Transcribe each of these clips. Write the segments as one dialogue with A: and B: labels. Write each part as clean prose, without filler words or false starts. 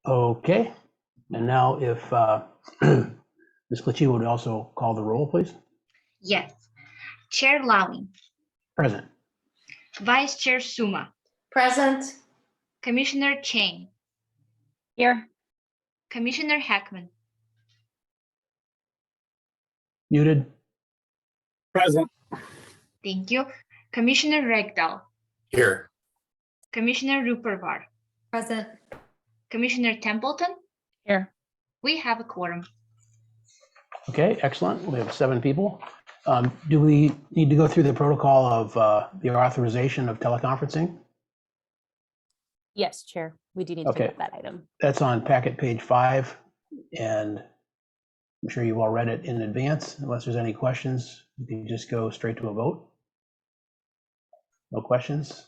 A: Okay, and now if Ms. Clichy would also call the roll, please.
B: Yes. Chair Lawing,
A: Present.
B: Vice Chair Suma,
C: Present.
B: Commissioner Chang,
C: Here.
B: Commissioner Heckman,
A: Muted.
D: Present.
B: thank you, Commissioner Regdal,
D: Here.
B: Commissioner Rupervar,
C: Present.
B: Commissioner Templeton.
C: Here.
B: We have a quorum.
A: Okay, excellent. We have 7 people. Do we need to go through the protocol of the authorization of teleconferencing?
E: Yes, Chair, we do need to
A: Okay.
E: pick up that item.
A: That's on packet page 5, and I'm sure you've all read it in advance. Unless there's any questions, we can just go straight to a vote. No questions?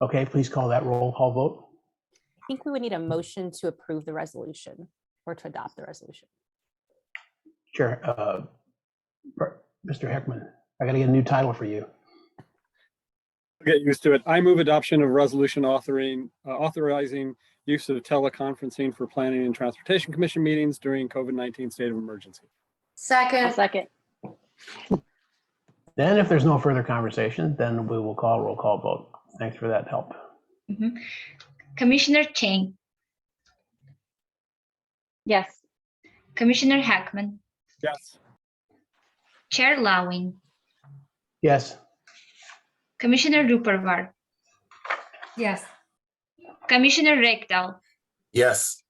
A: Okay, please call that roll call vote.
E: I think we would need a motion to approve the resolution or to adopt the resolution.
A: Sure. Mr. Heckman, I got to get a new title for you.
D: Get used to it. I move adoption of resolution authorizing use of teleconferencing for Planning and Transportation Commission meetings during COVID-19 state of emergency.
C: Second.
E: Second.
A: Then if there's no further conversation, then we will call a roll call vote. Thanks for that help.
B: Commissioner Chang,
C: Yes.
B: Commissioner Heckman,
D: Yes.
B: Chair Lawing,
A: Yes.
B: Commissioner Rupervar,
C: Yes.
B: Commissioner Regdal,
D: Yes.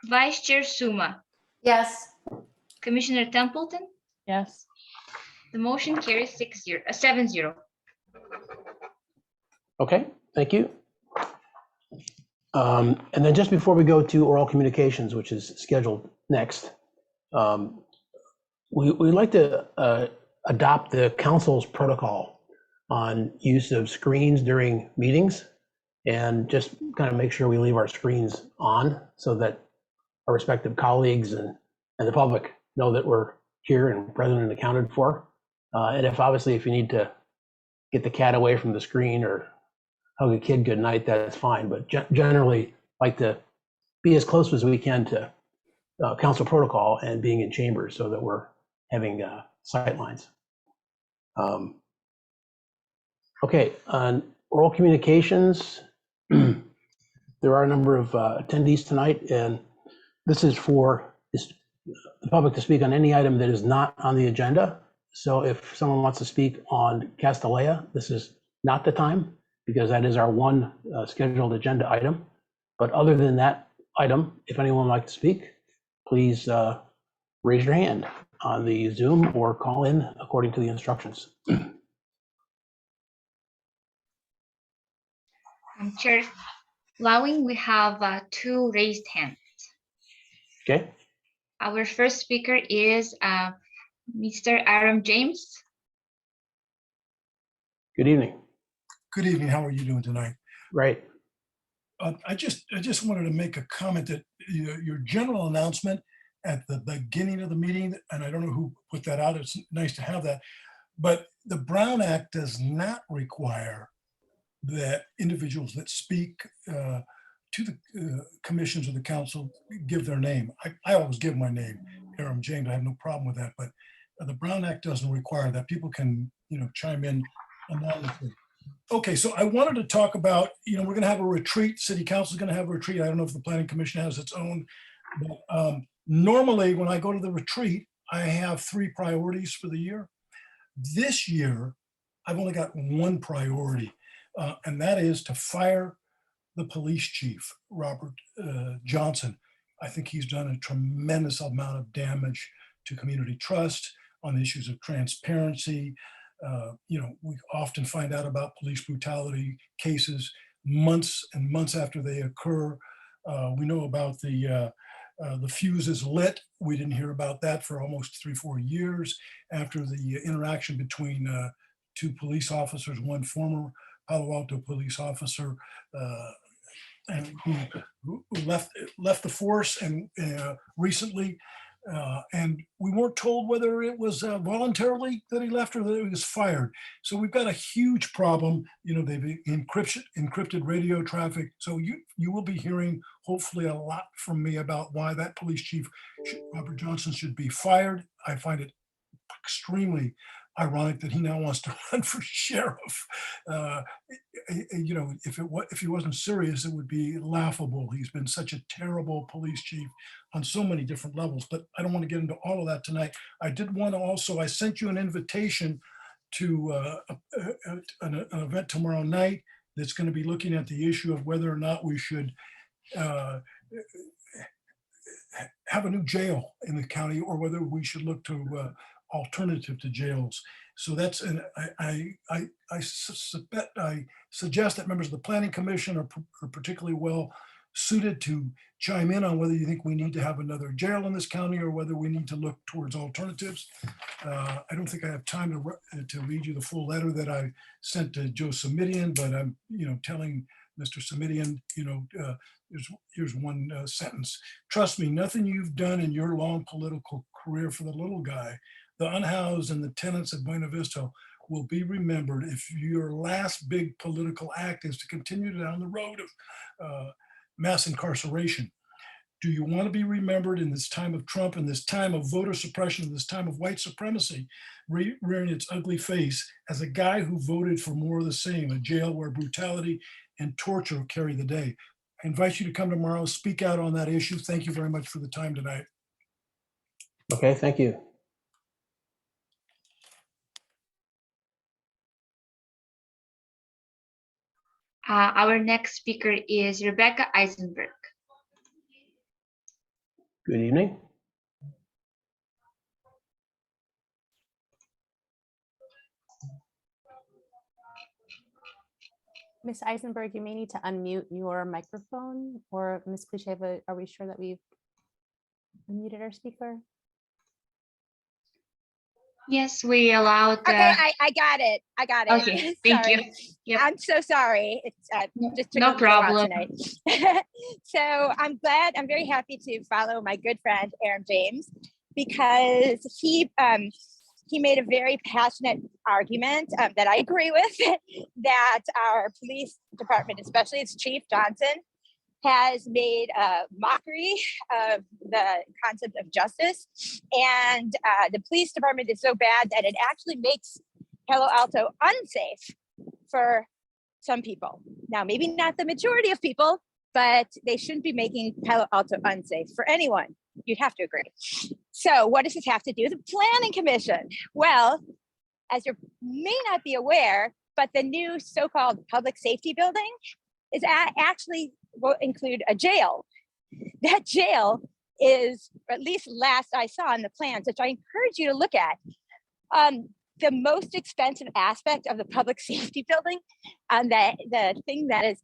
B: Vice Chair Suma,
C: Yes.
B: Commissioner Templeton.
C: Yes.
B: The motion carries 7-0.
A: Okay, thank you. And then just before we go to oral communications, which is scheduled next, we'd like to adopt the council's protocol on use of screens during meetings, and just kind of make sure we leave our screens on so that our respective colleagues and the public know that we're here and present and accounted for. And if you need to get the cat away from the screen or hug a kid goodnight, that's fine. But generally, like to be as close as we can to council protocol and being in chambers so that we're having sight lines. Okay, on oral communications, there are a number of attendees tonight, and this is for the public to speak on any item that is not on the agenda. So if someone wants to speak on Castellea, this is not the time, because that is our one scheduled agenda item. But other than that item, if anyone would like to speak, please raise your hand on the Zoom or call in according to the instructions.
B: Chair Lawing, we have 2 raised hands.
A: Okay,
B: Our first speaker is Mr. Aaron James.
A: good evening.
F: Good evening. How are you doing tonight?
A: Right.
F: I just wanted to make a comment that your general announcement at the beginning of the meeting, and I don't know who put that out. It's nice to have that, but the Brown Act does not require that individuals that speak to the commissions or the council give their name. I always give my name, Aaron James. I have no problem with that, but the Brown Act doesn't require that. People can, chime in anonymously. Okay, so I wanted to talk about, we're going to have a retreat. City Council is going to have a retreat. I don't know if the Planning Commission has its own. But, normally, when I go to the retreat, I have 3 priorities for the year. This year, I've only got 1 priority, and that is to fire the police chief, Robert Johnson. I think he's done a tremendous amount of damage to community trust on issues of transparency. We often find out about police brutality cases months and months after they occur. We know about the fuse is lit. We didn't hear about that for almost 3-4 years after the interaction between 2 police officers, one former Palo Alto police officer and who left the force, and recently And we weren't told whether it was voluntarily that he left or that he was fired. So we've got a huge problem. You know, they've encrypted radio traffic. So you will be hearing hopefully a lot from me about why that police chief, Robert Johnson, should be fired. I find it extremely ironic that he now wants to run for sheriff. You know, if he wasn't serious, it would be laughable. He's been such a terrible police chief on so many different levels, but I don't want to get into all of that tonight. I did want to also, I sent you an invitation to an event tomorrow night that's going to be looking at the issue of whether or not we should have a new jail in the county, or whether we should look to alternative to jails. So that's, and I suggest that members of the Planning Commission are particularly well suited to chime in on whether you think we need to have another jail in this county or whether we need to look towards alternatives. I don't think I have time to read you the full letter that I sent to Joe Simidian, but I'm, you know, telling Mr. Simidian, you know, here's one sentence. Trust me, nothing you've done in your long political career for the little guy, the unhoused, and the tenants at Buena Vista will be remembered if your last big political act is to continue down the road of mass incarceration. Do you want to be remembered in this time of Trump, in this time of voter suppression, in this time of white supremacy, rearing its ugly face, as a guy who voted for more of the same, a jail where brutality and torture carry the day? I invite you to come tomorrow, speak out on that issue. Thank you very much for the time tonight.
A: Okay, thank you.
B: Our next speaker is Rebecca Eisenberg.
A: Good evening.
E: Ms. Eisenberg, you may need to unmute your microphone, or Ms. Plicheva, are we sure that we've unmuted our speaker?
B: Yes, we allowed.
G: Okay, I got it. I got it.
B: Okay, thank you. Yep.
G: I'm so sorry. It's just took
B: No
G: a little while
B: problem.
G: tonight. So I'm very happy to follow my good friend Aaron James, because he made a very passionate argument that I agree with, that our police department, especially its chief Johnson, has made a mockery of the concept of justice. And the police department is so bad that it actually makes Palo Alto unsafe for some people. Now, maybe not the majority of people, but they shouldn't be making Palo Alto unsafe for anyone. You'd have to agree. So what does this have to do with the Planning Commission? Well, as you may not be aware, but the new so-called public safety building is actually will include a jail. That jail is, or at least last I saw in the plans, which I encourage you to look at, the most expensive aspect of the public safety building, and the thing that is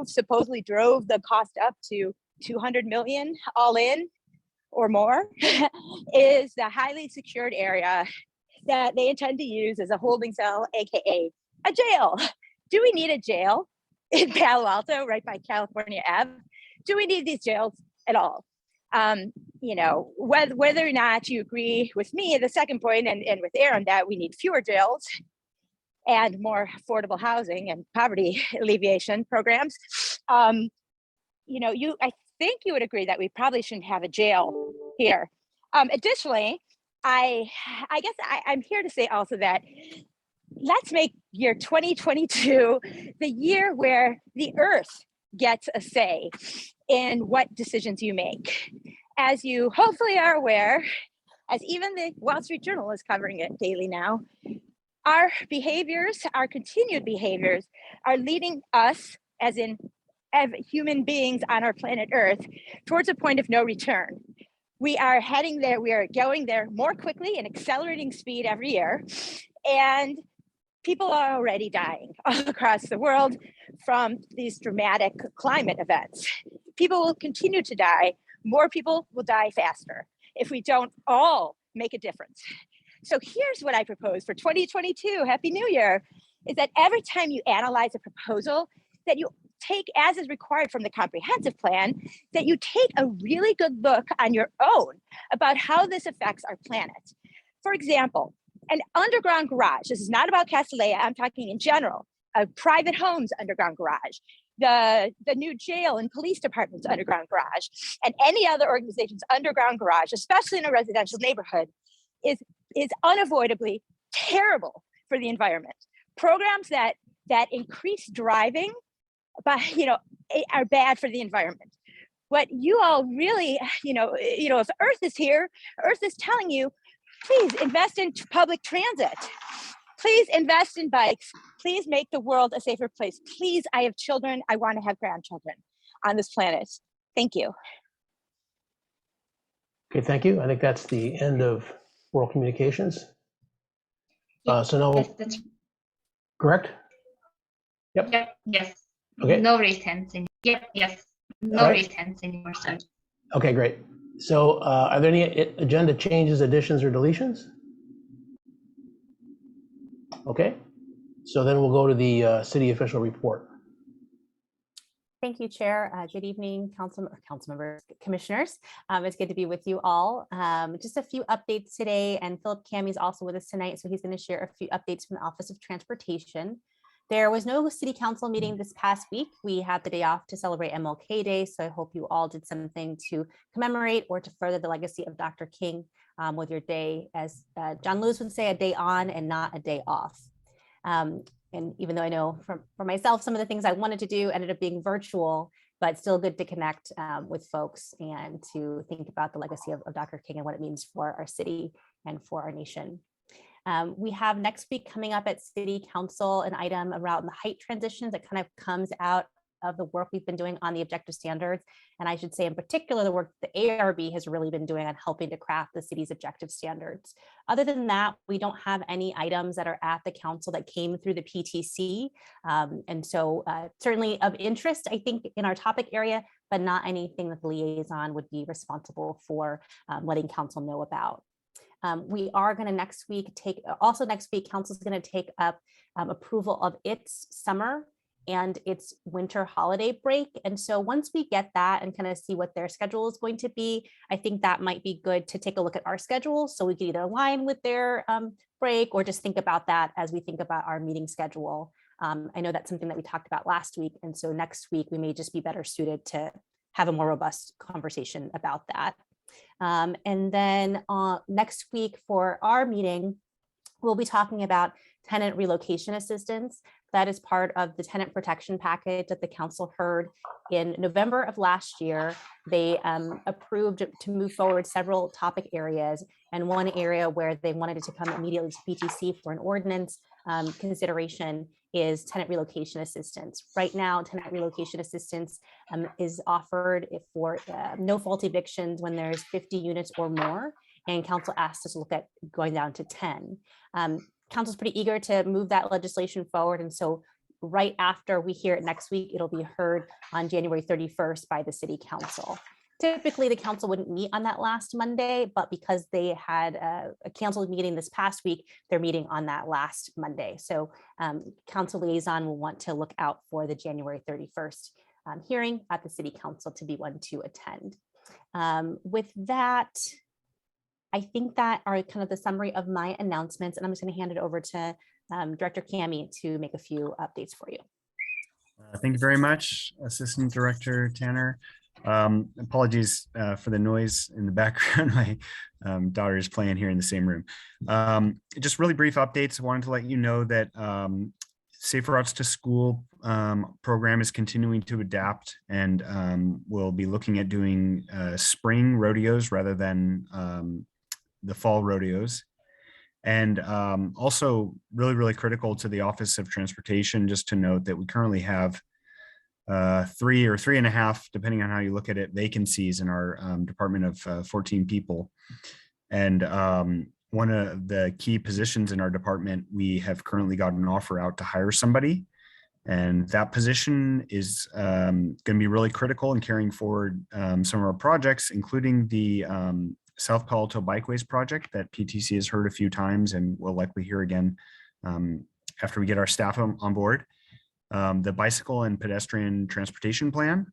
G: supposedly drove the cost up to 200 million all in or more, is the highly secured area that they intend to use as a holding cell, AKA a jail. Do we need a jail in Palo Alto, right by California Ave? Do we need these jails at all? You know, whether or not you agree with me, the second point, and with Aaron, that we need fewer jails and more affordable housing and poverty alleviation programs. You know, I think you would agree that we probably shouldn't have a jail here. Additionally, I guess I'm here to say also that let's make year 2022 the year where the earth gets a say in what decisions you make. As you hopefully are aware, as even the Wall Street Journal is covering it daily now, our behaviors, our continued behaviors, are leading us, as in human beings on our planet Earth, towards a point of no return. We are heading there, we are going there more quickly and accelerating speed every year. And people are already dying all across the world from these dramatic climate events. People will continue to die. More people will die faster if we don't all make a difference. So here's what I propose for 2022, Happy New Year, is that every time you analyze a proposal, that you take, as is required from the comprehensive plan, that you take a really good look on your own about how this affects our planet. For example, an underground garage, this is not about Castellea, I'm talking in general, a private home's underground garage, the new jail and police department's underground garage, and any other organization's underground garage, especially in a residential neighborhood, is unavoidably terrible for the environment. Programs that increase driving, but are bad for the environment. What you all really, if Earth is here, Earth is telling you, please invest in public transit. Please invest in bikes. Please make the world a safer place. Please, I have children. I want to have grandchildren on this planet. Thank you.
A: Okay, thank you. I think that's the end of oral communications. So now,
B: Yes, that's
A: correct? Yep.
B: yep, yes.
A: Okay.
B: No raised hands in. Yep, yes. No
A: Right.
B: raised hands anymore, sir.
A: Okay, great. So are there any agenda changes, additions, or deletions? Okay, so then we'll go to the city official report.
E: Thank you, Chair. Good evening, council members, commissioners. It's good to be with you all. Just a few updates today, and Philip Cami is also with us tonight, so he's going to share a few updates from the Office of Transportation. There was no city council meeting this past week. We had the day off to celebrate MLK Day, so I hope you all did something to commemorate or to further the legacy of Dr. King with your day, as John Lewis would say, a day on and not a day off. And even though I know for myself, some of the things I wanted to do ended up being virtual, but still good to connect with folks and to think about the legacy of Dr. King and what it means for our city and for our nation. We have next week coming up at City Council an item around the height transitions that kind of comes out of the work we've been doing on the objective standards. And I should say in particular, the work the ARB has really been doing on helping to craft the city's objective standards. Other than that, we don't have any items that are at the council that came through the PTC. And so certainly of interest, I think, in our topic area, but not anything that the liaison would be responsible for letting council know about. We are going to next week council is going to take up approval of its summer and its winter holiday break. And so once we get that and kind of see what their schedule is going to be, I think that might be good to take a look at our schedule so we can either align with their break or just think about that as we think about our meeting schedule. I know that's something that we talked about last week. And so next week we may just be better suited to have a more robust conversation about that. And then next week for our meeting, we'll be talking about tenant relocation assistance. That is part of the tenant protection package that the council heard in November of last year. They approved to move forward several topic areas, and one area where they wanted it to come immediately to PTC for an ordinance consideration is tenant relocation assistance. Right now, tenant relocation assistance is offered for no fault evictions when there's 50 units or more, and council asked us to look at going down to 10. Council's pretty eager to move that legislation forward, and so right after we hear it next week, it'll be heard on January 31st by the city council. Typically, the council wouldn't meet on that last Monday, but because they had a canceled meeting this past week, they're meeting on that last Monday. So council liaison will want to look out for the January 31st hearing at the city council to be one to attend. With that, I think that are kind of the summary of my announcements, and I'm just going to hand it over to Director Cami to make a few updates for you.
H: Thank you very much, Assistant Director Tanner. Apologies for the noise in the background. My daughter is playing here in the same room. Just really brief updates. I wanted to let you know that Safe Routes to School program is continuing to adapt, and we'll be looking at doing spring rodeos rather than the fall rodeos. And also really critical to the Office of Transportation, just to note that we currently have 3 or 3.5, depending on how you look at it, vacancies in our department of 14 people. And one of the key positions in our department, we have currently got an offer out to hire somebody. And that position is going to be really critical in carrying forward some of our projects, including the South Palo Alto Bikeways project that PTC has heard a few times and will likely hear again after we get our staff on board. the bicycle and pedestrian transportation plan,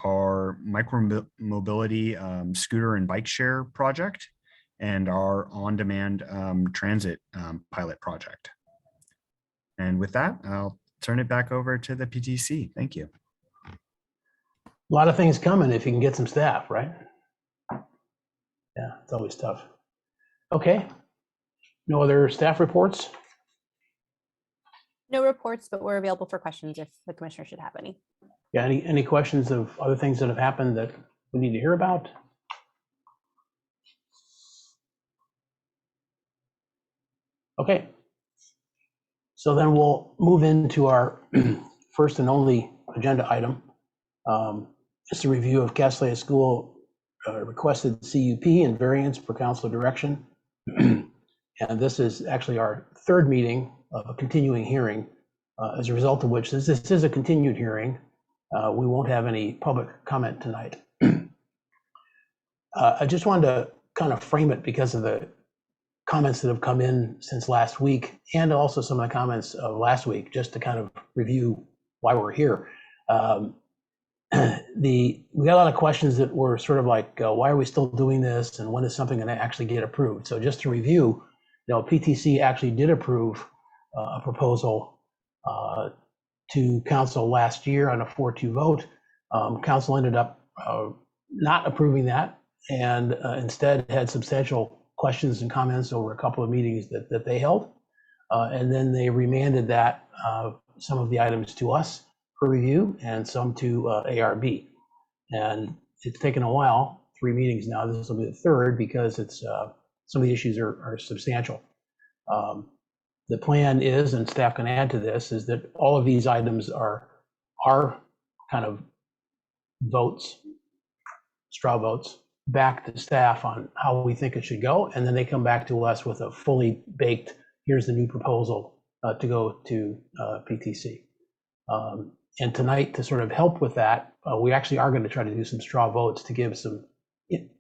H: our micro mobility scooter and bike share project, and our on-demand transit pilot project. And with that, I'll turn it back over to the PTC. Thank you.
A: A lot of things coming if you can get some staff, right? Yeah, it's always tough. Okay. No other staff reports?
E: No reports, but we're available for questions if the commissioner should have any.
A: Yeah, any questions of other things that have happened that we need to hear about? Okay. So then we'll move into our first and only agenda item. Just a review of Castellet School requested CUP and variance per council direction. And this is actually our third meeting of a continuing hearing, as a result of which, this is a continued hearing. We won't have any public comment tonight. I just wanted to kind of frame it because of the comments that have come in since last week, and also some of the comments of last week, just to kind of review why we're here. We got a lot of questions that were sort of like, why are we still doing this, and when is something going to actually get approved? So just to review, PTC actually did approve a proposal to council last year on a 4-2 vote. Council ended up not approving that, and instead had substantial questions and comments over a couple of meetings that they held. And then they remanded that, some of the items to us for review and some to ARB. And it's taken a while, 3 meetings now. This will be the third because it's some of the issues are substantial. The plan is, and staff can add to this, is that all of these items are kind of votes, straw votes, back to staff on how we think it should go, and then they come back to us with a fully baked, here's the new proposal to go to PTC. And tonight, to sort of help with that, we actually are going to try to do some straw votes to give some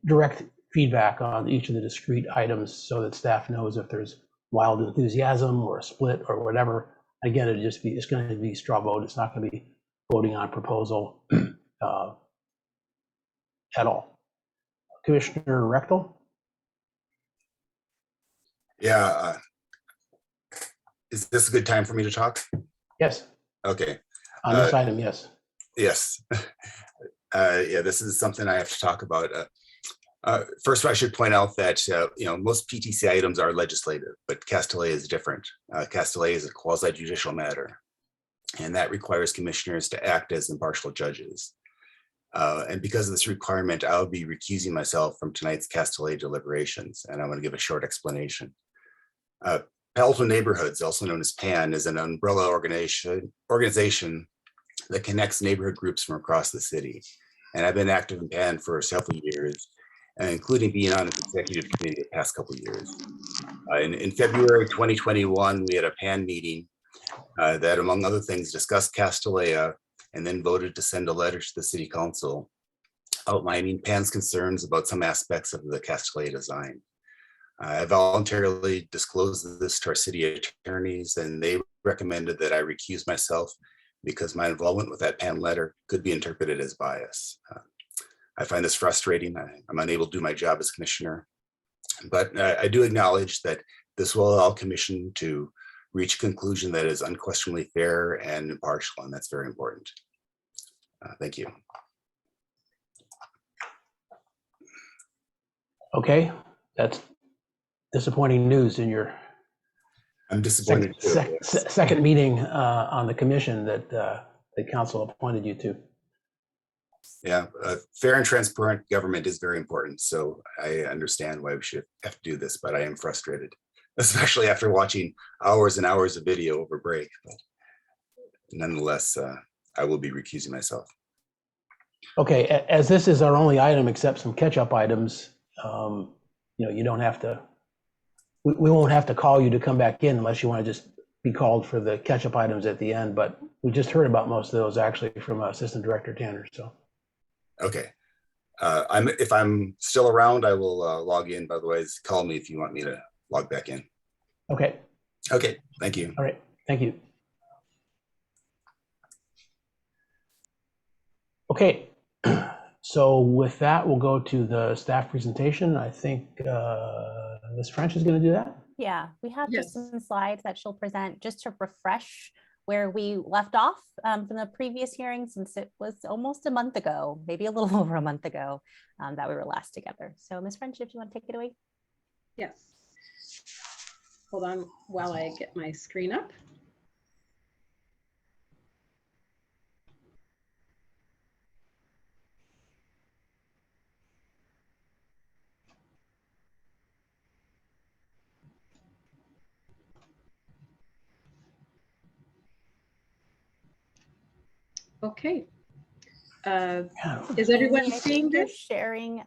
A: direct feedback on each of the discrete items so that staff knows if there's wild enthusiasm or a split or whatever. Again, it's going to be straw vote. It's not going to be voting on proposal at all. Commissioner Rechtel?
I: Yeah. Is this a good time for me to talk?
A: Yes.
I: Okay.
A: On this item, yes.
I: Yes. Yeah, this is something I have to talk about. First, I should point out that most PTC items are legislative, but Castellet is different. Castellet is a quasi-judicial matter, and that requires commissioners to act as impartial judges. And because of this requirement, I'll be recusing myself from tonight's Castellet deliberations, and I'm going to give a short explanation. Palo Alto Neighborhoods, also known as PAN, is an umbrella organization that connects neighborhood groups from across the city. And I've been active in PAN for several years, including being on its executive committee the past couple of years. In February 2021, we had a PAN meeting that, among other things, discussed Castellet and then voted to send a letter to the city council outlining PAN's concerns about some aspects of the Castellet design. I voluntarily disclosed this to our city attorneys, and they recommended that I recuse myself because my involvement with that PAN letter could be interpreted as bias. I find this frustrating. I'm unable to do my job as commissioner, but I do acknowledge that this will allow commission to reach a conclusion that is unquestionably fair and impartial, and that's very important. Thank you.
A: Okay, that's disappointing news in your
I: I'm disappointed.
A: second meeting on the commission that the council appointed you to.
I: Yeah, fair and transparent government is very important. So I understand why we should have to do this, but I am frustrated, especially after watching hours and hours of video over break. But nonetheless, I will be recusing myself.
A: Okay, as this is our only item except some catch-up items, you don't have to, we won't have to call you to come back in unless you want to just be called for the catch-up items at the end, but we just heard about most of those actually from Assistant Director Tanner, so.
I: Okay. If I'm still around, I will log in. By the way, call me if you want me to log back in.
A: Okay.
I: Okay, thank you.
A: All right, thank you. Okay, so with that, we'll go to the staff presentation. I think Ms. French is going to do that.
E: Yeah, we have just
C: Yes.
E: some slides that she'll present just to refresh where we left off from the previous hearing, since it was almost a month ago, maybe a little over a month ago that we were last together. So Ms. French, if you want to take it away.
C: Yes. Hold on while I get my screen up. Okay. Is everyone
E: Amy, I
C: seeing
E: think you're
C: this?
E: sharing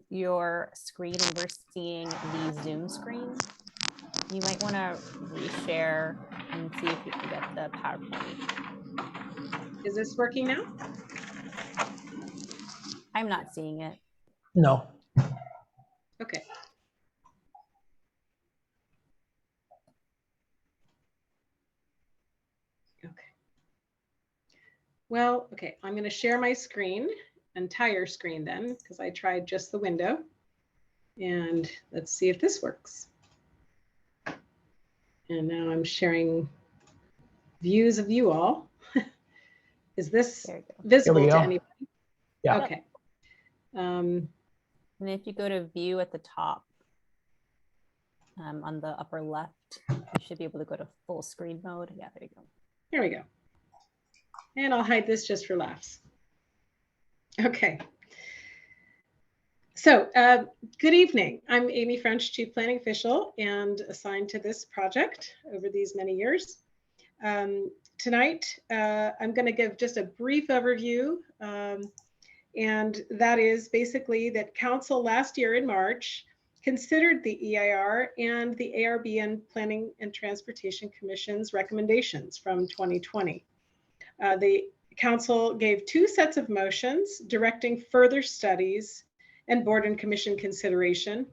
E: your screen and we're seeing the Zoom screen. You might want to reshare and see if you can get the PowerPoint.
C: Is this working now?
E: I'm not seeing it.
A: No.
C: Okay. Okay. Well, okay, I'm going to share my screen, entire screen then, because I tried just the window. And let's see if this works. And now I'm sharing views of you all. Is this
E: There you go.
C: visible
A: Here we
C: to
A: go.
C: anybody?
A: Yeah.
C: Okay.
E: And if you go to view at the top, on the upper left, you should be able to go to full screen mode. Yeah, there you go.
C: Here we go. And I'll hide this just for laughs. Okay. So good evening. I'm Amy French, Chief Planning Official and assigned to this project over these many years. Tonight, I'm going to give just a brief overview. And that is basically that Council last year in March considered the EIR and the ARB and Planning and Transportation Commission's recommendations from 2020. The Council gave 2 sets of motions directing further studies and board and commission consideration.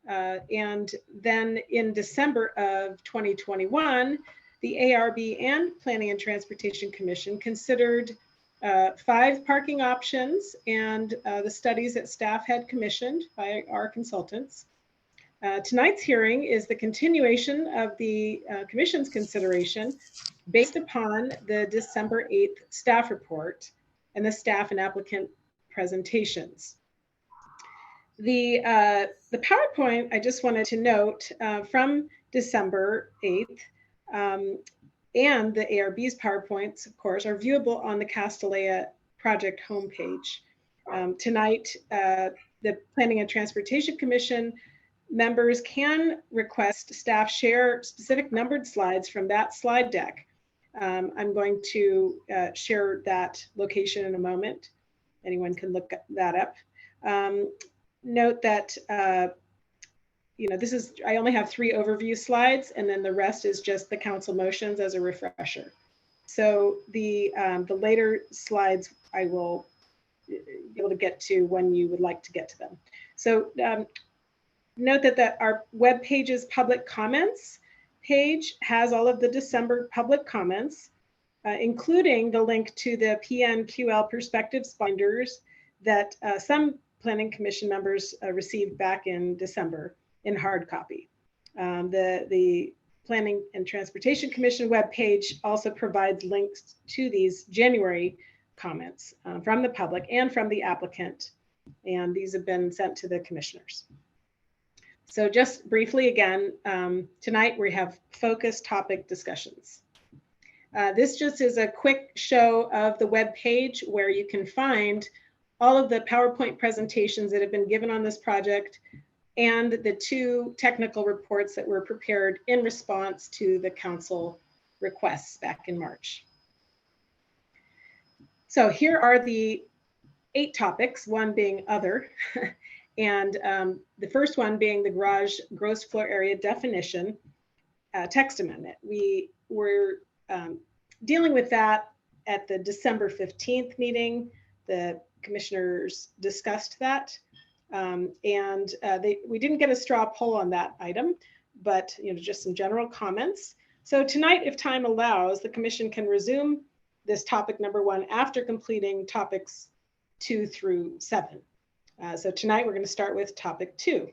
C: And then in December of 2021, the ARB and Planning and Transportation Commission considered 5 parking options and the studies that staff had commissioned by our consultants. Tonight's hearing is the continuation of the Commission's consideration based upon the December 8th staff report and the staff and applicant presentations. The PowerPoint, I just wanted to note from December 8th and the ARB's PowerPoints, of course, are viewable on the Castellea project homepage. Tonight, the Planning and Transportation Commission members can request staff share specific numbered slides from that slide deck. I'm going to share that location in a moment. Anyone can look that up. Note that this is, I only have 3 overview slides, and then the rest is just the council motions as a refresher. So the later slides I will be able to get to when you would like to get to them. So note that our web page's public comments page has all of the December public comments, including the link to the PNQL perspectives binders that some Planning Commission members received back in December in hard copy. The Planning and Transportation Commission webpage also provides links to these January comments from the public and from the applicant, and these have been sent to the commissioners. So just briefly again, tonight we have focused topic discussions. This just is a quick show of the web page where you can find all of the PowerPoint presentations that have been given on this project and the 2 technical reports that were prepared in response to the council requests back in March. So here are the 8 topics, one being other, and the first one being the garage gross floor area definition text amendment. We were dealing with that at the December 15th meeting. The commissioners discussed that. We didn't get a straw poll on that item, but just some general comments. So tonight, if time allows, the commission can resume this topic number 1 after completing topics 2 through 7. So tonight we're going to start with topic 2.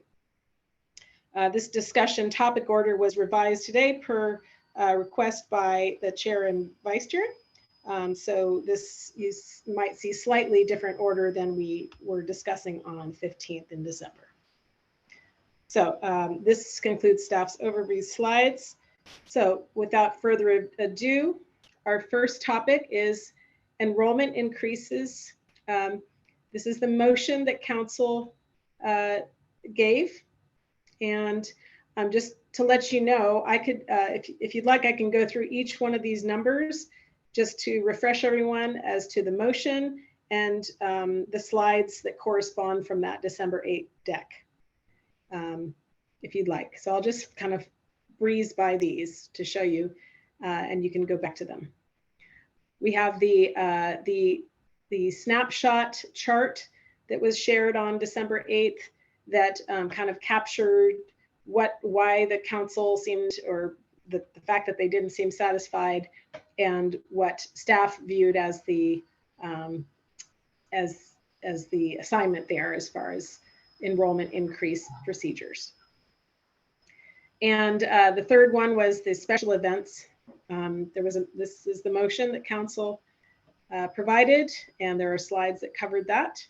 C: This discussion topic order was revised today per request by the chair and vice chair. So this, you might see slightly different order than we were discussing on 15th in December. So this concludes staff's overview slides. So without further ado, our first topic is enrollment increases. This is the motion that council gave. And just to let you know, I could, if you'd like, I can go through each one of these numbers just to refresh everyone as to the motion and the slides that correspond from that December 8th deck, if you'd like. So I'll just kind of breeze by these to show you, and you can go back to them. We have the snapshot chart that was shared on December 8th that kind of captured why the council seemed, or the fact that they didn't seem satisfied, and what staff viewed as the assignment there as far as enrollment increase procedures. And the third one was the special events. This is the motion that council provided, and there are slides that covered that.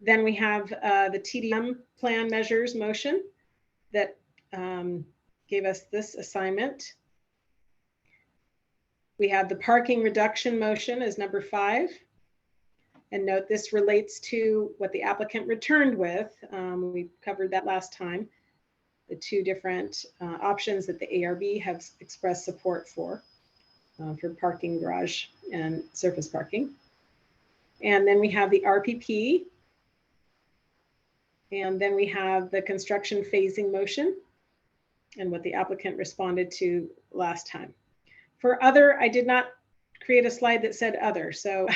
C: Then we have the TDM plan measures motion that gave us this assignment. We have the parking reduction motion as number 5. And note this relates to what the applicant returned with. We covered that last time. The 2 different options that the ARB have expressed support for parking garage and surface parking. And then we have the RPP. And then we have the construction phasing motion and what the applicant responded to last time. For other, I did not create a slide that said other. So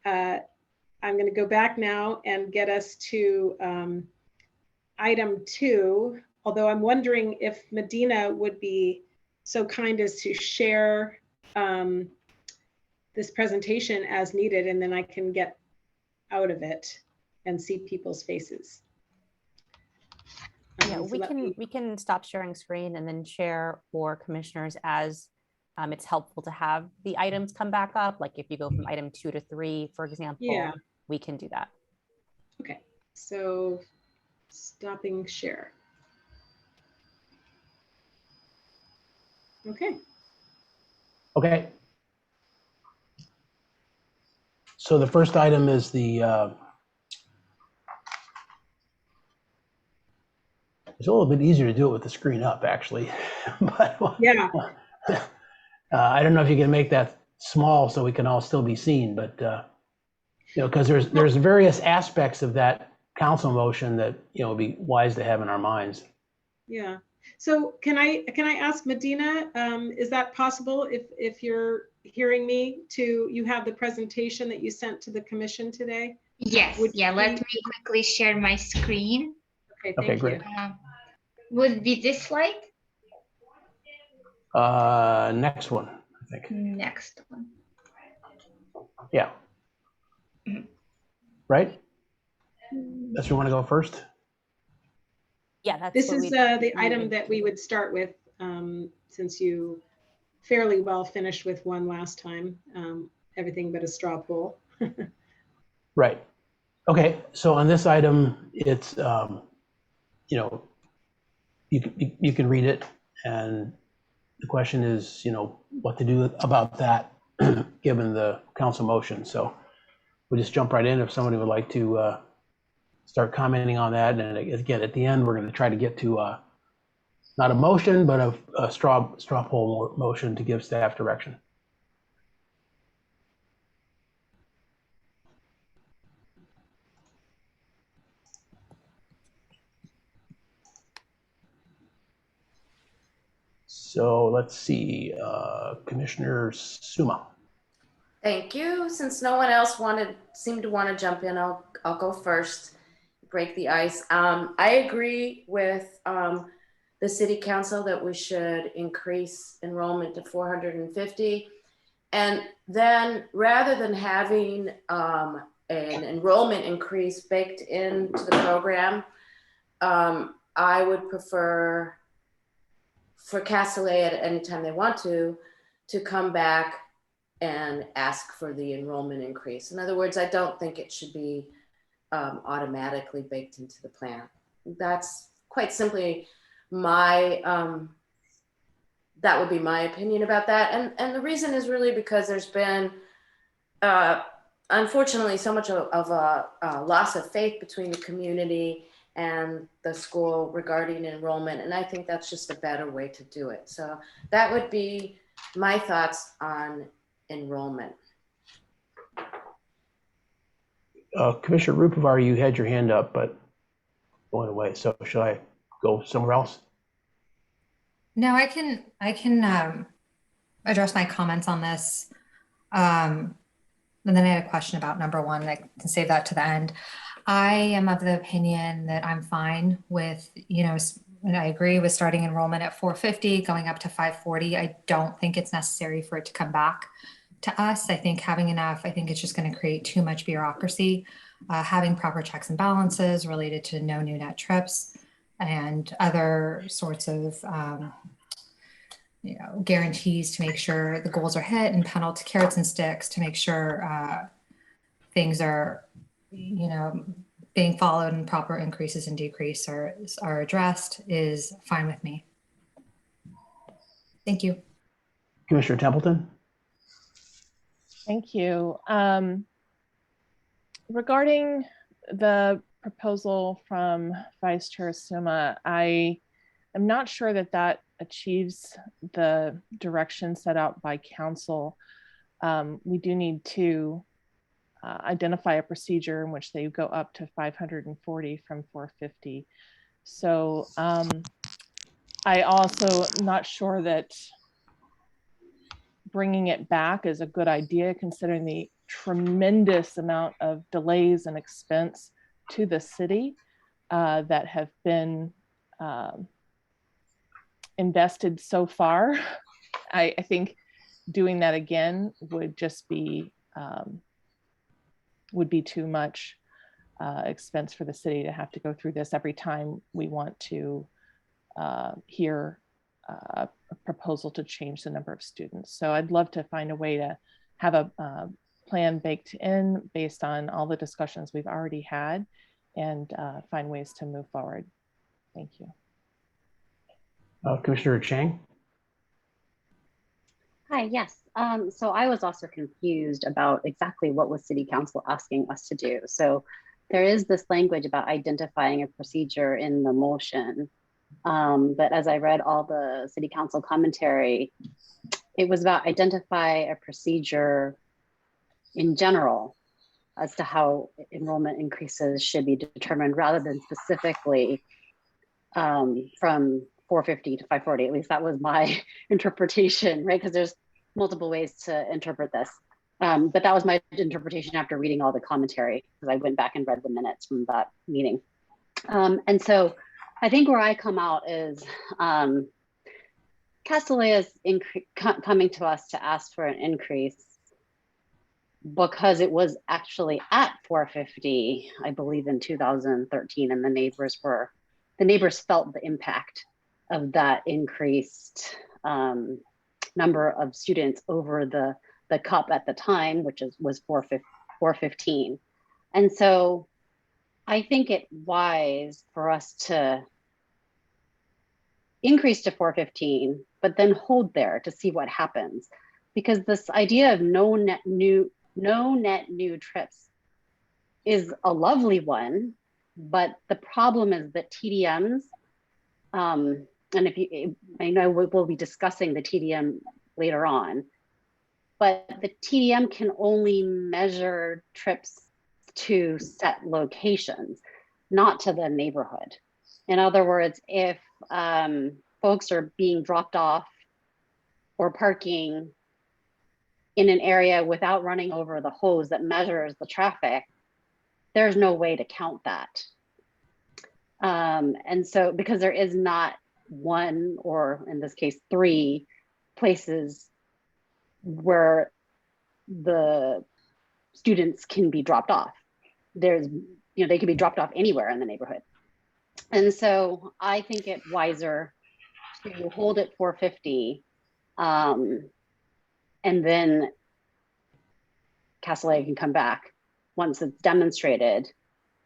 C: I'm going to go back now and get us to item 2, although I'm wondering if Medina would be so kind as to share this presentation as needed, and then I can get out of it and see people's faces.
E: Yeah, we can stop sharing screen and then share for commissioners as it's helpful to have the items come back up. Like if you go from item 2 to 3, for example,
C: yeah,
E: we can do that.
C: Okay, so stopping share. Okay.
A: Okay. So the first item is the, it's a little bit easier to do it with the screen up, actually. But
C: Yeah.
A: I don't know if you can make that small so we can all still be seen, but you know, because there's various aspects of that council motion that, you know, would be wise to have in our minds.
C: Yeah. So can I ask Medina, is that possible if you're hearing me, you have the presentation that you sent to the commission today?
B: Yes. Yeah. Let me quickly share my screen.
C: Okay.
A: Okay,
C: Thank
A: great.
C: you.
B: Would be this slide?
A: Next one, I think.
B: Next one.
A: Yeah.
B: Mhm.
A: Right? Unless you want to go first?
E: Yeah, that's
C: This
E: what
C: is
E: we
C: the item that we would start with, since you fairly well finished with one last time, everything but a straw poll.
A: Right. Okay. So on this item, it's, you know, you can read it, and the question is, you know, what to do about that given the council motion. So we'll just jump right in if somebody would like to start commenting on that. And again, at the end, we're going to try to get to not a motion, but a straw poll motion to give staff direction. So let's see, Commissioner Suma.
J: Thank you. Since no one else seemed to want to jump in, I'll go first, break the ice. I agree with the city council that we should increase enrollment to 450. And then rather than having an enrollment increase baked into the program, I would prefer for Castellet at any time they want to come back and ask for the enrollment increase. In other words, I don't think it should be automatically baked into the plan. That's quite simply my, that would be my opinion about that. And the reason is really because there's been, unfortunately, so much of a loss of faith between the community and the school regarding enrollment. And I think that's just a better way to do it. So that would be my thoughts on enrollment.
A: Commissioner Rupivar, you had your hand up, but going away. So should I go somewhere else?
K: No, I can address my comments on this. And then I had a question about number one. I can save that to the end. I am of the opinion that I'm fine with, and I agree with starting enrollment at 450, going up to 540. I don't think it's necessary for it to come back to us. I think having enough, I think it's just going to create too much bureaucracy. Having proper checks and balances related to no new net trips and other sorts of guarantees to make sure the goals are hit, and penalty carrots and sticks to make sure things are being followed and proper increases and decrease are addressed is fine with me. Thank you.
A: Commissioner Templeton?
L: Thank you. Regarding the proposal from Vice Chair Suma, I am not sure that that achieves the direction set out by council. We do need to identify a procedure in which they go up to 540 from 450. So I also not sure that bringing it back is a good idea, considering the tremendous amount of delays and expense to the city that have been invested so far. I think doing that again would just be would be too much expense for the city to have to go through this every time we want to hear a proposal to change the number of students. So I'd love to find a way to have a plan baked in based on all the discussions we've already had and find ways to move forward. Thank you.
A: Commissioner Chang?
M: Hi, yes. So I was also confused about exactly what was City Council asking us to do. So there is this language about identifying a procedure in the motion. But as I read all the City Council commentary, it was about identify a procedure in general as to how enrollment increases should be determined rather than specifically from 450 to 540. At least that was my interpretation, right? Because there's multiple ways to interpret this. But that was my interpretation after reading all the commentary, because I went back and read the minutes from that meeting. And so I think where I come out is Castellet is coming to us to ask for an increase because it was actually at 450, I believe in 2013, and the neighbors felt the impact of that increased number of students over the cup at the time, which was 415. And so I think it wise for us to increase to 415, but then hold there to see what happens. Because this idea of no net new trips is a lovely one, but the problem is that TDMs, and I know we'll be discussing the TDM later on, but the TDM can only measure trips to set locations, not to the neighborhood. In other words, if folks are being dropped off or parking in an area without running over the hose that measures the traffic, there's no way to count that. And so because there is not one, or in this case, 3 places where the students can be dropped off. There's, they can be dropped off anywhere in the neighborhood. And so I think it wiser to hold it 450, and then Castellet can come back once it's demonstrated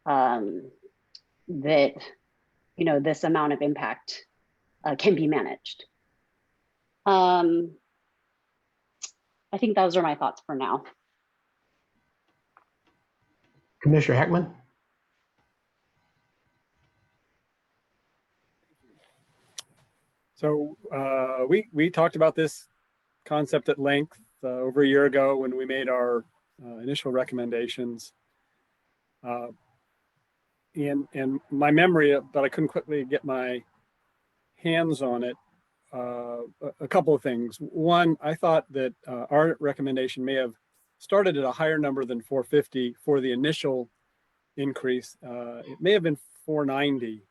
M: that this amount of impact can be managed. I think those are my thoughts for now.
A: Commissioner Heckman?
D: So we talked about this concept at length over a year ago when we made our initial recommendations. And my memory, but I couldn't quickly get my hands on it. A couple of things. One, I thought that our recommendation may have started at a higher number than 450 for the initial increase. It may have been 490,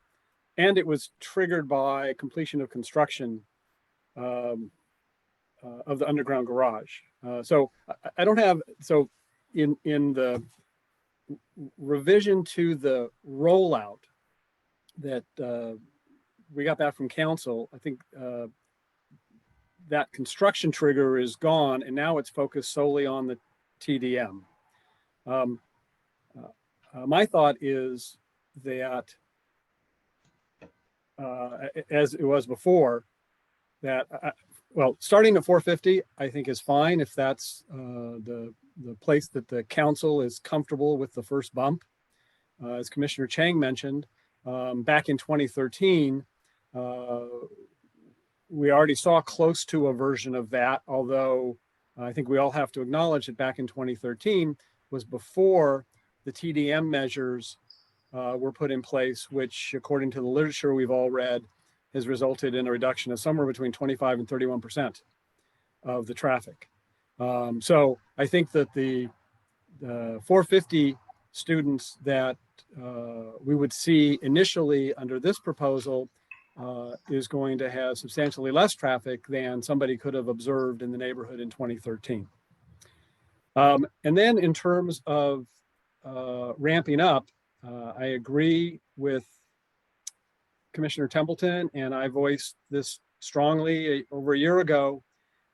D: and it was triggered by completion of construction of the underground garage. So I don't have, so in the revision to the rollout that we got back from council, I think that construction trigger is gone, and now it's focused solely on the TDM. My thought is that, as it was before, that well, starting at 450, I think is fine if that's the place that the council is comfortable with the first bump. As Commissioner Chang mentioned, back in 2013, we already saw close to a version of that, although I think we all have to acknowledge that back in 2013 was before the TDM measures were put in place, which according to the literature we've all read, has resulted in a reduction of somewhere between 25 and 31% of the traffic. So I think that the 450 students that we would see initially under this proposal is going to have substantially less traffic than somebody could have observed in the neighborhood in 2013. And then in terms of ramping up, I agree with Commissioner Templeton, and I voiced this strongly over a year ago.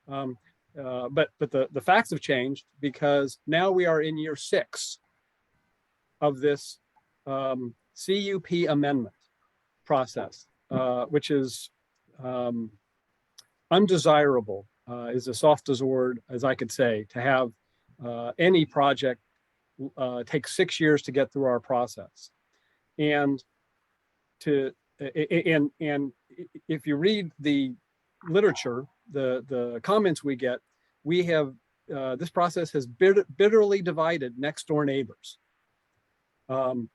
D: But the facts have changed because now we are in year 6 of this CUP amendment process, which is undesirable, is the softest word as I could say, to have any project take 6 years to get through our process. And if you read the literature, the comments we get, we have this process has bitterly divided next door neighbors. And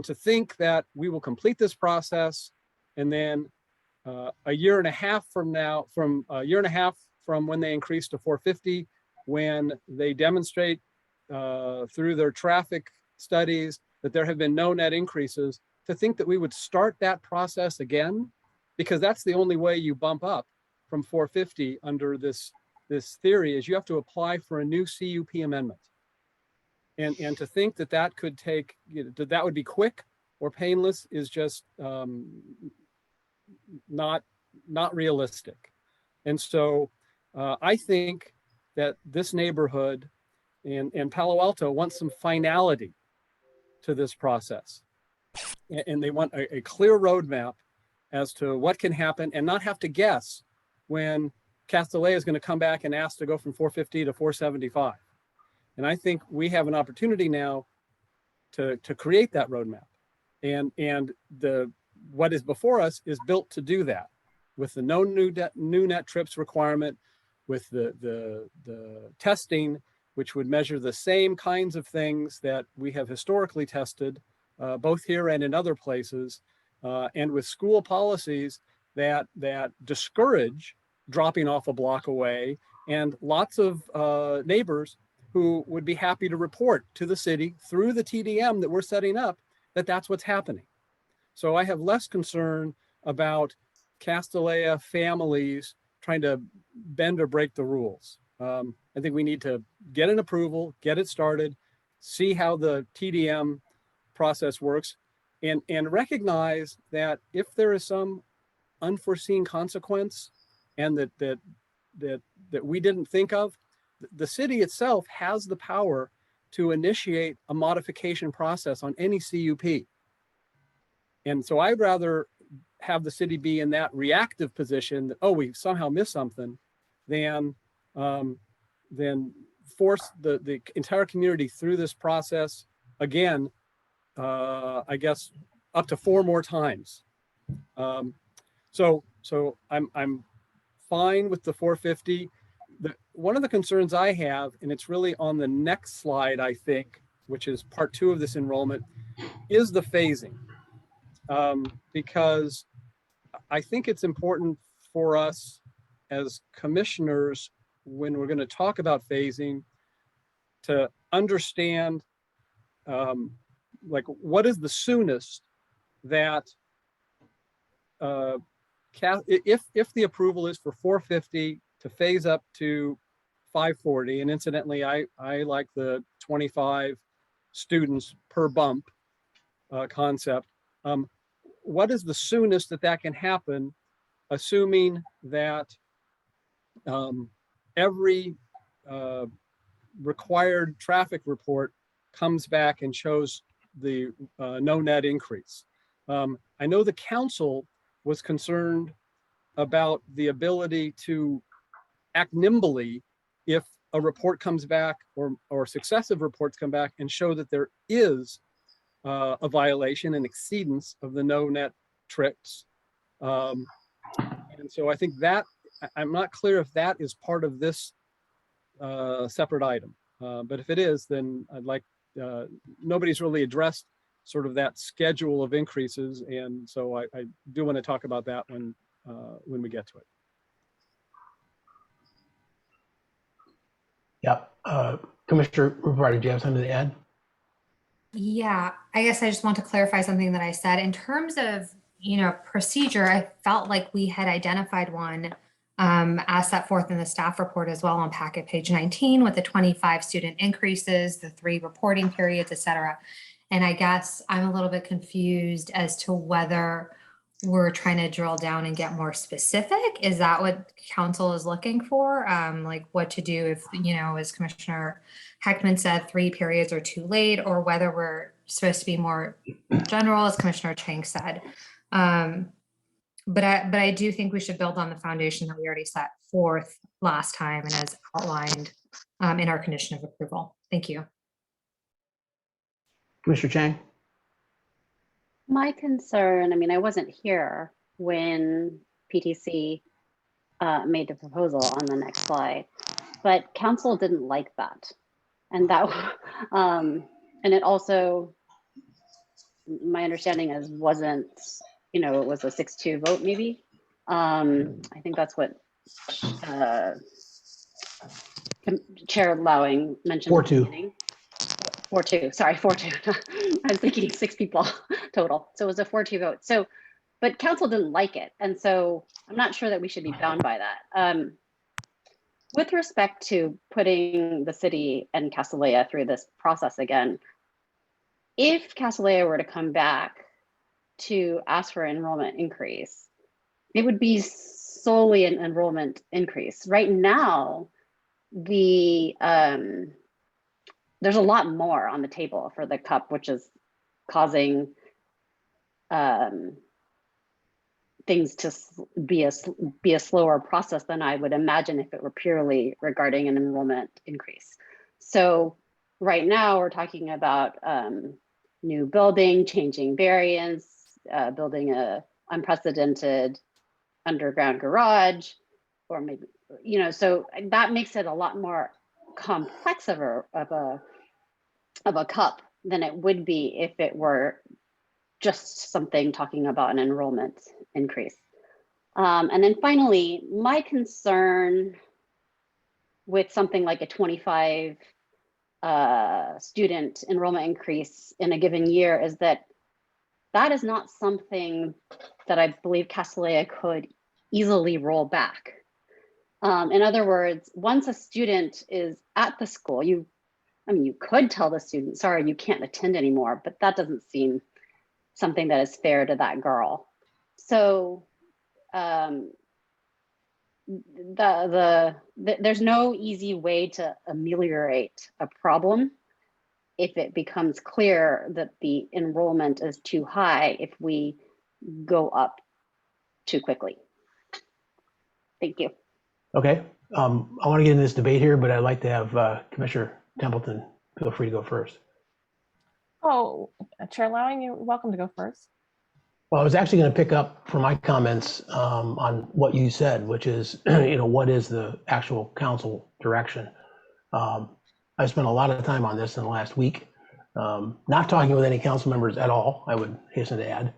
D: to think that we will complete this process and then a year and a half from now, from a year and a half from when they increase to 450, when they demonstrate through their traffic studies that there have been no net increases, to think that we would start that process again, because that's the only way you bump up from 450 under this theory, is you have to apply for a new CUP amendment. And to think that that could take, that would be quick or painless is just not realistic. And so I think that this neighborhood and Palo Alto wants some finality to this process. And they want a clear roadmap as to what can happen and not have to guess when Castellet is going to come back and ask to go from 450 to 475. And I think we have an opportunity now to create that roadmap. And what is before us is built to do that, with the no new net trips requirement, with the testing, which would measure the same kinds of things that we have historically tested, both here and in other places, and with school policies that discourage dropping off a block away, and lots of neighbors who would be happy to report to the city through the TDM that we're setting up that that's what's happening. So I have less concern about Castellet families trying to bend or break the rules. I think we need to get an approval, get it started, see how the TDM process works, and recognize that if there is some unforeseen consequence and that we didn't think of, the city itself has the power to initiate a modification process on any CUP. And so I'd rather have the city be in that reactive position that, oh, we somehow missed something, than force the entire community through this process again, I guess up to 4 more times. So I'm fine with the 450. One of the concerns I have, and it's really on the next slide, I think, which is part 2 of this enrollment, is the phasing. Because I think it's important for us as commissioners, when we're going to talk about phasing, to understand like what is the soonest that if the approval is for 450 to phase up to 540, and incidentally, I like the 25 students per bump concept. What is the soonest that can happen, assuming that every required traffic report comes back and shows the no net increase? I know the council was concerned about the ability to act nimbly if a report comes back or successive reports come back and show that there is a violation and exceedance of the no net tricks. And so I think that, I'm not clear if that is part of this separate item. But if it is, then I'd like, nobody's really addressed sort of that schedule of increases. And so I do want to talk about that when we get to it.
A: Yeah. Commissioner Rupert, do you have something to add?
K: Yeah, I guess I just want to clarify something that I said. In terms of, procedure, I felt like we had identified one as set forth in the staff report as well on packet page 19 with the 25 student increases, the 3 reporting periods, et cetera. And I guess I'm a little bit confused as to whether we're trying to drill down and get more specific. Is that what council is looking for? Like what to do if, as Commissioner Heckman said, 3 periods are too late, or whether we're supposed to be more general, as Commissioner Chang said. But I do think we should build on the foundation that we already set forth last time and as outlined in our condition of approval. Thank you.
A: Commissioner Chang?
M: My concern, I wasn't here when PTC made the proposal on the next slide, but council didn't like that. And that, and it also, my understanding is wasn't, it was a 6-2 vote maybe. I think that's what Chair Lowing mentioned.
A: 4-2.
M: 4-2, sorry, 4-2. I was thinking 6 people total. So it was a 4-2 vote. So, but council didn't like it. And so I'm not sure that we should be bound by that. With respect to putting the city and Castellea through this process again, if Castellea were to come back to ask for an enrollment increase, it would be solely an enrollment increase. Right now, there's a lot more on the table for the CUP, which is causing things to be a slower process than I would imagine if it were purely regarding an enrollment increase. So right now we're talking about new building, changing variants, building a unprecedented underground garage, or maybe, so that makes it a lot more complex of a CUP than it would be if it were just something talking about an enrollment increase. And then finally, my concern with something like a 25 student enrollment increase in a given year is that is not something that I believe Castellea could easily roll back. In other words, once a student is at the school, you could tell the student, sorry, you can't attend anymore, but that doesn't seem something that is fair to that girl. So there's no easy way to ameliorate a problem if it becomes clear that the enrollment is too high if we go up too quickly. Thank you.
A: Okay, I want to get in this debate here, but I'd like to have Commissioner Templeton feel free to go first.
L: Oh, Chair Lowing, you're welcome to go first.
A: Well, I was actually going to pick up for my comments on what you said, which is, what is the actual council direction? I spent a lot of time on this in the last week, not talking with any council members at all, I would hasten to add.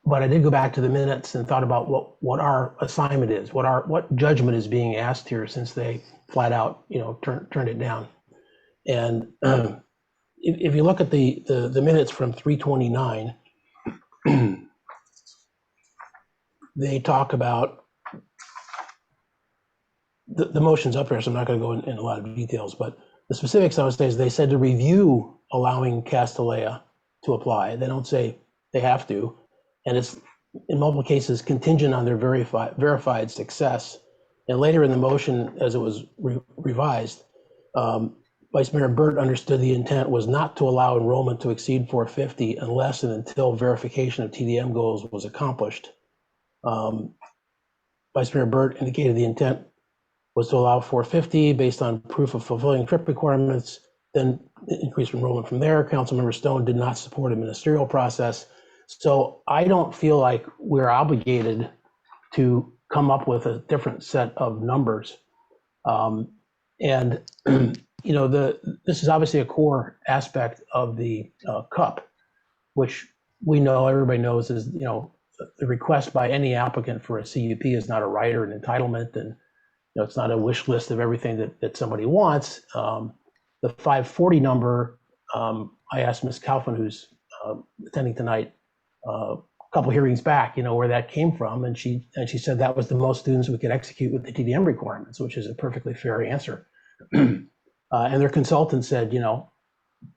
A: But I did go back to the minutes and thought about what our assignment is, what judgment is being asked here, since they flat out, turned it down. And if you look at the minutes from 329, they talk about the motion's up here, so I'm not going to go in a lot of details, but the specifics I would say is they said to review allowing Castellea to apply. They don't say they have to, and it's in multiple cases contingent on their verified success. And later in the motion, as it was revised, Vice Mayor Burt understood the intent was not to allow enrollment to exceed 450 unless and until verification of TDM goals was accomplished. Vice Mayor Burt indicated the intent was to allow 450 based on proof of fulfilling trip requirements, then increase enrollment from there. Councilmember Stone did not support a ministerial process. So I don't feel like we're obligated to come up with a different set of numbers. And this is obviously a core aspect of the CUP, which we know, everybody knows, is the request by any applicant for a CUP is not a right or an entitlement, and it's not a wish list of everything that somebody wants. The 540 number, I asked Ms. Kaufman, who's attending tonight, a couple hearings back, where that came from, and she said that was the most students we could execute with the TDM requirements, which is a perfectly fair answer. And their consultant said,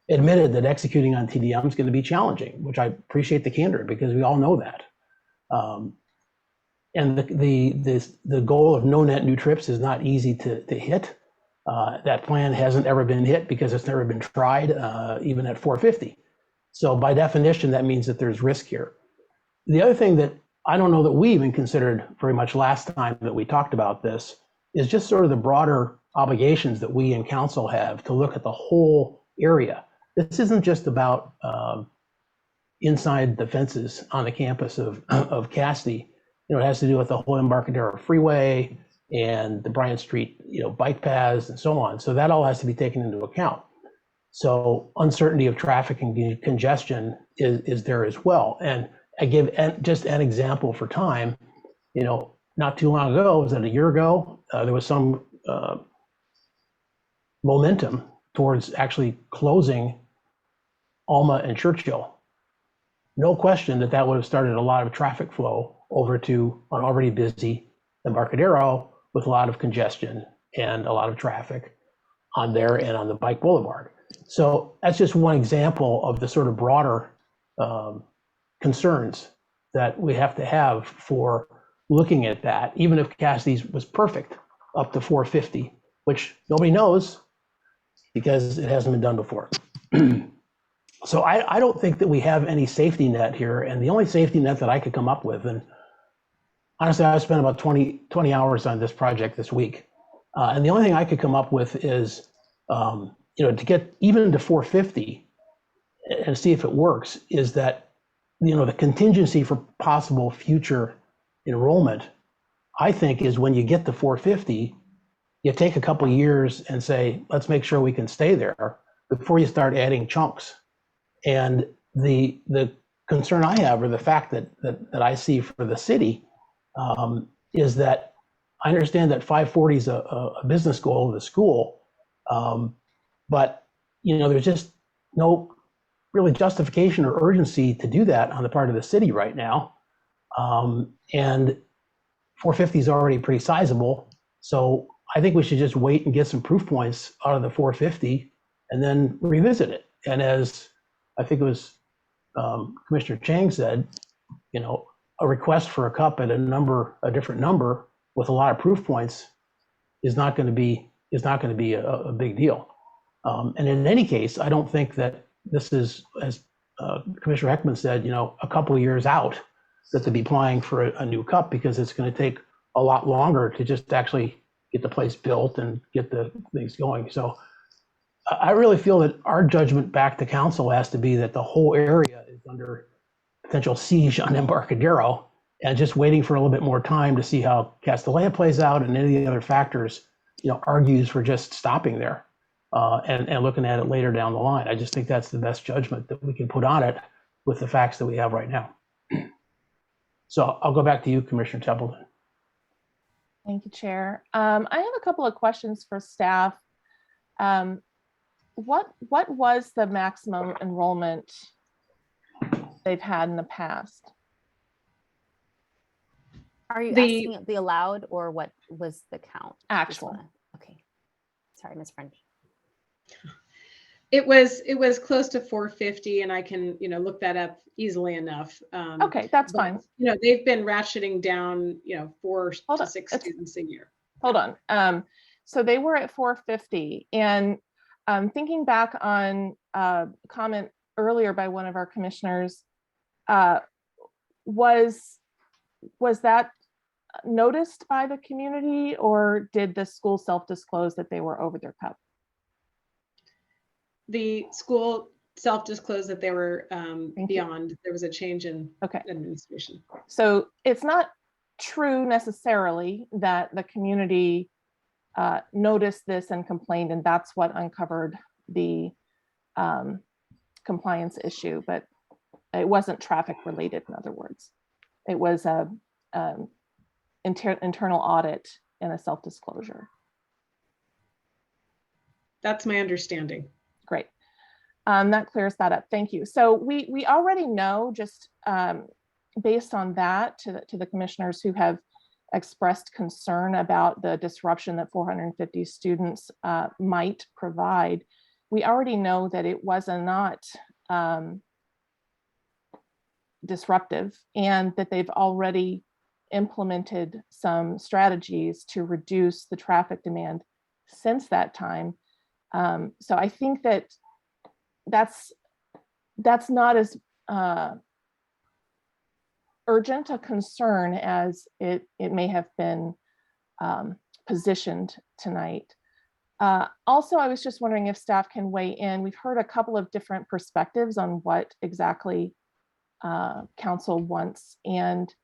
A: admitted that executing on TDM is going to be challenging, which I appreciate the candor, because we all know that. And the goal of no net new trips is not easy to hit. That plan hasn't ever been hit because it's never been tried, even at 450. So by definition, that means that there's risk here. The other thing that I don't know that we even considered very much last time that we talked about this is just sort of the broader obligations that we in council have to look at the whole area. This isn't just about inside the fences on the campus of Cassidy. It has to do with the whole Embarcadero Freeway and the Bryant Street, bike paths and so on. So that all has to be taken into account. So uncertainty of traffic and congestion is there as well. And I give just an example for time. Not too long ago, was that a year ago, there was some momentum towards actually closing Alma and Churchill. No question that would have started a lot of traffic flow over to an already busy Embarcadero with a lot of congestion and a lot of traffic on there and on the bike boulevard. So that's just one example of the sort of broader concerns that we have to have for looking at that, even if Cassidy's was perfect up to 450, which nobody knows because it hasn't been done before. So I don't think that we have any safety net here. And the only safety net that I could come up with, and honestly, I spent about 20 hours on this project this week. And the only thing I could come up with is, to get even to 450 and see if it works, is that, the contingency for possible future enrollment, I think, is when you get to 450, you take a couple of years and say, let's make sure we can stay there before you start adding chunks. And the concern I have, or the fact that I see for the city, is that I understand that 540 is a business goal of the school, but there's just no really justification or urgency to do that on the part of the city right now. And 450 is already pretty sizable. So I think we should just wait and get some proof points out of the 450 and then revisit it. And as I think it was Commissioner Chang said, you know, a request for a cup at a different number with a lot of proof points is not going to be a big deal. And in any case, I don't think that this is, as Commissioner Heckman said, you know, a couple of years out that they'll be applying for a new cup, because it's going to take a lot longer to just actually get the place built and get the things going. So I really feel that our judgment back to council has to be that the whole area is under potential siege on Embarcadero, and just waiting for a little bit more time to see how Castellea plays out and any of the other factors, you know, argues for just stopping there and looking at it later down the line. I just think that's the best judgment that we can put on it with the facts that we have right now. So I'll go back to you, Commissioner Templeton.
L: Thank you, Chair. I have a couple of questions for staff. What was the maximum enrollment they've had in the past?
E: Are you asking the allowed, or what was the count?
L: Actual.
E: Okay. Sorry, Ms. French.
C: It was close to 450, and I can, you know, look that up easily enough.
L: Okay, that's fine.
C: You know, they've been ratcheting down, you know, 4 to 6 students a year.
L: Hold on. So they were at 450, and thinking back on a comment earlier by one of our commissioners, was that noticed by the community, or did the school self-disclose that they were over their cup?
C: The school self-disclosed that they were beyond. There was a change in administration.
L: So it's not true necessarily that the community noticed this and complained, and that's what uncovered the compliance issue, but it wasn't traffic related. In other words, it was a internal audit and a self-disclosure.
C: That's my understanding.
L: Great. That clears that up. Thank you. So we already know, just based on that, to the commissioners who have expressed concern about the disruption that 450 students might provide, we already know that it was not disruptive, and that they've already implemented some strategies to reduce the traffic demand since that time. So I think that's not as urgent a concern as it may have been positioned tonight. Also, I was just wondering if staff can weigh in. We've heard a couple of different perspectives on what exactly council wants, and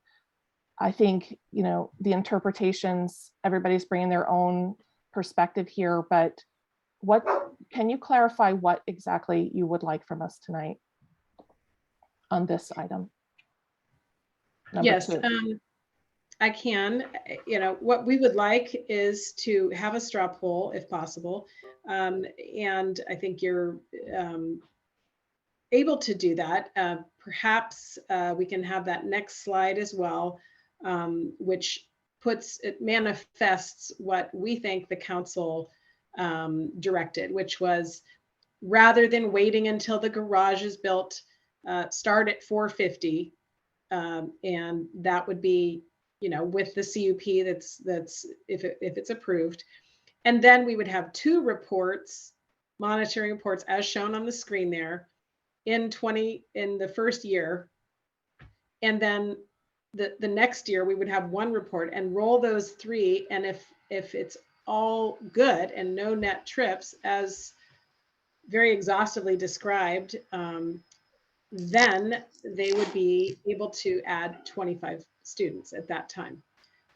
L: I think, you know, the interpretations, everybody's bringing their own perspective here, but what can you clarify what exactly you would like from us tonight on this item?
C: Yes, I can. You know, what we would like is to have a straw poll if possible. And I think you're able to do that. Perhaps we can have that next slide as well, which manifests what we think the council directed, which was, rather than waiting until the garage is built, start at 450, and that would be, you know, with the CUP that's if it's approved, and then we would have 2 reports, monitoring reports, as shown on the screen there, in the first year, and then the next year we would have 1 report, and roll those 3, and if it's all good and no net trips, as very exhaustively described, then they would be able to add 25 students at that time.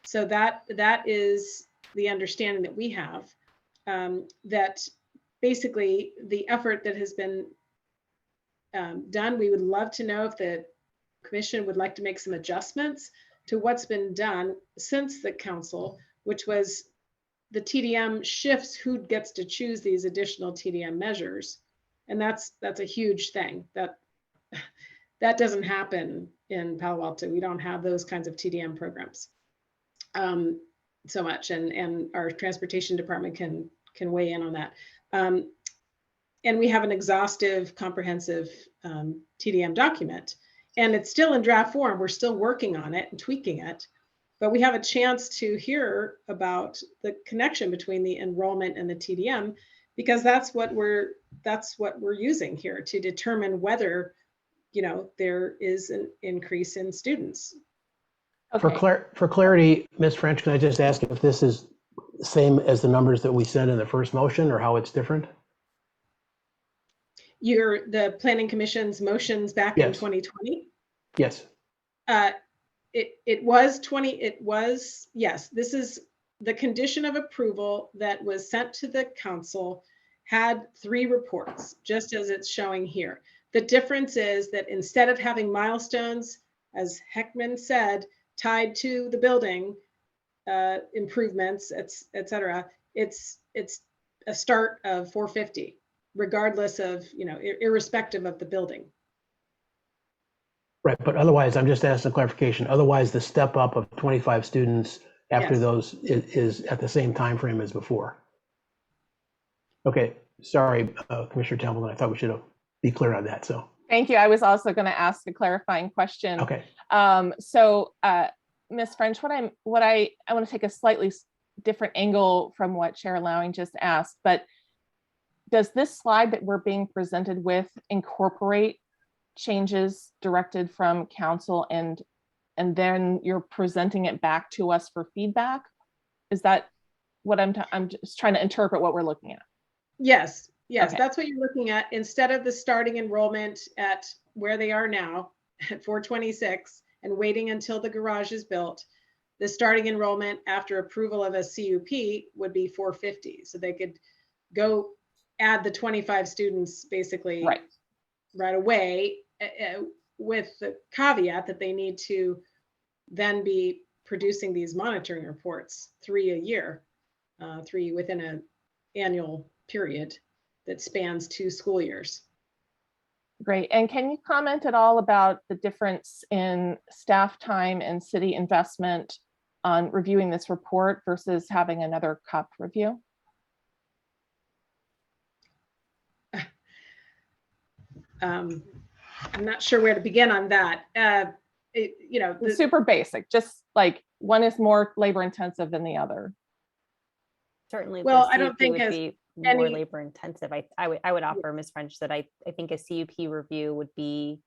C: So that is the understanding that we have, that basically the effort that has been done, we would love to know if the commission would like to make some adjustments to what's been done since the council, which was the TDM shifts who gets to choose these additional TDM measures. And that's a huge thing. That doesn't happen in Palo Alto. We don't have those kinds of TDM programs. so much, and our transportation department can weigh in on that. And we have an exhaustive, comprehensive TDM document, and it's still in draft form. We're still working on it and tweaking it, but we have a chance to hear about the connection between the enrollment and the TDM, because that's what we're using here to determine whether, you know, there is an increase in students.
A: Okay. For clarity, Ms. French, can I just ask if this is the same as the numbers that we said in the first motion, or how it's different?
C: The Planning Commission's motions back in 2020?
A: Yes.
C: It was 20, yes, this is the condition of approval that was sent to the council, had 3 reports, just as it's showing here. The difference is that instead of having milestones, as Heckman said, tied to the building improvements, et cetera, it's a start of 450, regardless of, you know, irrespective of the building.
A: Right, but otherwise, I'm just asking clarification. Otherwise, the step up of 25 students after those is at the same time frame as before. Okay, sorry, Commissioner Templeton. I thought we should be clear on that. So
L: Thank you. I was also going to ask a clarifying question.
A: Okay.
L: Ms. French, what I want to take a slightly different angle from what Chair Lowing just asked, but does this slide that we're being presented with incorporate changes directed from council, and then you're presenting it back to us for feedback? Is that what I'm just trying to interpret what we're looking at?
C: Yes,
L: Okay.
C: that's what you're looking at. Instead of the starting enrollment at where they are now at 426 and waiting until the garage is built, the starting enrollment after approval of a CUP would be 450. So they could go add the 25 students basically right away, with the caveat that they need to then be producing these monitoring reports, 3 a year, 3 within an annual period that spans 2 school years.
L: Great. And can you comment at all about the difference in staff time and city investment on reviewing this report versus having another CUP review?
C: I'm not sure where to begin on that. You know,
L: Super basic, just like one is more labor intensive than the other.
E: Certainly.
C: Well, I don't think
E: would
C: as
E: be more labor intensive. I would offer, Ms. French, that I think a CUP review would be,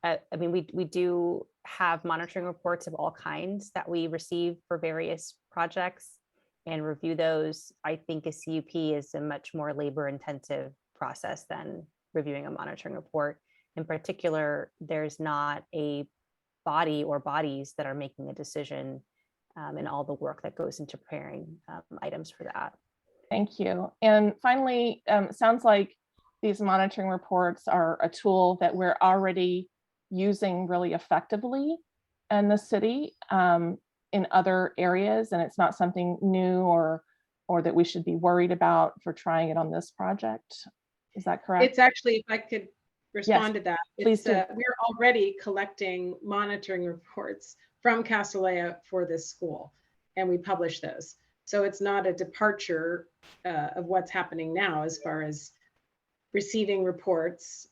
E: I mean, we do have monitoring reports of all kinds that we receive for various projects and review those. I think a CUP is a much more labor intensive process than reviewing a monitoring report. In particular, there's not a body or bodies that are making a decision and all the work that goes into preparing items for that.
L: Thank you. And finally, sounds like these monitoring reports are a tool that we're already using really effectively in the city in other areas, and it's not something new or that we should be worried about for trying it on this project. Is that correct?
C: It's actually, if I could respond to that,
L: please do.
C: We're already collecting monitoring reports from Castellea for this school, and we publish those. So it's not a departure of what's happening now as far as receiving reports.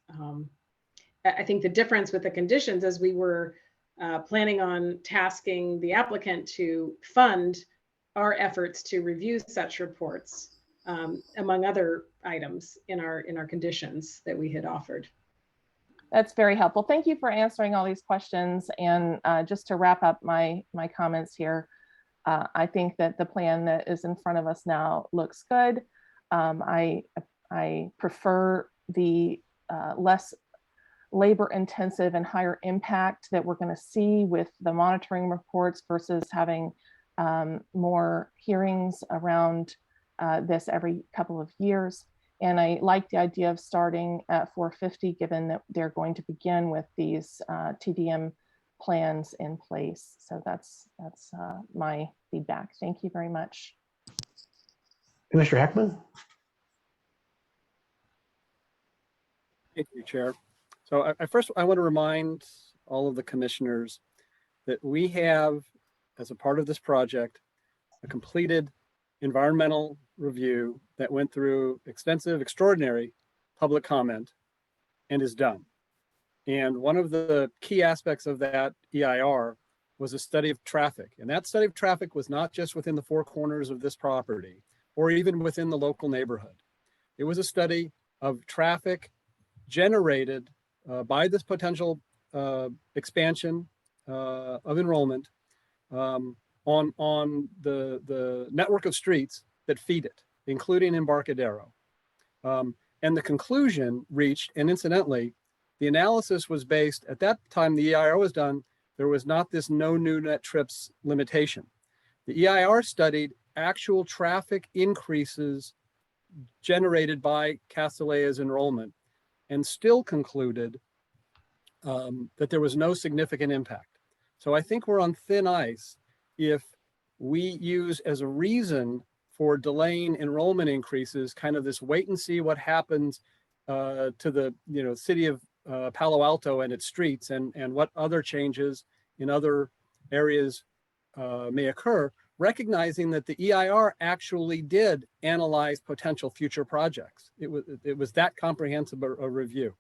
C: I think the difference with the conditions is we were planning on tasking the applicant to fund our efforts to review such reports, among other items in our conditions that we had offered.
L: That's very helpful. Thank you for answering all these questions. And just to wrap up my comments here, I think that the plan that is in front of us now looks good. I prefer the less labor intensive and higher impact that we're going to see with the monitoring reports versus having more hearings around this every couple of years. And I like the idea of starting at 450, given that they're going to begin with these TDM plans in place. So that's my feedback. Thank you very much.
A: Commissioner Heckman?
D: Thank you, Chair. So I want to remind all of the commissioners that we have as a part of this project, a completed environmental review that went through extensive, extraordinary public comment and is done. And one of the key aspects of that EIR was a study of traffic. And that study of traffic was not just within the four corners of this property or even within the local neighborhood. It was a study of traffic generated by this potential expansion of enrollment on the network of streets that feed it, including Embarcadero. And the conclusion reached, and incidentally, the analysis was based, at that time the EIR was done, there was not this no new net trips limitation. The EIR studied actual traffic increases generated by Castilea's enrollment and still concluded that there was no significant impact. So I think we're on thin ice if we use as a reason for delaying enrollment increases kind of this wait and see what happens to the city of Palo Alto and its streets and what other changes in other areas may occur, recognizing that the EIR actually did analyze potential future projects. It was that comprehensive a review.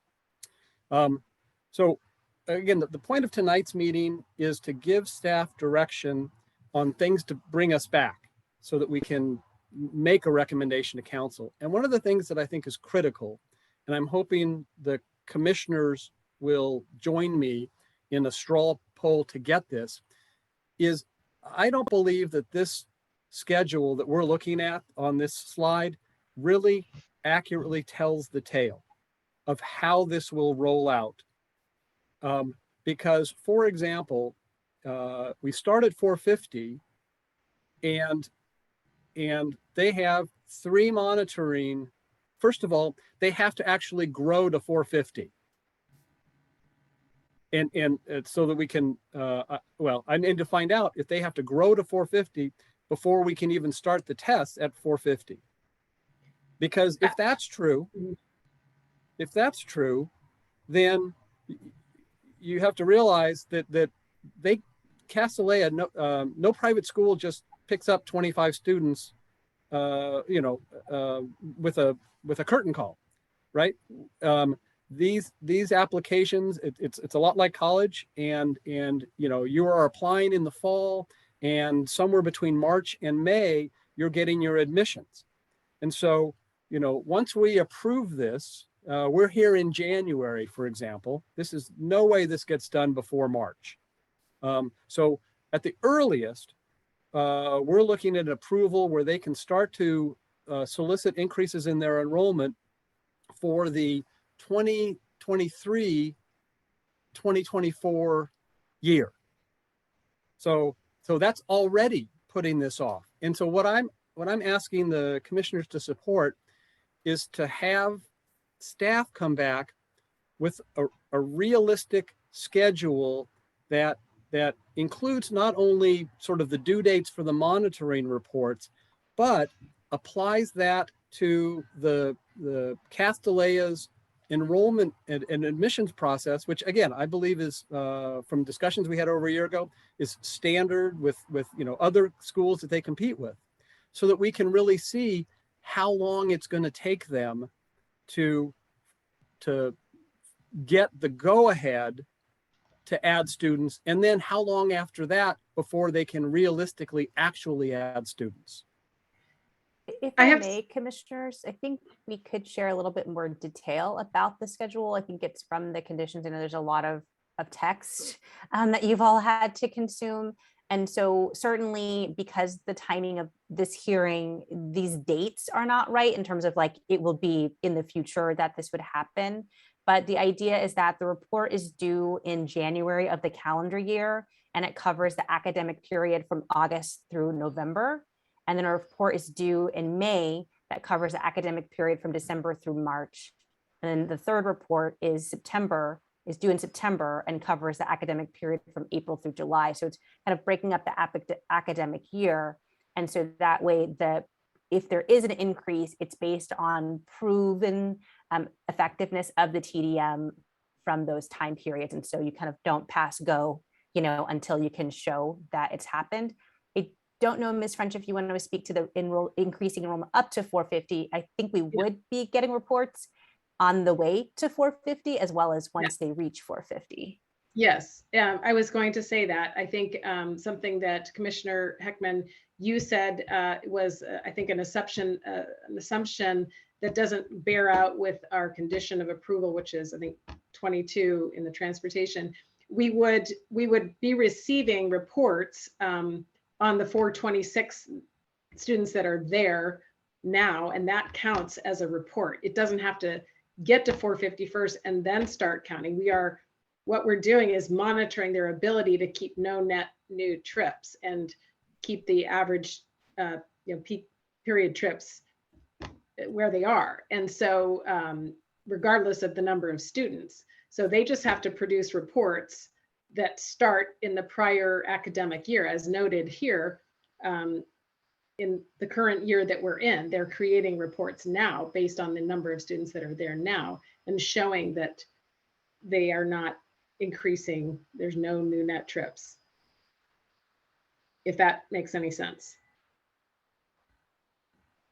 D: So again, the point of tonight's meeting is to give staff direction on things to bring us back so that we can make a recommendation to council. And one of the things that I think is critical, and I'm hoping the commissioners will join me in a straw poll to get this, is I don't believe that this schedule that we're looking at on this slide really accurately tells the tale of how this will roll out. Because, for example, we start at 450 and they have 3 monitoring. First of all, they have to actually grow to 450. And so that we can, I need to find out if they have to grow to 450 before we can even start the tests at 450. Because if that's true, then you have to realize that Castilea, no private school just picks up 25 students, with a curtain call, right? These applications, it's a lot like college, and you are applying in the fall, and somewhere between March and May, you're getting your admissions. And so, once we approve this, we're here in January, for example. This is no way this gets done before March. So at the earliest, we're looking at approval where they can start to solicit increases in their enrollment for the 2023-2024 year. So that's already putting this off. And so what I'm asking the commissioners to support is to have staff come back with a realistic schedule that includes not only sort of the due dates for the monitoring reports, but applies that to the Castilea's enrollment and admissions process, which again, I believe is from discussions we had over a year ago, is standard with other schools that they compete with, so that we can really see how long it's going to take them to get the go-ahead to add students, and then how long after that before they can realistically actually add students.
E: If I may, commissioners, I think we could share a little bit more detail about the schedule. I think it's from the conditions. I know there's a lot of text that you've all had to consume. And so certainly because the timing of this hearing, these dates are not right in terms of like, it will be in the future that this would happen. But the idea is that the report is due in January of the calendar year, and it covers the academic period from August through November. And then a report is due in May that covers the academic period from December through March. And then the third report is due in September and covers the academic period from April through July. So it's kind of breaking up the academic year. And so that way, if there is an increase, it's based on proven effectiveness of the TDM from those time periods. And so you kind of don't pass go until you can show that it's happened. I don't know, Ms. French, if you want to speak to the increasing enrollment up to 450. I think we would be getting reports on the way to 450 as well as once they reach 450.
C: Yes, I was going to say that. I think something that Commissioner Heckman, you said was, I think, an assumption that doesn't bear out with our condition of approval, which is, I think, 22 in the transportation. We would be receiving reports on the 426 students that are there now, and that counts as a report. It doesn't have to get to 450 first and then start counting. What we're doing is monitoring their ability to keep no net new trips and keep the average peak period trips where they are. And so regardless of the number of students. So they just have to produce reports that start in the prior academic year, as noted here. In the current year that we're in, they're creating reports now based on the number of students that are there now and showing that they are not increasing, there's no new net trips. If that makes any sense.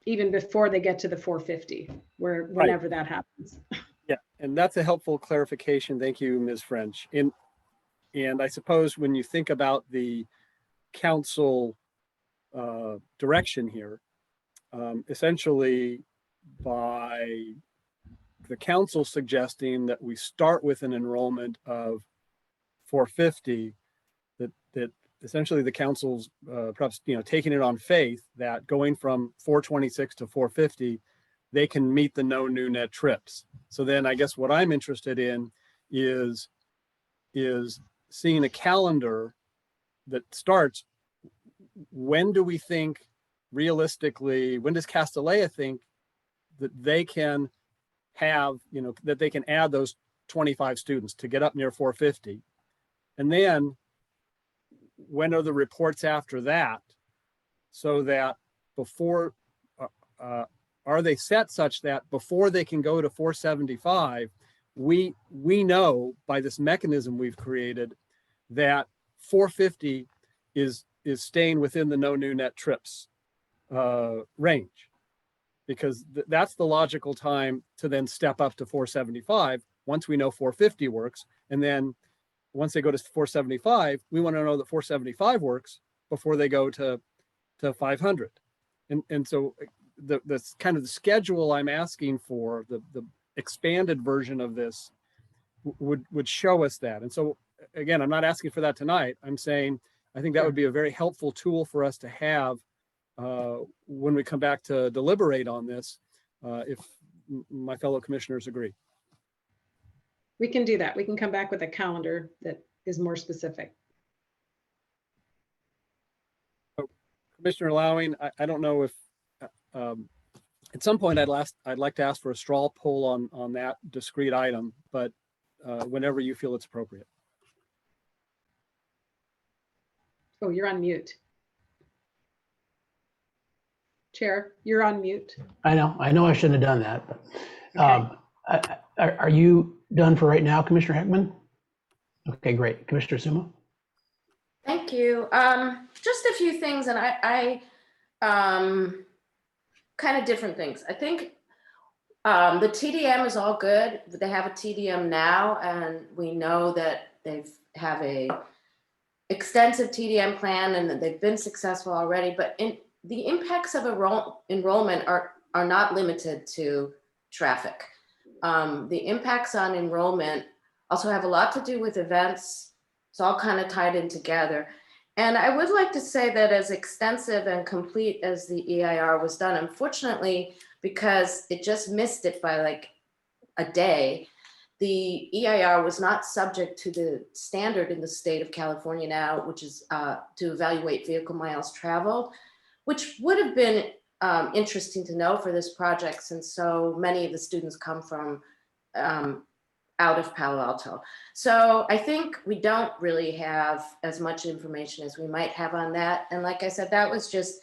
C: Even before they get to the 450, whenever that happens.
D: Yeah, and that's a helpful clarification. Thank you, Ms. French. And I suppose when you think about the council direction here, essentially by the council suggesting that we start with an enrollment of 450, that essentially the council's perhaps taking it on faith that going from 426 to 450, they can meet the no new net trips. So then I guess what I'm interested in is seeing a calendar that starts. When do we think realistically, when does Castellea think that they can have, that they can add those 25 students to get up near 450? And then when are the reports after that, so that before, are they set such that before they can go to 475, we know by this mechanism we've created that 450 is staying within the no new net trips range, because that's the logical time to then step up to 475 once we know 450 works. And then once they go to 475, we want to know that 475 works before they go to 500. And so the kind of the schedule I'm asking for, the expanded version of this would show us that. And so again, I'm not asking for that tonight. I'm saying I think that would be a very helpful tool for us to have when we come back to deliberate on this, if my fellow commissioners agree.
C: We can do that. We can come back with a calendar that is more specific.
D: So, Commissioner Lowing, I don't know if at some point I'd like to ask for a straw poll on that discrete item, but whenever you feel it's appropriate.
C: Oh, you're on mute. Chair, you're on mute.
A: I know I shouldn't have done that, but
C: Okay.
A: are you done for right now, Commissioner Heckman? Okay, great. Commissioner Suma?
J: Thank you. Just a few things, and I kind of different things. I think the TDM is all good. They have a TDM now, and we know that they have a extensive TDM plan and that they've been successful already. But the impacts of enrollment are not limited to traffic. The impacts on enrollment also have a lot to do with events. It's all kind of tied in together. And I would like to say that as extensive and complete as the EIR was done, unfortunately, because it just missed it by like a day, the EIR was not subject to the standard in the state of California now, which is to evaluate vehicle miles traveled, which would have been interesting to know for this project, since so many of the students come from out of Palo Alto. So I think we don't really have as much information as we might have on that. And like I said, that was just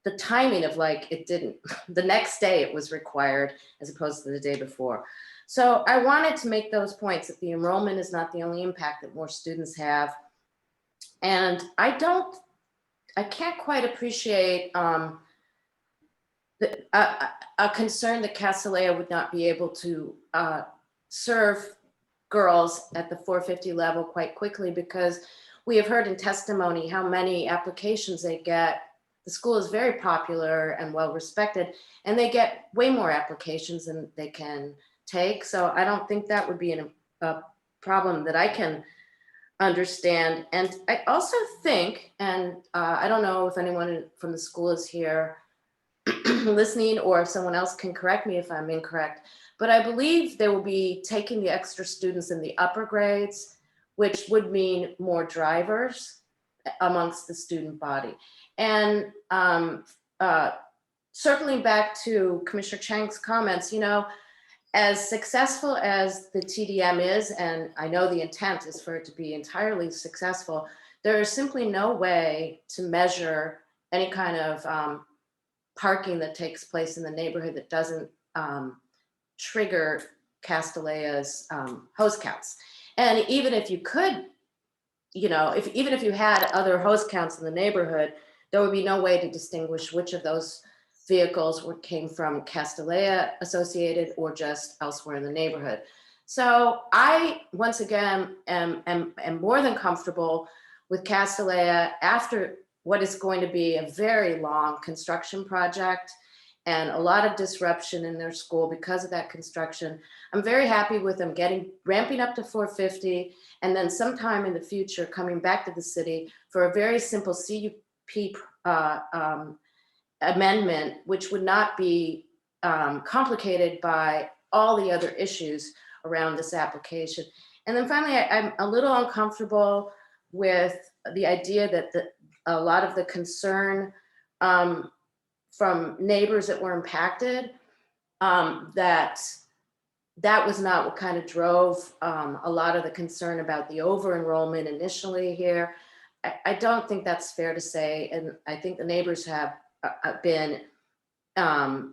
J: the timing of like, it didn't, the next day it was required as opposed to the day before. So I wanted to make those points that the enrollment is not the only impact that more students have. And I can't quite appreciate a concern that Castellea would not be able to serve girls at the 450 level quite quickly, because we have heard in testimony how many applications they get. The school is very popular and well respected, and they get way more applications than they can take. So I don't think that would be a problem that I can understand. And I also think, and I don't know if anyone from the school is here listening, or if someone else can correct me if I'm incorrect, but I believe they will be taking the extra students in the upper grades, which would mean more drivers amongst the student body. And circling back to Commissioner Chang's comments, you know, as successful as the TDM is, and I know the intent is for it to be entirely successful, there is simply no way to measure any kind of parking that takes place in the neighborhood that doesn't trigger Castellea's host counts. And even if you could, you know, even if you had other host counts in the neighborhood, there would be no way to distinguish which of those vehicles came from Castellea associated or just elsewhere in the neighborhood. So I, once again, am more than comfortable with Castellea after what is going to be a very long construction project and a lot of disruption in their school because of that construction. I'm very happy with them ramping up to 450, and then sometime in the future coming back to the city for a very simple CUP amendment, which would not be complicated by all the other issues around this application. And then finally, I'm a little uncomfortable with the idea that a lot of the concern from neighbors that were impacted, that was not what kind of drove a lot of the concern about the over-enrollment initially here. I don't think that's fair to say, and I think the neighbors have been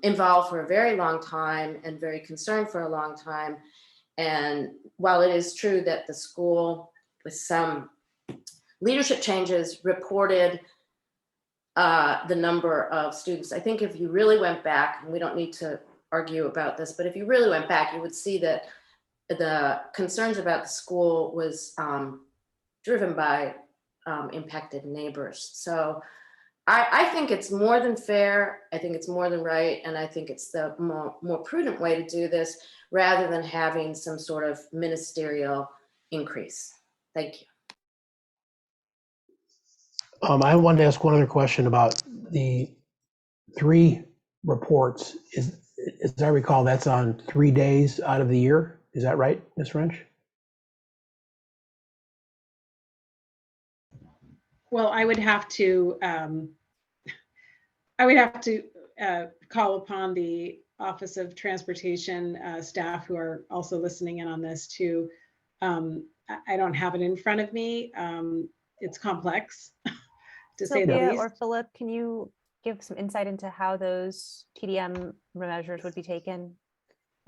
J: involved for a very long time and very concerned for a long time. And while it is true that the school, with some leadership changes, reported the number of students, I think if you really went back, and we don't need to argue about this, but if you really went back, you would see that the concerns about the school was driven by impacted neighbors. So I think it's more than fair. I think it's more than right. And I think it's the more prudent way to do this rather than having some sort of ministerial increase. Thank you.
A: I wanted to ask one other question about the 3 reports. As I recall, that's on 3 days out of the year. Is that right, Ms. French?
C: Well, I would have to call upon the Office of Transportation staff who are also listening in on this to, I don't have it in front of me. It's complex to say the
E: Sophia
C: least.
E: or Philip, can you give some insight into how those TDM measures would be taken?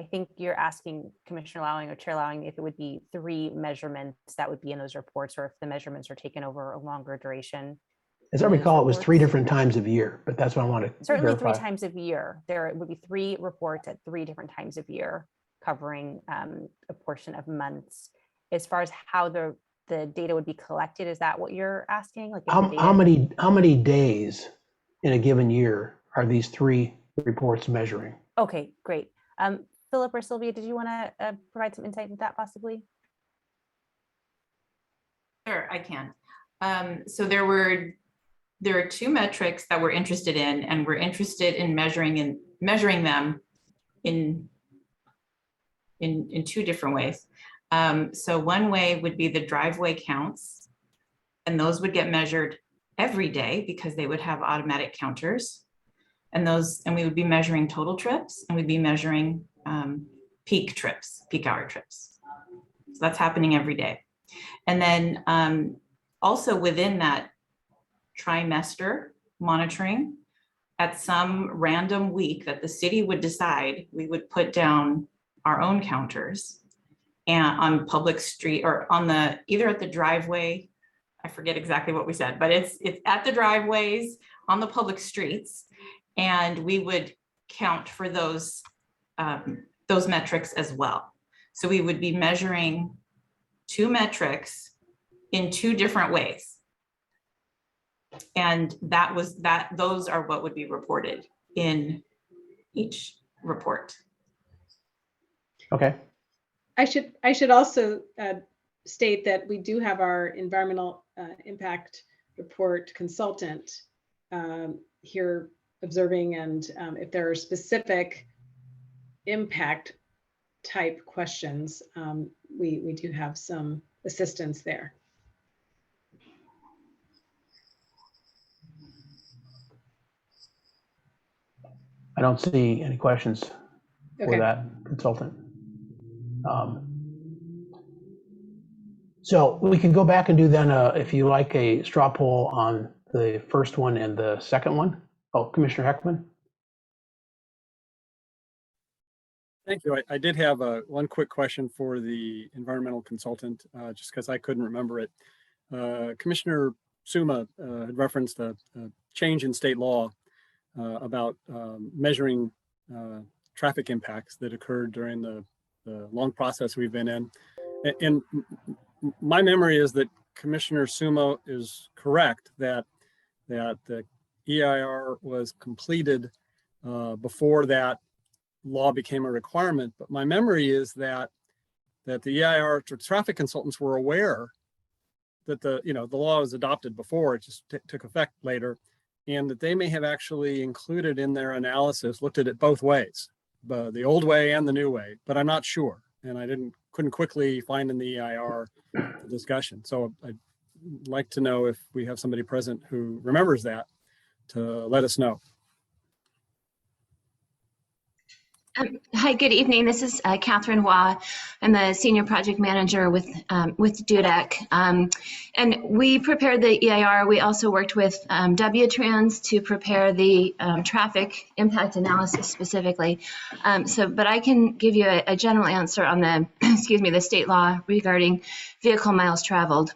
E: I think you're asking Commissioner Lowing or Chair Lowing if it would be 3 measurements that would be in those reports, or if the measurements are taken over a longer duration.
A: As I recall, it was 3 different times of year, but that's what I want to
E: Certainly
A: verify.
E: 3 times of year. There would be 3 reports at 3 different times of year, covering a portion of months. As far as how the data would be collected, is that what you're asking? Like
A: how many days in a given year are these 3 reports measuring?
E: Okay, great. Philip or Sylvia, did you want to provide some insight into that possibly?
N: Sure, I can. So there are 2 metrics that we're interested in, and we're interested in measuring them in 2 different ways. So one way would be the driveway counts, and those would get measured every day because they would have automatic counters, and we would be measuring total trips, and we'd be measuring peak hour trips. So that's happening every day. And then also within that trimester monitoring, at some random week that the city would decide, we would put down our own counters and on public street, or on either at the driveway. I forget exactly what we said, but it's at the driveways on the public streets. And we would count for those metrics as well. So we would be measuring 2 metrics in 2 different ways. And those are what would be reported in each report.
A: Okay.
C: I should also state that we do have our environmental impact report consultant here observing, and if there are specific impact type questions, we do have some assistance there.
A: I don't see any questions for
C: Okay.
A: that consultant. So we can go back and do then, if you like, a straw poll on the first one and the second one. Oh, Commissioner Heckman.
D: Thank you. I did have one quick question for the environmental consultant, just because I couldn't remember it. Commissioner Suma had referenced a change in state law about measuring traffic impacts that occurred during the long process we've been in. And my memory is that Commissioner Suma is correct that the EIR was completed before that law became a requirement. But my memory is that the EIR traffic consultants were aware that the law was adopted before, it just took effect later, and that they may have actually included in their analysis, looked at it both ways, the old way and the new way, but I'm not sure. And I couldn't quickly find in the EIR the discussion. So I'd like to know if we have somebody present who remembers that to let us know.
O: Hi, good evening. This is Catherine Waugh. I'm the senior project manager with DUDEC. And we prepared the EIR. We also worked with W-Trans to prepare the traffic impact analysis specifically. But I can give you a general answer on the, the state law regarding vehicle miles traveled.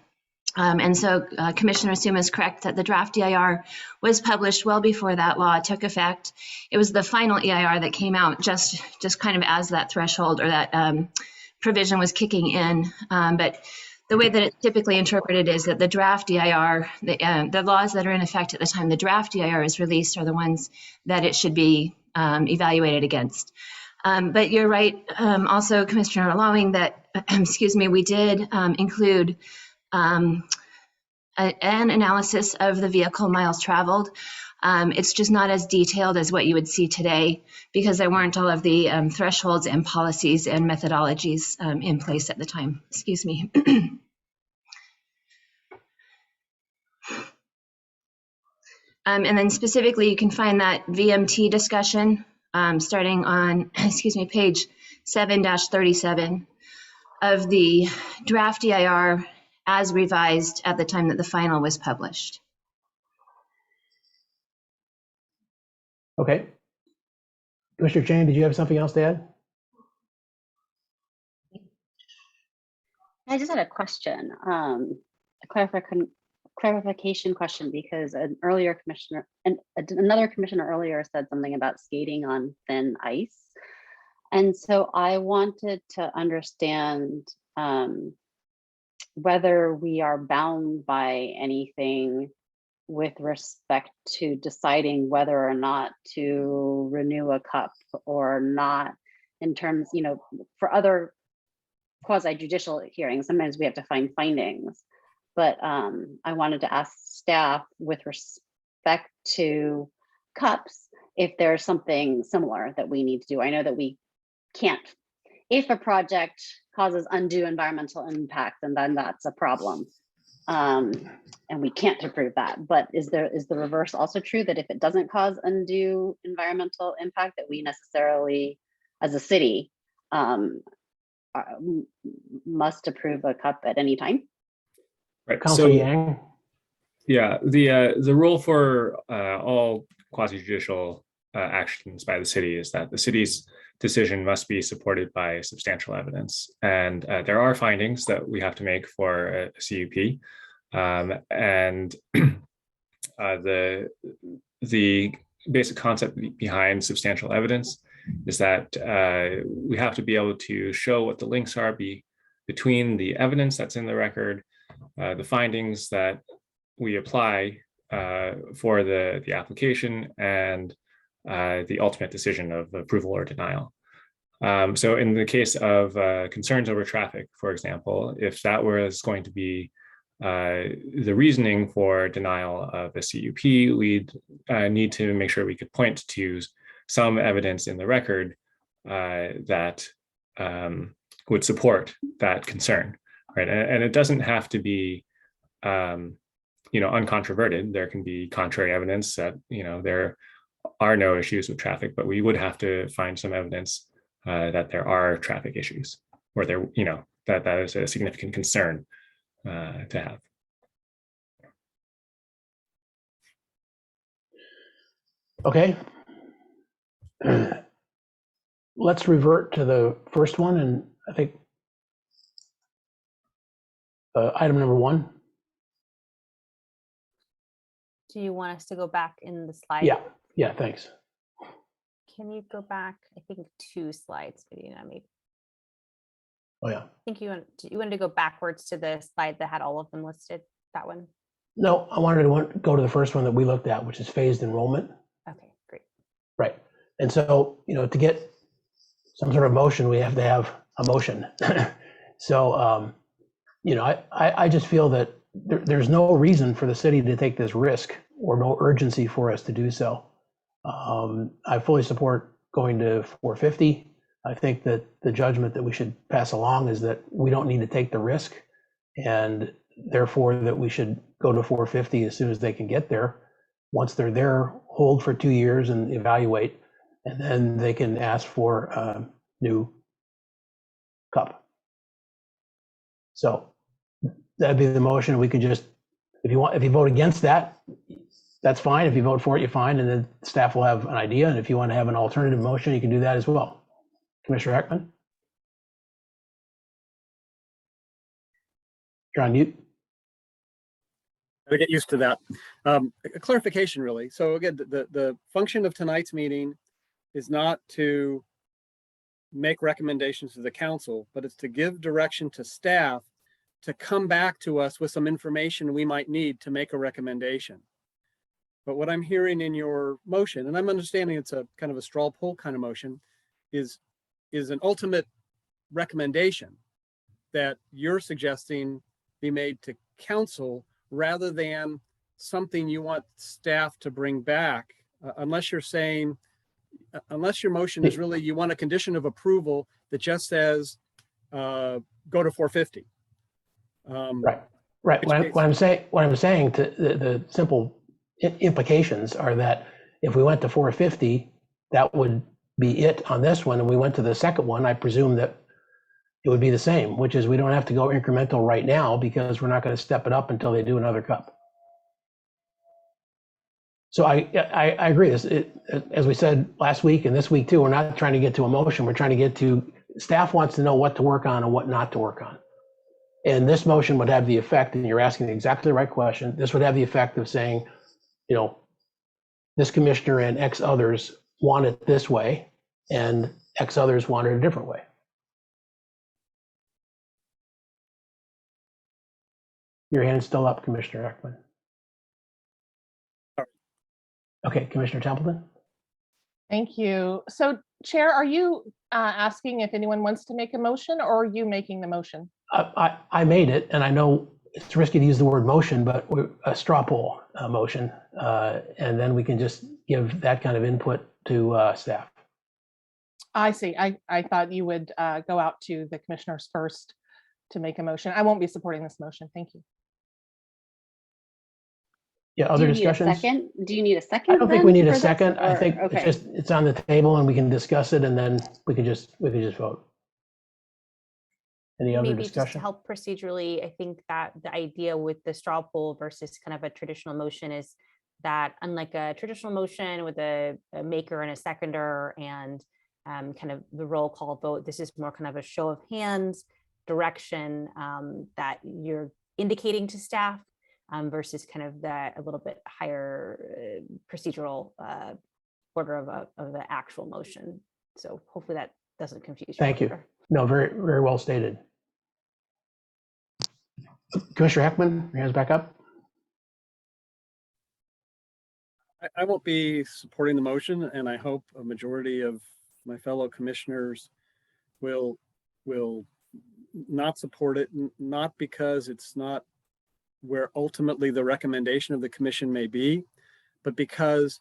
O: Commissioner Suma is correct that the draft EIR was published well before that law took effect. It was the final EIR that came out just kind of as that threshold or that provision was kicking in. But the way that it's typically interpreted is that the draft EIR, the laws that are in effect at the time the draft EIR is released are the ones that it should be evaluated against. But you're right, also, Commissioner, allowing that, we did include an analysis of the vehicle miles traveled. It's just not as detailed as what you would see today because there weren't all of the thresholds and policies and methodologies in place at the time. And then specifically, you can find that VMT discussion starting on, page 7-37 of the draft EIR as revised at the time that the final was published.
A: Okay. Commissioner Chang, did you have something else to add?
M: I just had a question, a clarification question, because another commissioner earlier said something about skating on thin ice. And so I wanted to understand whether we are bound by anything with respect to deciding whether or not to renew a cup or not, in terms, for other quasi-judicial hearings, sometimes we have to find findings. But I wanted to ask staff with respect to cups, if there's something similar that we need to do. I know that we can't, if a project causes undue environmental impact, and then that's a problem. And we can't approve that. But is the reverse also true, that if it doesn't cause undue environmental impact, that we necessarily, as a city, must approve a cup at any time?
P: Right.
A: Councilor Yang?
P: Yeah, the rule for all quasi-judicial actions by the city is that the city's decision must be supported by substantial evidence. And there are findings that we have to make for a CUP. And the basic concept behind substantial evidence is that we have to be able to show what the links are between the evidence that's in the record, the findings that we apply for the application, and the ultimate decision of approval or denial. So in the case of concerns over traffic, for example, if that was going to be the reasoning for denial of a CUP, we'd need to make sure we could point to some evidence in the record that would support that concern, right? And it doesn't have to be, uncontroverted. There can be contrary evidence that, there are no issues with traffic, but we would have to find some evidence that there are traffic issues, or there, that is a significant concern to have.
A: Okay. Let's revert to the first one, and I think item number 1.
E: Do you want us to go back in the slide?
A: Yeah, thanks.
E: Can you go back, I think 2 slides, maybe.
A: Oh yeah.
E: I think you wanted to go backwards to the slide that had all of them listed, that one?
A: No, I wanted to go to the first one that we looked at, which is phased enrollment.
E: Okay, great.
A: Right. And so, to get some sort of motion, we have to have a motion. So, I just feel that there's no reason for the city to take this risk, or no urgency for us to do so. I fully support going to 450. I think that the judgment that we should pass along is that we don't need to take the risk, and therefore that we should go to 450 as soon as they can get there. Once they're there, hold for 2 years and evaluate, and then they can ask for a new cup. So that'd be the motion. We could just, if you vote against that, that's fine. If you vote for it, you're fine, and then staff will have an idea. And if you want to have an alternative motion, you can do that as well. Commissioner Heckman? You're on mute.
D: I get used to that. A clarification, really. So again, the function of tonight's meeting is not to make recommendations to the council, but it's to give direction to staff to come back to us with some information we might need to make a recommendation. But what I'm hearing in your motion, and I'm understanding it's a kind of a straw poll kind of motion, is an ultimate recommendation that you're suggesting be made to council, rather than something you want staff to bring back, unless you're saying, unless your motion is really, you want a condition of approval that just says, go to 450.
A: Right. What I'm saying to the simple implications are that if we went to 450, that would be it on this one, and we went to the second one, I presume that it would be the same, which is we don't have to go incremental right now, because we're not going to step it up until they do another cup. So I agree. As we said last week and this week too, we're not trying to get to a motion. We're trying to get to, staff wants to know what to work on and what not to work on. And this motion would have the effect, and you're asking exactly the right question, this would have the effect of saying, this commissioner and X others want it this way, and X others want it a different way. Your hand's still up, Commissioner Heckman. Okay, Commissioner Templeton.
L: Thank you. So, Chair, are you asking if anyone wants to make a motion, or are you making the motion?
A: I made it, and I know it's risky to use the word motion, but we're a straw poll motion, and then we can just give that kind of input to staff.
L: I see. I thought you would go out to the commissioners first to make a motion. I won't be supporting this motion. Thank you.
A: Yeah, other discussions?
M: Do you need a second?
A: I don't think we need a second.
M: Or,
A: I think
M: okay.
A: it's on the table, and we can discuss it, and then we can just vote. Any other
E: Maybe just to
A: discussion?
E: help procedurally, I think that the idea with the straw poll versus kind of a traditional motion is that, unlike a traditional motion with a maker and a seconder and kind of the roll call vote, this is more kind of a show of hands direction that you're indicating to staff. versus kind of that a little bit higher procedural order of the actual motion. So hopefully that doesn't confuse you.
A: Thank you. No, very, very well stated. Commissioner Heckman, your hands back up.
D: I won't be supporting the motion, and I hope a majority of my fellow commissioners will not support it, not because it's not where ultimately the recommendation of the commission may be, but because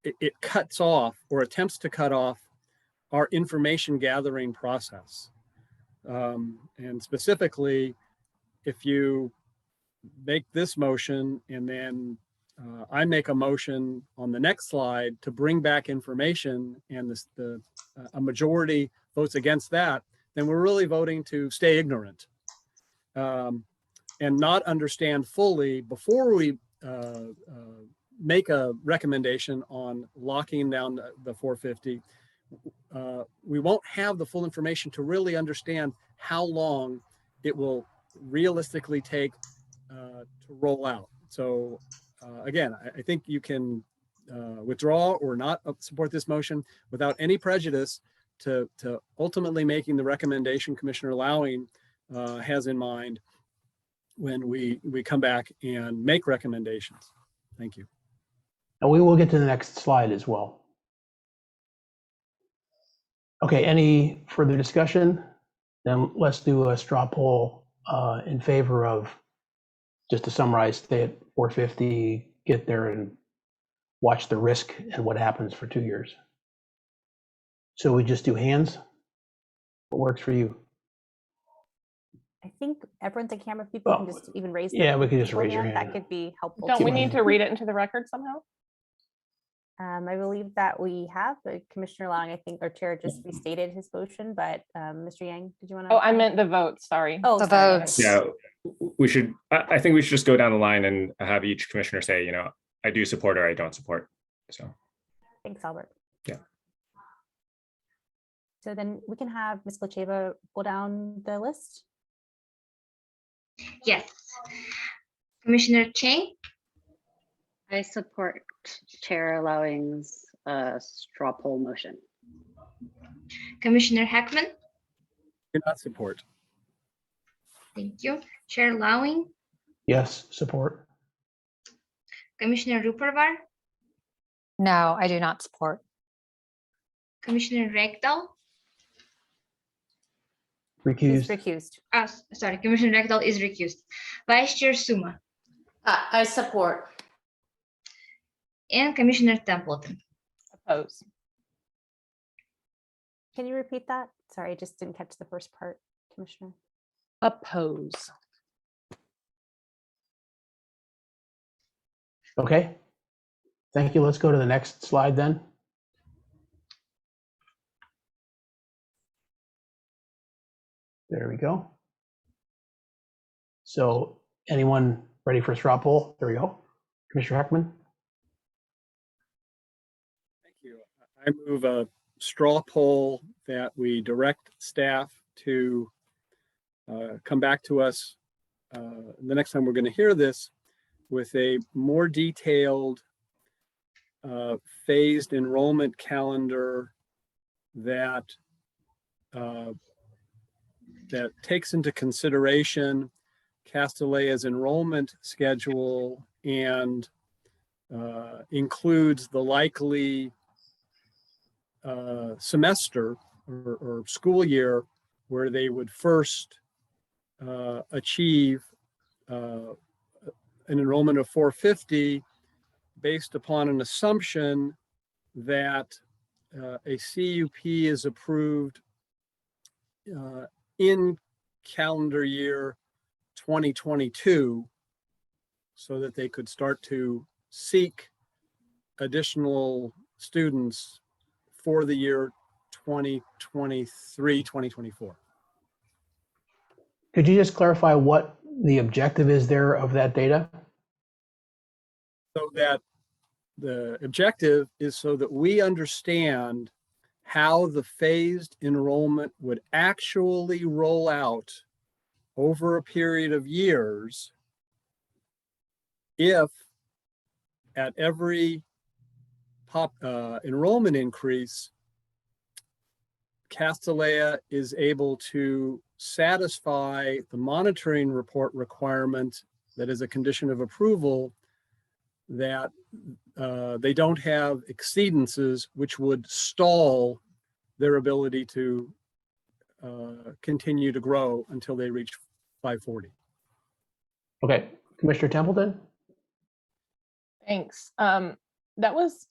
D: it cuts off or attempts to cut off our information gathering process. And specifically, if you make this motion and then I make a motion on the next slide to bring back information and a majority votes against that, then we're really voting to stay ignorant and not understand fully before we make a recommendation on locking down the 450. We won't have the full information to really understand how long it will realistically take to roll out. So again, I think you can withdraw or not support this motion without any prejudice to ultimately making the recommendation Commissioner Lowing has in mind when we come back and make recommendations. Thank you.
A: And we will get to the next slide as well. Okay, any further discussion? Then let's do a straw poll in favor of, just to summarize, stay at 450, get there and watch the risk and what happens for 2 years. So we just do hands? What works for you?
E: I think everyone's on camera. People can just even raise
A: Yeah, we can just raise your
E: hand.
A: hand.
E: That could be helpful.
L: Don't we need to read it into the record somehow?
E: I believe that we have. Commissioner Long, I think, our chair just restated his motion, but Mr. Yang, did you want to?
L: Oh, I meant the vote, sorry.
E: Oh,
K: The
E: sorry.
K: votes.
P: Yeah, we should, I think we should just go down the line and have each commissioner say, you know, I do support or I don't support. So.
E: Thanks, Albert.
P: Yeah.
E: So then we can have Ms. Glacheva go down the list.
B: Yes. Commissioner Chang,
M: I support Chair Lowing's straw poll motion.
B: Commissioner Heckman.
D: Do not support.
B: Thank you. Chair Lowing,
A: Yes, support.
B: Commissioner Rupervar,
K: No, I do not support.
B: Commissioner Rekdal.
E: He's
A: Recused.
E: recused.
B: Sorry, Commissioner Rekdal is recused. Vice Chair Suma
J: I support.
B: and Commissioner Templeton.
L: Oppose.
E: Can you repeat that? Sorry, I just didn't catch the first part, Commissioner.
L: Oppose.
A: Okay. Thank you. Let's go to the next slide then. There we go. So anyone ready for a straw poll? There we go. Commissioner Heckman.
D: Thank you. I move a straw poll that we direct staff to come back to us the next time we're going to hear this with a more detailed phased enrollment calendar that that takes into consideration Castaleia's enrollment schedule and includes the likely semester or school year where they would first achieve an enrollment of 450 based upon an assumption that a CUP is approved in calendar year 2022 so that they could start to seek additional students for the year 2023, 2024.
A: Could you just clarify what the objective is there of that data?
D: So that the objective is so that we understand how the phased enrollment would actually roll out over a period of years if at every enrollment increase, Castellea is able to satisfy the monitoring report requirement that is a condition of approval, that they don't have exceedances which would stall their ability to continue to grow until they reach 540.
A: Okay, Commissioner Templeton?
L: Thanks. That was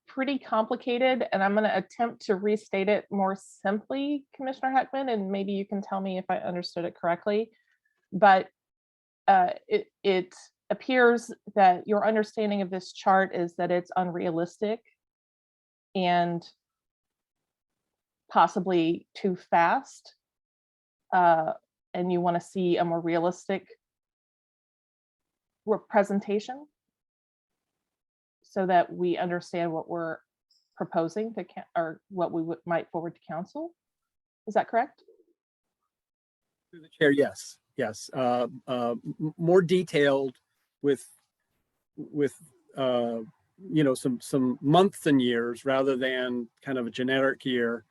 L: pretty complicated, and I'm going to attempt to restate it more simply, Commissioner Heckman, and maybe you can tell me if I understood it correctly. But it appears that your understanding of this chart is that it's unrealistic and possibly too fast, and you want to see a more realistic representation so that we understand what we're proposing to or what we might forward to council. Is that correct?
D: Through the chair, yes, yes. More detailed with you know, some months and years rather than kind of a generic year.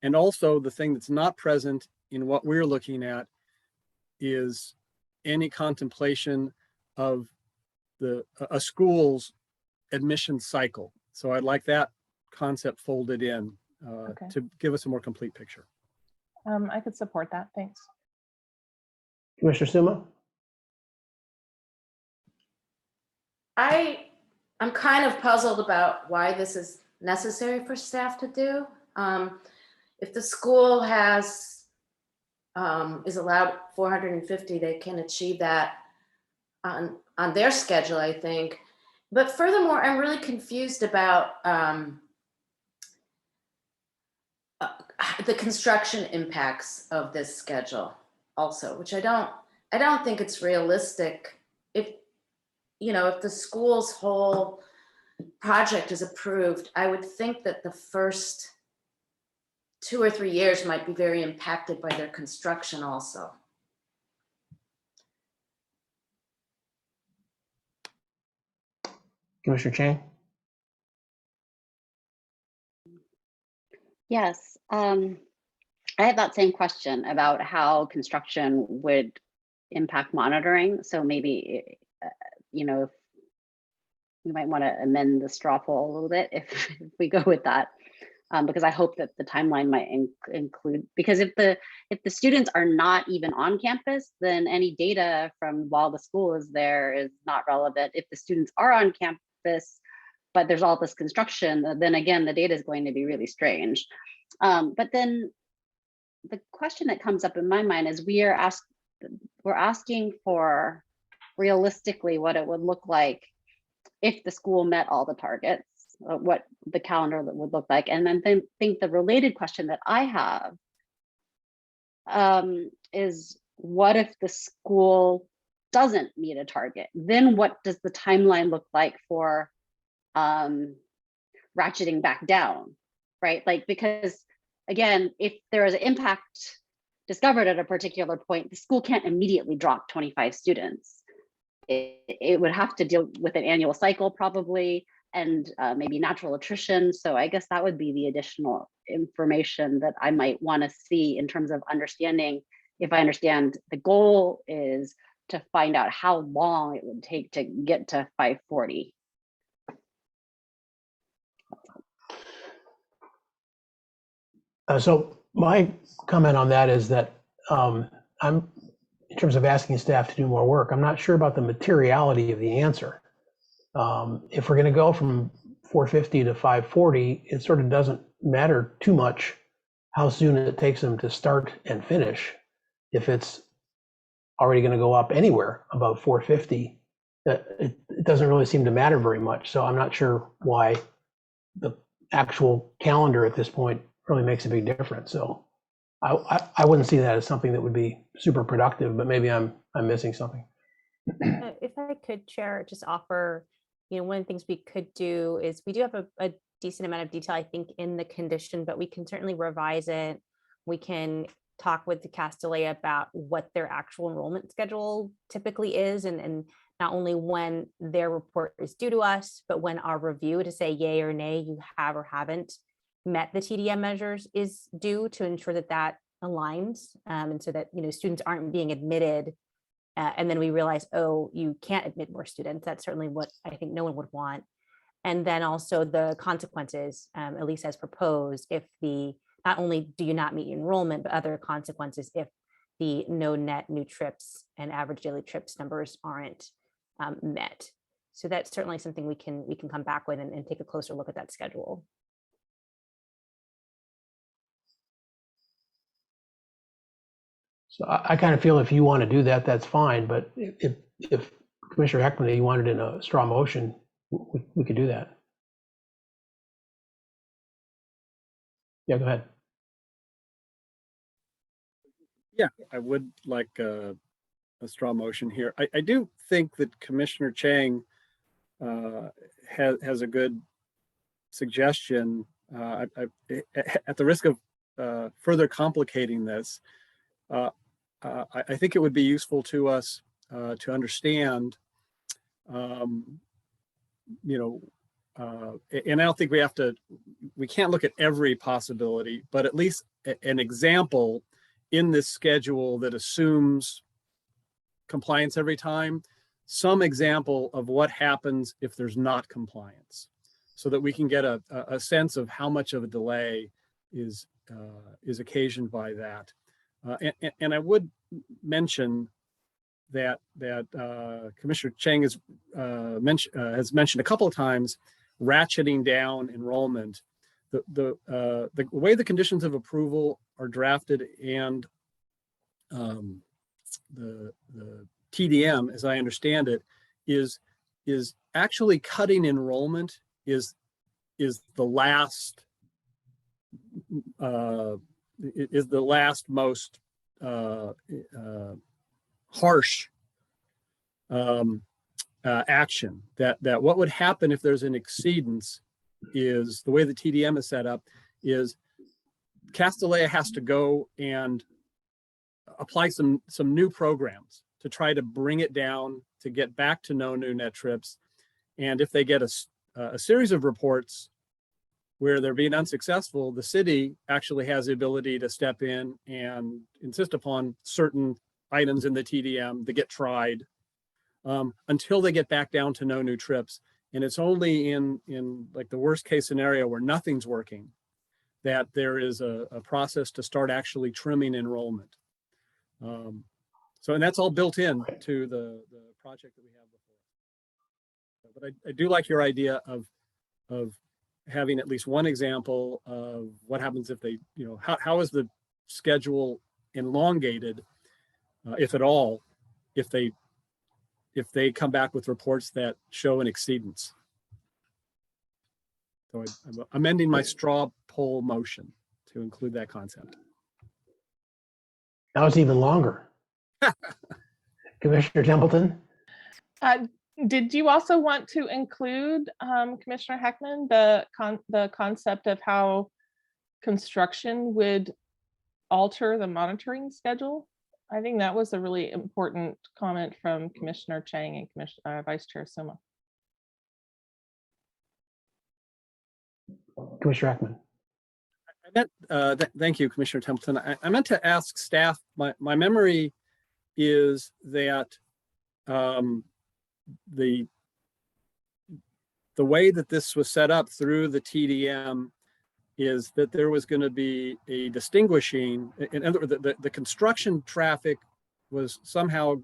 D: And also the thing that's not present in what we're looking at is any contemplation of a school's admission cycle. So I'd like that concept folded in
L: Okay.
D: to give us a more complete picture.
L: I could support that. Thanks.
A: Commissioner Suma?
J: I'm kind of puzzled about why this is necessary for staff to do. If the school has is allowed 450, they can achieve that on their schedule, I think. But furthermore, I'm really confused about the construction impacts of this schedule also, which I don't think it's realistic. If, you know, if the school's whole project is approved, I would think that the first 2 or 3 years might be very impacted by their construction also.
A: Commissioner Chang?
M: Yes, I have that same question about how construction would impact monitoring. So maybe, you know, we might want to amend the straw poll a little bit if we go with that, because I hope that the timeline might include, because if the students are not even on campus, then any data from while the school is there is not relevant. If the students are on campus, but there's all this construction, then again, the data is going to be really strange. But then the question that comes up in my mind is we're asking for realistically what it would look like if the school met all the targets, what the calendar would look like. And then think the related question that I have is, what if the school doesn't meet a target? Then what does the timeline look like for ratcheting back down, right? Like, because again, if there is an impact discovered at a particular point, the school can't immediately drop 25 students. It would have to deal with an annual cycle probably, and maybe natural attrition. So I guess that would be the additional information that I might want to see in terms of understanding, if I understand the goal is to find out how long it would take to get to 540.
A: So my comment on that is that in terms of asking staff to do more work, I'm not sure about the materiality of the answer. If we're going to go from 450 to 540, it sort of doesn't matter too much how soon it takes them to start and finish. If it's already going to go up anywhere above 450, it doesn't really seem to matter very much. So I'm not sure why the actual calendar at this point really makes a big difference. So I wouldn't see that as something that would be super productive, but maybe I'm missing something.
E: If I could, Chair, just offer, you know, one of the things we could do is we do have a decent amount of detail, I think, in the condition, but we can certainly revise it. We can talk with the Castellea about what their actual enrollment schedule typically is, and not only when their report is due to us, but when our review to say yay or nay, you have or haven't met the TDM measures is due, to ensure that that aligns, and so that, you know, students aren't being admitted and then we realize, oh, you can't admit more students. That's certainly what I think no one would want. And then also the consequences, at least as proposed, if the, not only do you not meet enrollment, but other consequences if the no net new trips and average daily trips numbers aren't met. So that's certainly something we can come back with and take a closer look at that schedule.
A: So I kind of feel if you want to do that, that's fine. But if Commissioner Heckman, you wanted in a straw motion, we could do that. Yeah, go ahead.
D: Yeah, I would like a straw motion here. I do think that Commissioner Chang has a good suggestion. At the risk of further complicating this, I think it would be useful to us to understand, you know, and I don't think we can't look at every possibility, but at least an example in this schedule that assumes compliance every time, some example of what happens if there's not compliance, so that we can get a sense of how much of a delay is occasioned by that. And I would mention that Commissioner Chang has mentioned a couple of times ratcheting down enrollment. The way the conditions of approval are drafted and the TDM, as I understand it, is actually cutting enrollment is the last most harsh action. That what would happen if there's an exceedance is, the way the TDM is set up, is Castellea has to go and apply some new programs to try to bring it down, to get back to no new net trips. And if they get a series of reports where they're being unsuccessful, the city actually has the ability to step in and insist upon certain items in the TDM that get tried until they get back down to no new trips. And it's only in like the worst case scenario where nothing's working that there is a process to start actually trimming enrollment. So, and that's all built in to the project that we have before. But I do like your idea of having at least one example of what happens if they, you know, how is the schedule elongated, if at all, if they come back with reports that show an exceedance. So I'm amending my straw poll motion to include that concept.
A: Now it's even longer. Commissioner Templeton?
L: Did you also want to include, Commissioner Heckman, the concept of how construction would alter the monitoring schedule? I think that was a really important comment from Commissioner Chang and Vice Chair Suma.
A: Commissioner Heckman.
D: Thank you, Commissioner Templeton. I meant to ask staff, my memory is that the way that this was set up through the TDM is that there was going to be a distinguishing, in other words, the construction traffic was somehow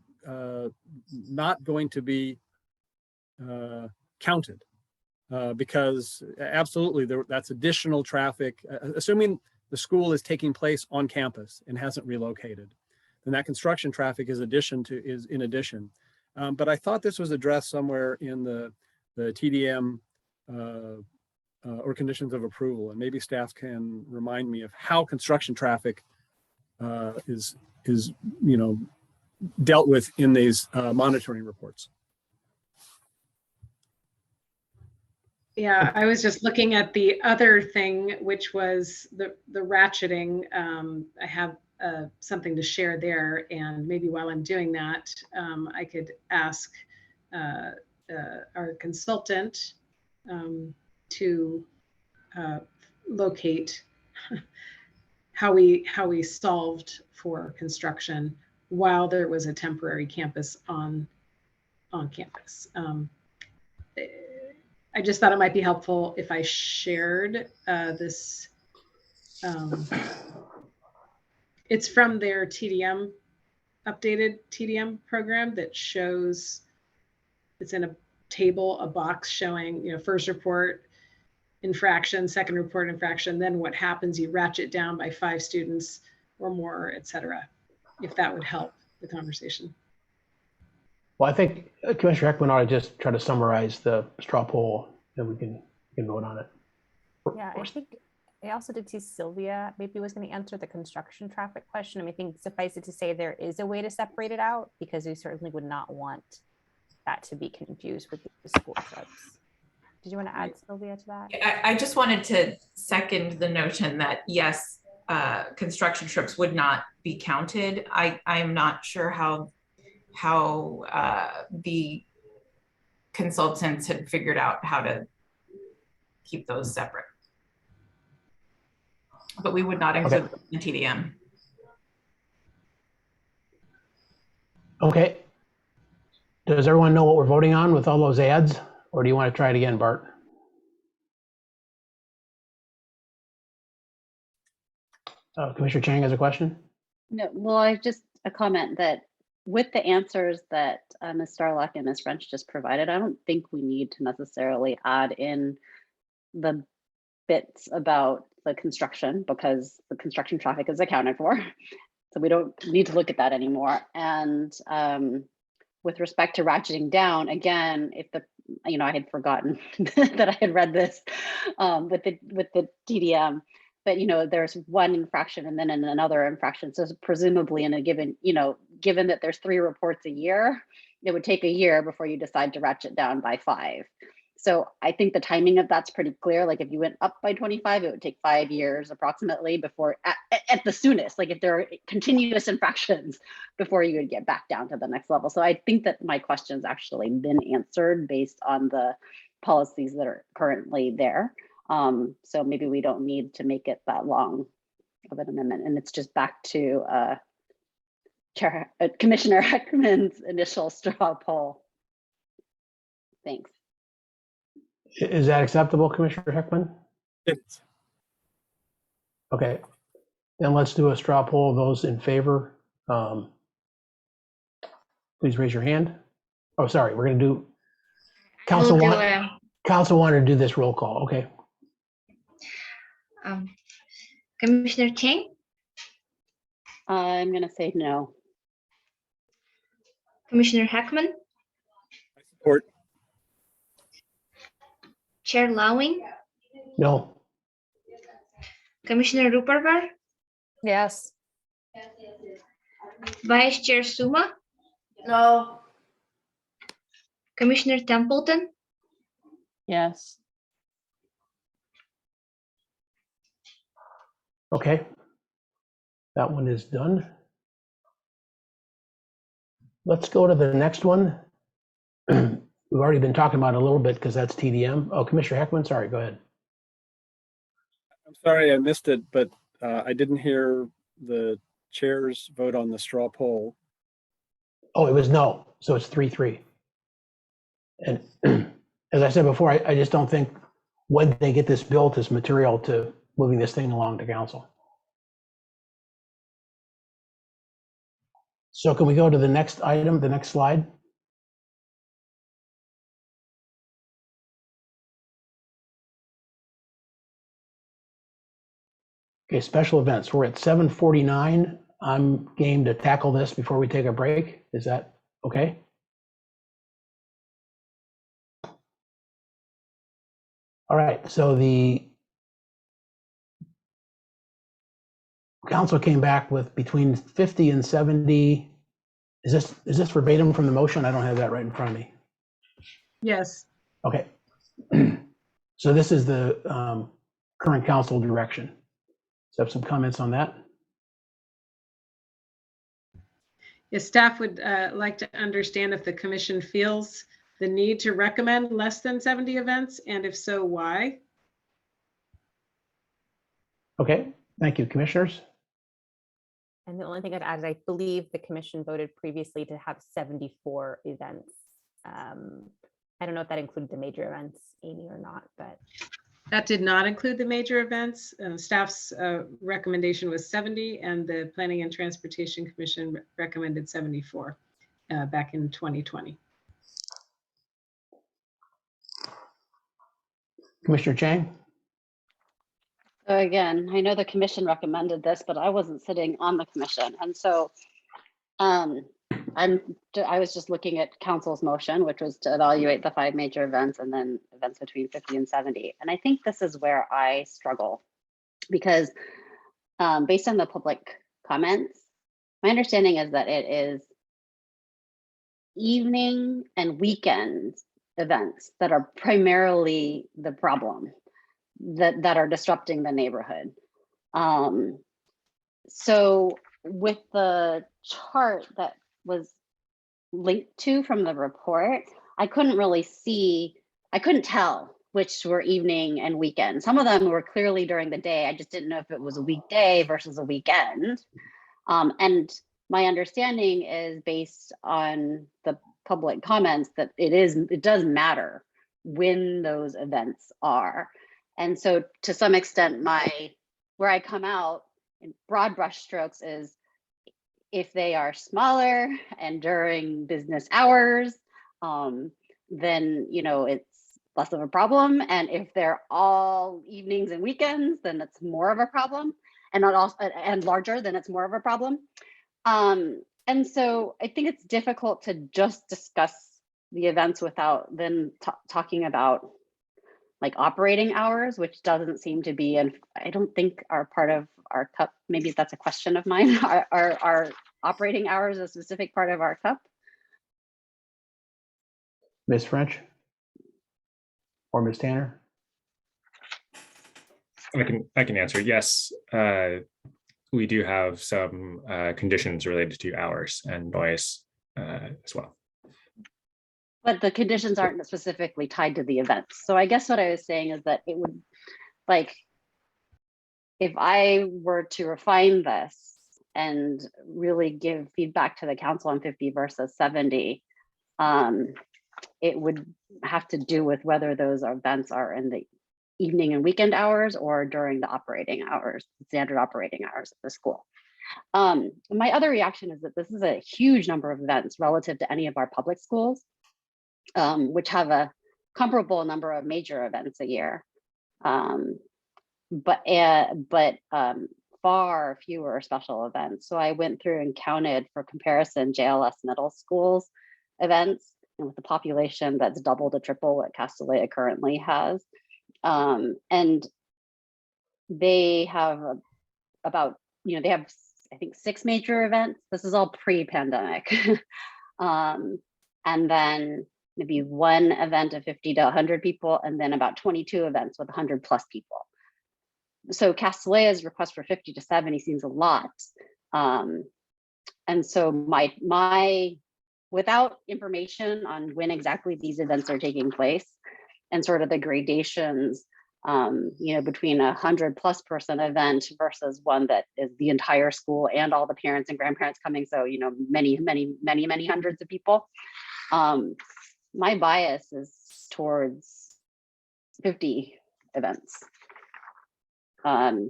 D: not going to be counted. Because absolutely that's additional traffic, assuming the school is taking place on campus and hasn't relocated, then that construction traffic is in addition. But I thought this was addressed somewhere in the TDM or conditions of approval, and maybe staff can remind me of how construction traffic is you know, dealt with in these monitoring reports.
C: Yeah, I was just looking at the other thing, which was the ratcheting. I have something to share there, and maybe while I'm doing that, I could ask our consultant to locate how we solved for construction while there was a temporary campus on campus. I just thought it might be helpful if I shared this. It's from their TDM, updated TDM program that shows, it's in a table, a box showing, first report infraction, second report infraction, then what happens, you ratchet down by 5 students or more, et cetera, if that would help the conversation.
A: Well, I think Commissioner Heckman ought to just try to summarize the straw poll, and we can vote on it.
E: Yeah, I think I also did see Sylvia maybe was going to answer the construction traffic question. I mean, I think suffice it to say there is a way to separate it out, because we certainly would not want that to be confused with the school trips. Did you want to add, Sylvia, to that?
N: I just wanted to second the notion that yes, construction trips would not be counted. I'm not sure how the consultants had figured out how to keep those separate. But we would not include the TDM.
A: Okay. Does everyone know what we're voting on with all those ads, or do you want to try it again, Bart? Commissioner Chang has a question?
M: No, well, I just a comment that with the answers that Ms. Starlock and Ms. French just provided, I don't think we need to necessarily add in the bits about the construction, because the construction traffic is accounted for. So we don't need to look at that anymore. And with respect to ratcheting down, again, if the, I had forgotten that I had read this with the TDM, but there's one infraction and then another infraction. So presumably in a given, given that there's 3 reports a year, it would take a year before you decide to ratchet down by 5. So I think the timing of that's pretty clear. Like if you went up by 25, it would take 5 years approximately before, at the soonest, like if there are continuous infractions before you would get back down to the next level. So I think that my question's actually been answered based on the policies that are currently there. So maybe we don't need to make it that long of an amendment. And it's just back to Commissioner Heckman's initial straw poll. Thanks.
A: Is that acceptable, Commissioner Heckman?
D: Yes.
A: Okay, then let's do a straw poll. Those in favor, please raise your hand. Oh, sorry, we're going to do Council wanted to do this roll call. Okay.
B: Commissioner Chang?
M: I'm going to say no.
B: Commissioner Heckman?
D: I support.
B: Chair Lowing?
A: No.
B: Commissioner Rupperger?
E: Yes.
B: Vice Chair Suma?
J: No.
B: Commissioner Templeton?
L: Yes.
A: Okay. That one is done. Let's go to the next one. We've already been talking about it a little bit because that's TDM. Oh, Commissioner Heckman, sorry, go ahead.
D: I'm sorry I missed it, but I didn't hear the chair's vote on the straw poll.
A: Oh, it was no, so it's 3-3. And as I said before, I just don't think when they get this built is material to moving this thing along to council. So can we go to the next item, the next slide? Okay, special events. We're at 7:49. I'm game to tackle this before we take a break. Is that okay? All right, so the council came back with between 50 and 70. Is this verbatim from the motion? I don't have that right in front of me.
C: Yes.
A: Okay. So this is the current council direction. So have some comments on that?
C: Yes, staff would like to understand if the commission feels the need to recommend less than 70 events, and if so, why?
A: Okay, thank you, commissioners.
E: And the only thing I'd add is I believe the commission voted previously to have 74 events. I don't know if that included the major events, Amy, or not, but.
C: That did not include the major events. Staff's recommendation was 70, and the Planning and Transportation Commission recommended 74 back in 2020.
A: Commissioner Chang?
M: So again, I know the commission recommended this, but I wasn't sitting on the commission. And so I was just looking at council's motion, which was to evaluate the 5 major events and then events between 50 and 70. And I think this is where I struggle because based on the public comments, my understanding is that it is evening and weekend events that are primarily the problem, that are disrupting the neighborhood. So with the chart that was linked to from the report, I couldn't tell which were evening and weekend. Some of them were clearly during the day. I just didn't know if it was a weekday versus a weekend. And my understanding is based on the public comments that it does matter when those events are. And so to some extent, where I come out in broad brush strokes is if they are smaller and during business hours, then it's less of a problem. And if they're all evenings and weekends, then it's more of a problem. And larger, then it's more of a problem. And so I think it's difficult to just discuss the events without then talking about like operating hours, which doesn't seem to be, and I don't think are part of our CUP. Maybe that's a question of mine. Are operating hours a specific part of our CUP?
A: Ms. French? Or Ms. Tanner?
P: I can answer. Yes, we do have some conditions related to hours and noise as well.
M: But the conditions aren't specifically tied to the events. So I guess what I was saying is that it would, like, if I were to refine this and really give feedback to the council on 50 versus 70, it would have to do with whether those events are in the evening and weekend hours or during the operating hours, standard operating hours of the school. My other reaction is that this is a huge number of events relative to any of our public schools, which have a comparable number of major events a year, but far fewer special events. So I went through and counted for comparison JLS middle schools events, and with the population that's double to triple what Castellia currently has. And they have about, they have, I think, 6 major events. This is all pre-pandemic. And then maybe 1 event of 50 to 100 people, and then about 22 events with 100 plus people. So Castellia's request for 50 to 70 seems a lot. And so my without information on when exactly these events are taking place and sort of the gradations, between 100+ person event versus one that is the entire school and all the parents and grandparents coming. So, many hundreds of people. My bias is towards 50 events,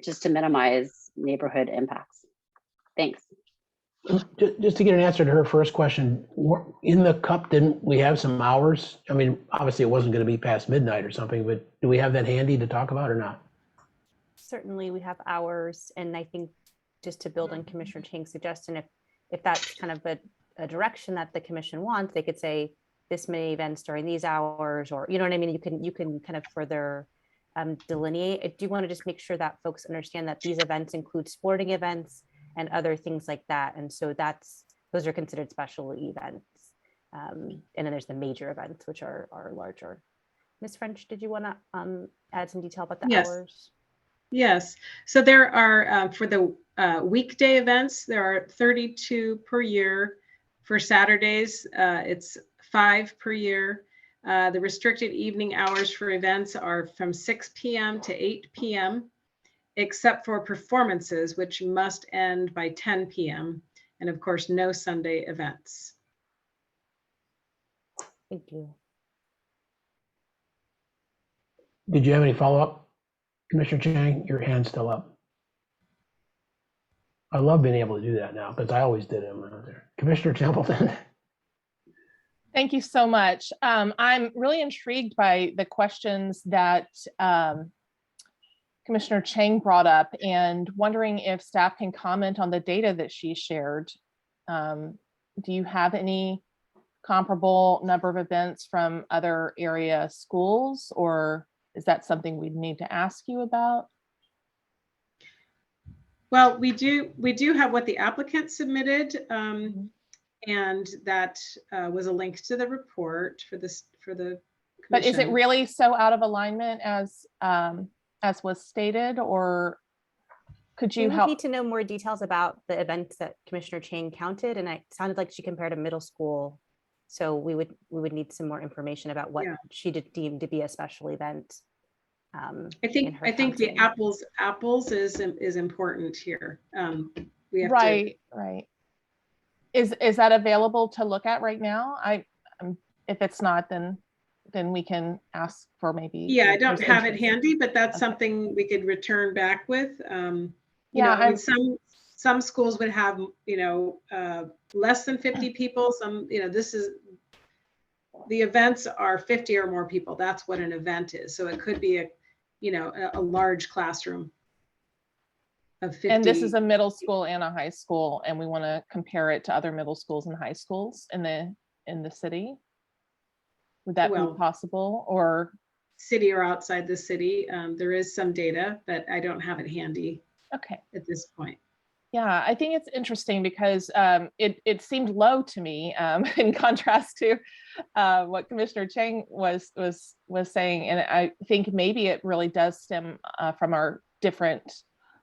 M: just to minimize neighborhood impacts. Thanks.
A: Just to get an answer to her first question, in the CUP, didn't we have some hours? I mean, obviously it wasn't going to be past midnight or something, but do we have that handy to talk about or not?
E: Certainly we have hours, and I think just to build on Commissioner Chang's suggestion, if that's kind of a direction that the commission wants, they could say this many events during these hours, or you know what I mean? You can kind of further delineate. I do want to just make sure that folks understand that these events include sporting events and other things like that. And so those are considered special events. And then there's the major events, which are larger. Ms. French, did you want to add some detail about the hours?
C: Yes. So there are, for the weekday events, there are 32 per year. For Saturdays, it's 5 per year. The restricted evening hours for events are from 6 p.m. to 8 p.m., except for performances, which must end by 10 p.m. And of course, no Sunday events.
E: Thank you.
A: Did you have any follow-up? Commissioner Chang, your hand's still up. I love being able to do that now because I always did it when I was there. Commissioner Templeton.
L: Thank you so much. I'm really intrigued by the questions that Commissioner Chang brought up and wondering if staff can comment on the data that she shared. Do you have any comparable number of events from other area schools, or is that something we'd need to ask you about?
C: Well, we do have what the applicant submitted, and that was a link to the report for the commission.
L: But is it really so out of alignment as was stated, or could you
E: We
L: help?
E: need to know more details about the events that Commissioner Chang counted, and it sounded like she compared a middle school. So we would need some more information about what she did deem to be a special event.
C: I think the apples is important here. We have
L: right. Is that available to look at right now? If it's not, then we can ask for maybe.
C: Yeah, I don't have it handy, but that's something we could return back with. I mean, some schools would have, less than 50 people. Some, the events are 50 or more people. That's what an event is. So it could be a large classroom of 50.
L: And this is a middle school and a high school, and we want to compare it to other middle schools and high schools in the city. Would that be possible, or
C: city or outside the city? There is some data, but I don't have it handy.
L: Okay.
C: At this point.
L: Yeah, I think it's interesting because it seemed low to me in contrast to what Commissioner Chang was saying, and I think maybe it really does stem from our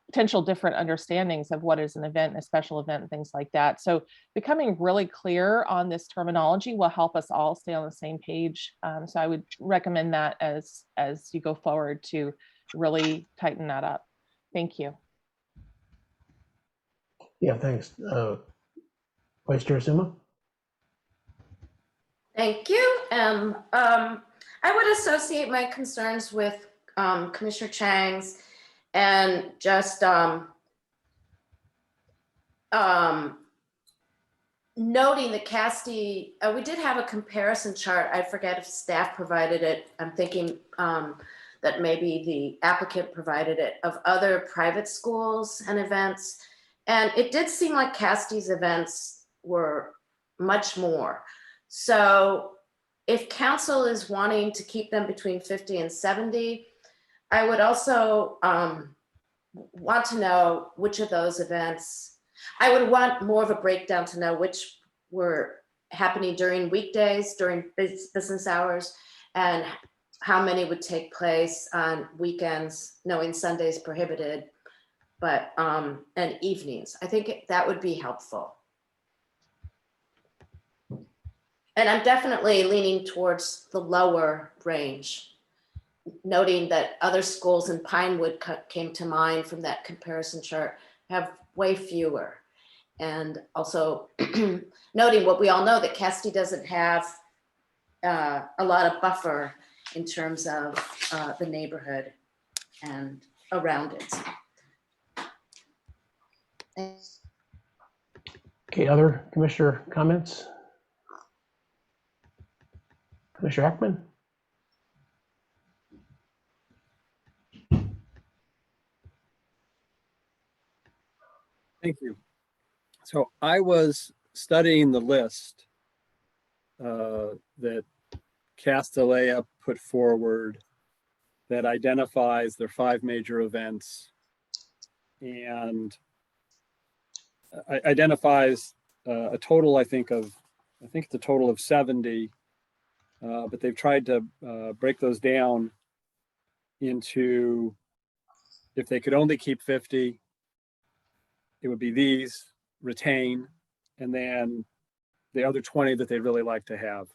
L: potential different understandings of what is an event and a special event and things like that. So becoming really clear on this terminology will help us all stay on the same page. So I would recommend that as you go forward to really tighten that up. Thank you.
A: Yeah, thanks. Vice Chair Suma?
J: Thank you. I would associate my concerns with Commissioner Chang's and just noting that Casti, we did have a comparison chart. I forget if staff provided it. I'm thinking that maybe the applicant provided it, of other private schools and events. And it did seem like Casti's events were much more. So if council is wanting to keep them between 50 and 70, I would also want to know which of those events, I would want more of a breakdown to know which were happening during weekdays, during business hours, and how many would take place on weekends, knowing Sunday's prohibited, but and evenings. I think that would be helpful. And I'm definitely leaning towards the lower range, noting that other schools in Pinewood came to mind from that comparison chart, have way fewer. And also noting what we all know, that Casti doesn't have a lot of buffer in terms of the neighborhood and around it. Thanks.
A: Okay, other commissioner comments? Commissioner Heckman?
D: Thank you. So I was studying the list that Castellea put forward that identifies their 5 major events and identifies a total, I think it's a total of 70, but they've tried to break those down into, if they could only keep 50, it would be these, retain, and then the other 20 that they'd really like to have.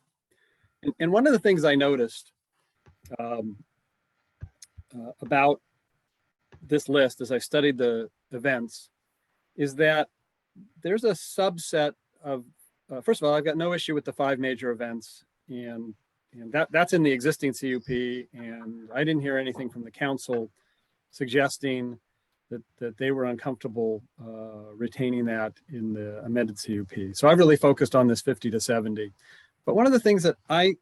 D: And one of the things I noticed about this list as I studied the events is that there's a subset of, first of all, I've got no issue with the 5 major events, and that's in the existing CUP, and I didn't hear anything from the council suggesting that they were uncomfortable retaining that in the amended CUP. So I really focused on this 50 to 70. But one of the things that I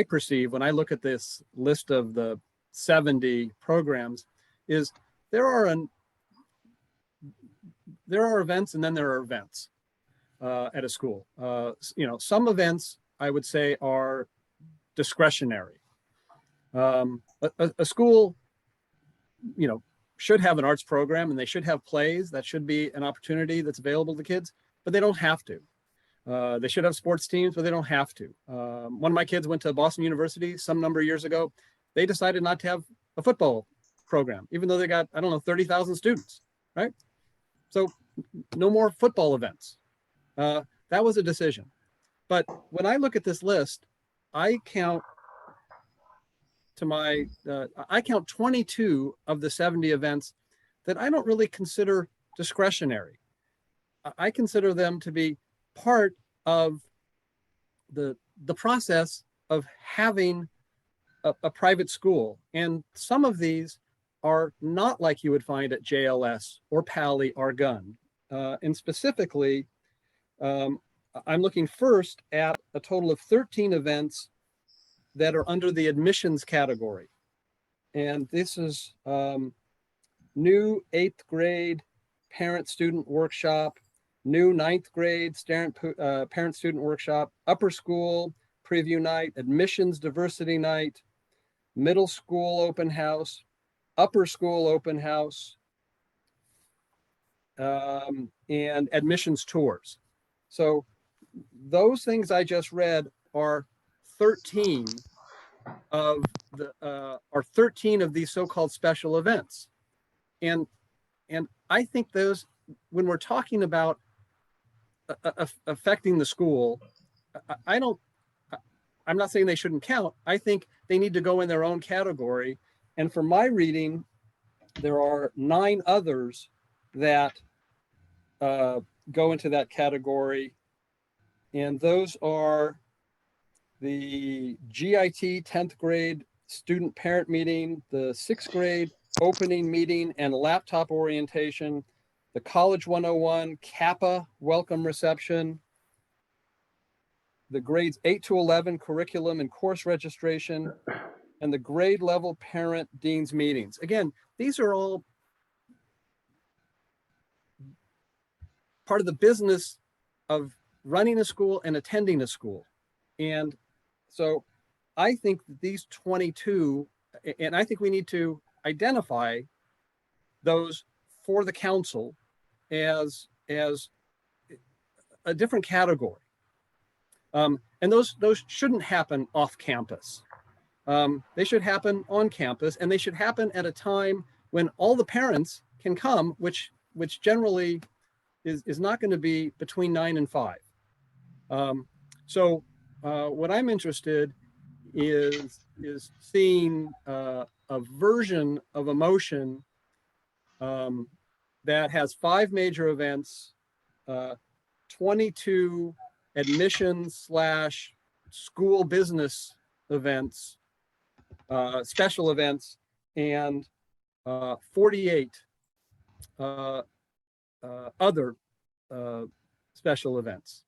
D: perceive when I look at this list of the 70 programs is there are events and then there are events at a school. Some events I would say are discretionary. A school, should have an arts program and they should have plays. That should be an opportunity that's available to kids, but they don't have to. They should have sports teams, but they don't have to. One of my kids went to Boston University some number of years ago. They decided not to have a football program, even though they got, 30,000 students, right? So no more football events. That was a decision. But when I look at this list, I count 22 of the 70 events that I don't really consider discretionary. I consider them to be part of the process of having a private school. And some of these are not like you would find at JLS or Pally or Gunn. And specifically, I'm looking first at a total of 13 events that are under the admissions category. And this is new 8th grade parent-student workshop, new 9th grade parent-student workshop, upper school preview night, admissions diversity night, middle school open house, upper school open house, and admissions tours. So those things I just read are 13 of these so-called special events. And I think those, when we're talking about affecting the school, I'm not saying they shouldn't count. I think they need to go in their own category. And from my reading, there are 9 others that go into that category. And those are the GIT 10th grade student parent meeting, the 6th grade opening meeting and laptop orientation, the College 101 Kappa welcome reception, the grades 8 to 11 curriculum and course registration, and the grade level parent dean's meetings. Again, these are all part of the business of running a school and attending a school. And so I think that these 22, and I think we need to identify those for the council as a different category. And those shouldn't happen off campus. They should happen on campus, and they should happen at a time when all the parents can come, which generally is not going to be between 9 and 5. So what I'm interested is seeing a version of a motion that has 5 major events, 22 admissions / school business events, special events, and 48 other special events.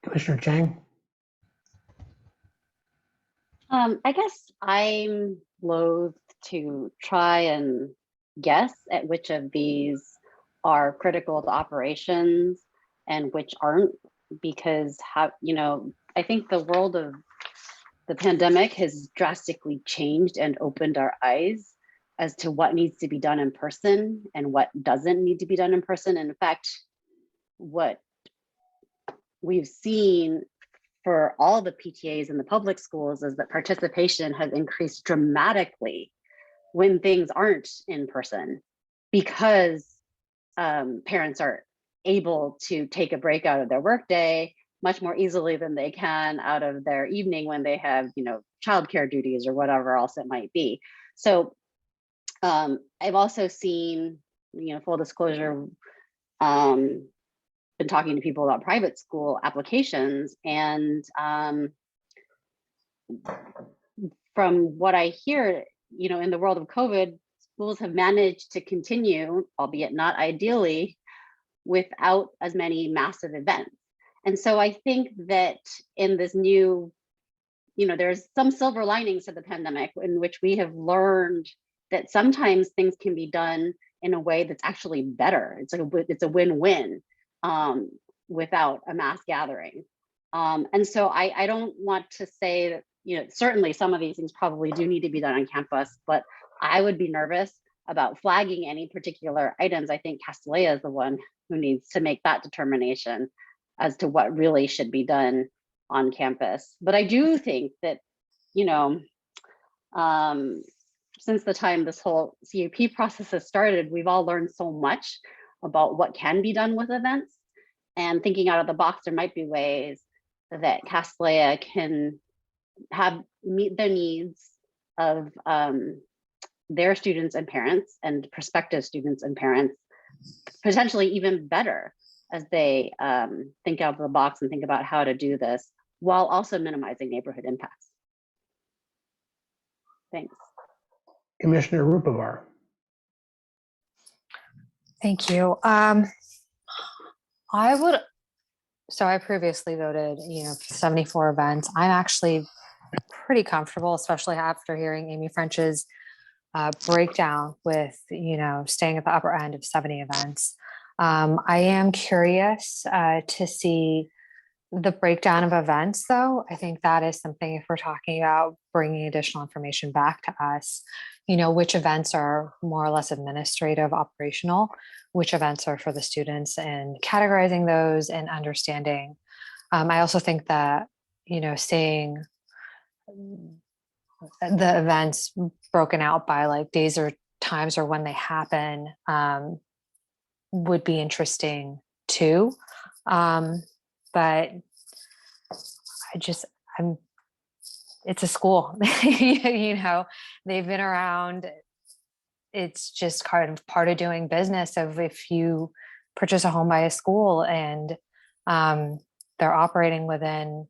A: Commissioner Chang?
M: I guess I'm loath to try and guess at which of these are critical to operations and which aren't, because I think the world of the pandemic has drastically changed and opened our eyes as to what needs to be done in person and what doesn't need to be done in person. And in fact, what we've seen for all the PTAs in the public schools is that participation has increased dramatically when things aren't in person, because parents are able to take a break out of their workday much more easily than they can out of their evening when they have, childcare duties or whatever else it might be. So I've also seen, full disclosure, been talking to people about private school applications, and from what I hear, in the world of COVID, schools have managed to continue, albeit not ideally, without as many massive events. And so I think that in this new, there's some silver linings to the pandemic in which we have learned that sometimes things can be done in a way that's actually better. It's a win-win without a mass gathering. And so I don't want to say that, certainly some of these things probably do need to be done on campus, but I would be nervous about flagging any particular items. I think Castellia is the one who needs to make that determination as to what really should be done on campus. But I do think that, since the time this whole CUP process has started, we've all learned so much about what can be done with events. And thinking out of the box, there might be ways that Castellia can meet the needs of their students and parents and prospective students and parents, potentially even better as they think out of the box and think about how to do this while also minimizing neighborhood impacts. Thanks.
A: Commissioner Rupavar.
K: Thank you. I previously voted, 74 events. I'm actually pretty comfortable, especially after hearing Amy French's breakdown with, staying at the upper end of 70 events. I am curious to see the breakdown of events, though. I think that is something, if we're talking about bringing additional information back to us, which events are more or less administrative, operational, which events are for the students, and categorizing those and understanding. I also think that, seeing the events broken out by like days or times or when they happen would be interesting too. But it's a school, they've been around. It's just kind of part of doing business of if you purchase a home by a school and they're operating within,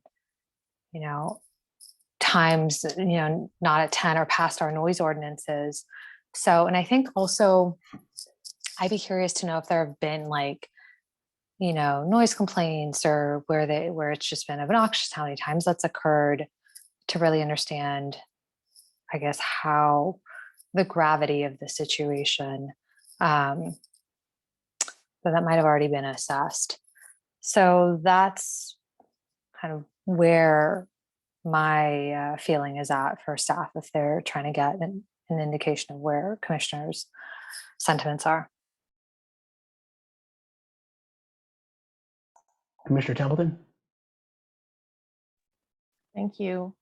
K: times, not at 10 or past our noise ordinances. So, and I think also I'd be curious to know if there have been noise complaints or where it's just been obnoxious, how many times that's occurred, to really understand, I guess, how the gravity of the situation, but that might have already been assessed. So that's kind of where my feeling is at for staff if they're trying to get an indication of where commissioners' sentiments are.
A: Commissioner Templeton.
L: Thank you.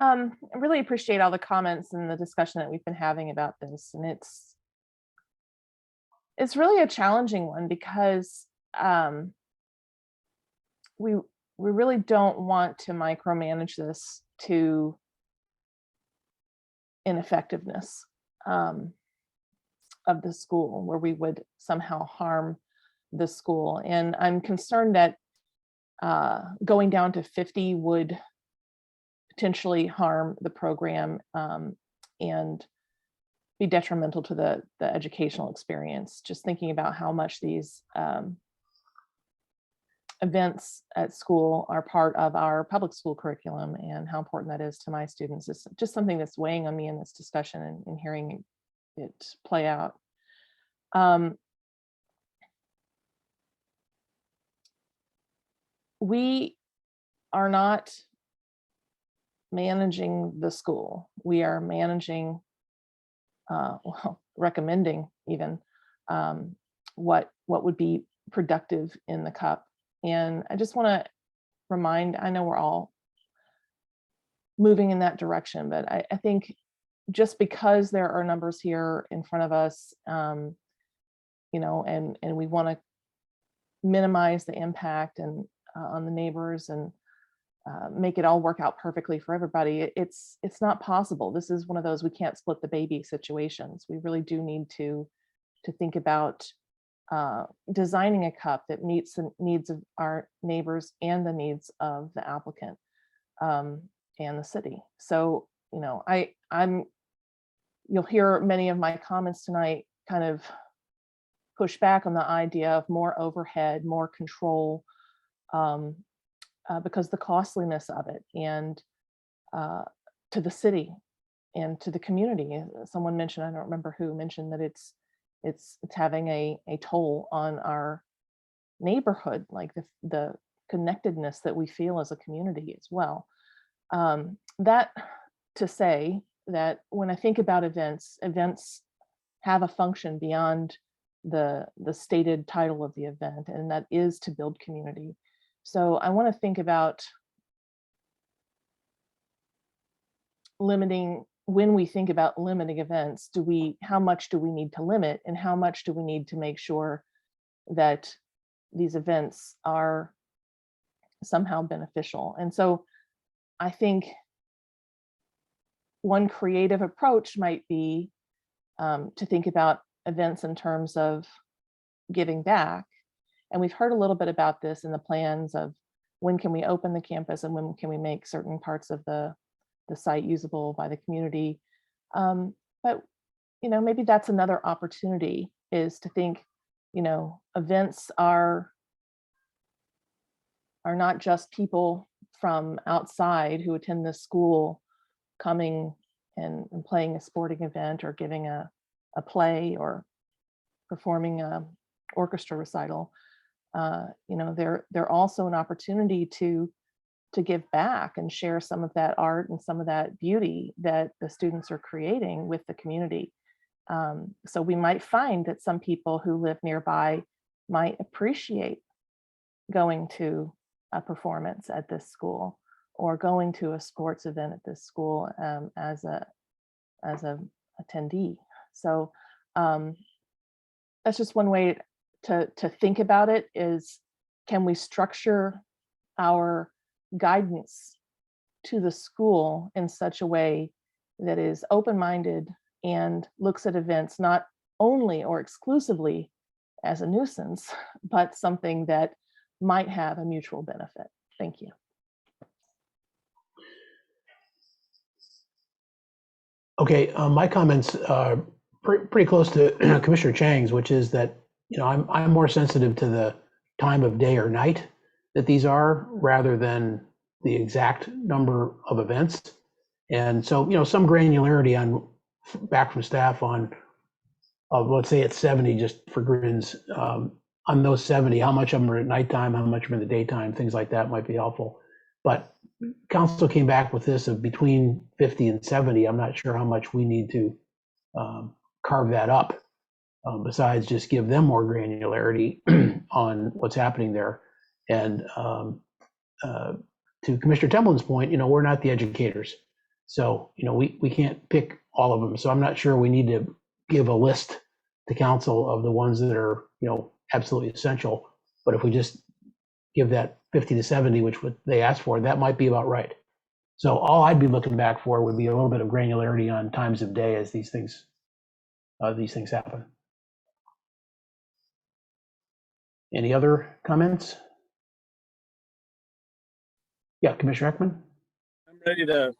L: I really appreciate all the comments and the discussion that we've been having about this. And it's really a challenging one because we really don't want to micromanage this to ineffectiveness of the school, where we would somehow harm the school. And I'm concerned that going down to 50 would potentially harm the program and be detrimental to the educational experience. Just thinking about how much these events at school are part of our public school curriculum and how important that is to my students. It's just something that's weighing on me in this discussion and hearing it play out. We are not managing the school. We are managing, recommending even what would be productive in the cup. And I just want to remind, I know we're all moving in that direction, but I think just because there are numbers here in front of us, and we want to minimize the impact and on the neighbors and make it all work out perfectly for everybody. It's not possible. This is one of those we can't split the baby situations. We really do need to think about designing a cup that meets the needs of our neighbors and the needs of the applicant and the city. So, you know, you'll hear many of my comments tonight kind of push back on the idea of more overhead, more control, because the costliness of it, and to the city and to the community. Someone mentioned, I don't remember who mentioned, that it's having a toll on our neighborhood, like the connectedness that we feel as a community as well. That to say that when I think about events have a function beyond the stated title of the event, and that is to build community. So I want to think about limiting, when we think about limiting events, how much do we need to limit, and how much do we need to make sure that these events are somehow beneficial? And so I think one creative approach might be to think about events in terms of giving back. And we've heard a little bit about this in the plans of when can we open the campus and when can we make certain parts of the site usable by the community. But, you know, maybe that's another opportunity, is to think, you know, events are not just people from outside who attend the school coming and playing a sporting event or giving a play or performing a orchestra recital. You know, they're also an opportunity to give back and share some of that art and some of that beauty that the students are creating with the community. So we might find that some people who live nearby might appreciate going to a performance at this school or going to a sports event at this school as a attendee. So that's just one way to think about it, is can we structure our guidance to the school in such a way that is open-minded and looks at events not only or exclusively as a nuisance, but something that might have a mutual benefit. Thank you.
A: Okay, my comments are pretty close to Commissioner Chang's, which is that, you know, I'm more sensitive to the time of day or night that these are, rather than the exact number of events. And so, you know, some granularity back from staff on, let's say it's 70, just for grins, on those 70, how much of them are at nighttime, how much are in the daytime, things like that might be helpful. But council came back with this of between 50 and 70. I'm not sure how much we need to carve that up, besides just give them more granularity on what's happening there. And to Commissioner Templin's point, you know, we're not the educators. So, you know, we can't pick all of them. So I'm not sure we need to give a list to council of the ones that are, you know, absolutely essential. But if we just give that 50 to 70, which they asked for, that might be about right. So all I'd be looking back for would be a little bit of granularity on times of day as these things happen. Any other comments? Yeah, Commissioner Ekman.
D: I'm ready to,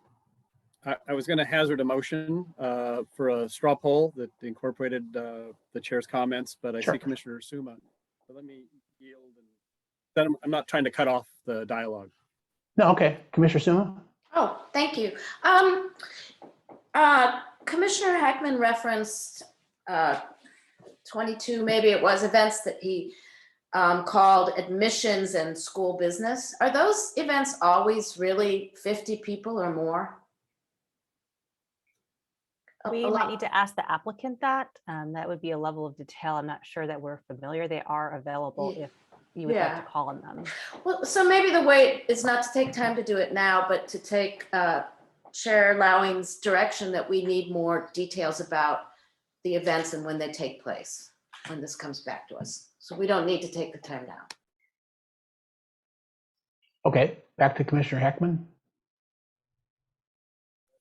D: I was going to hazard a motion for a straw poll that incorporated the chair's comments, but I see Commissioner Suma. So let me yield. And I'm not trying to cut off the dialogue.
A: No, okay. Commissioner Suma.
J: Oh, thank you. Commissioner Heckman referenced 22, maybe it was, events that he called admissions and school business. Are those events always really 50 people or more?
E: We might need to ask the applicant that. That would be a level of detail I'm not sure that we're familiar. They are available if you would like to call on them.
J: Well, so maybe the way is not to take time to do it now, but to take Chair Lowing's direction that we need more details about the events and when they take place. when this comes back to us. So we don't need to take the time now.
A: Okay, back to Commissioner Heckman.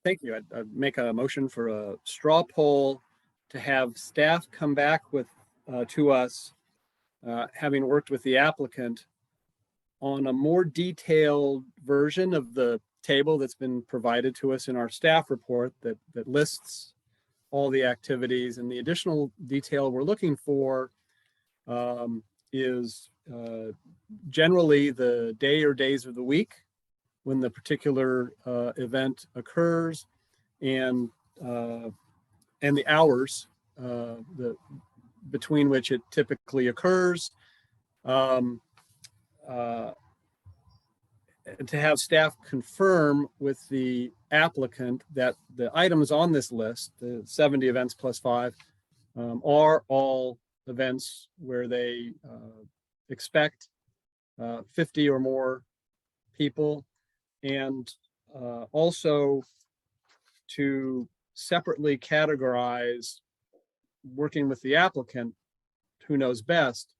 D: Thank you. I'd make a motion for a straw poll to have staff come back with to us, having worked with the applicant on a more detailed version of the table that's been provided to us in our staff report that lists all the activities. And the additional detail we're looking for is generally the day or days of the week when the particular event occurs, and the hours between which it typically occurs, and to have staff confirm with the applicant that the items on this list, the 70 events plus 5, are all events where they expect 50 or more people, and also to separately categorize, working with the applicant who knows best,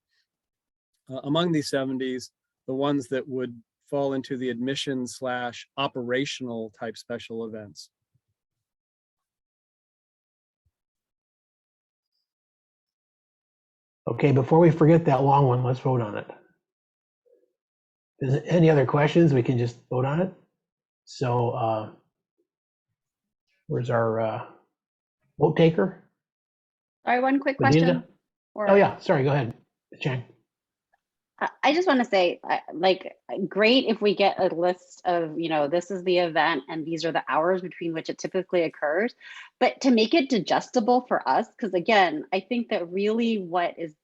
D: among these 70s, the ones that would fall into the admission/operational type special events.
A: Okay, before we forget that long one, let's vote on it. Is there any other questions? We can just vote on it. So where's our vote taker?
M: Sorry, one quick
A: Belinda?
M: question. Or
A: Oh yeah, sorry, go ahead, Chang.
M: I just want to say, like, great if we get a list of, this is the event and these are the hours between which it typically occurs, but to make it digestible for us, because again, I think that really what is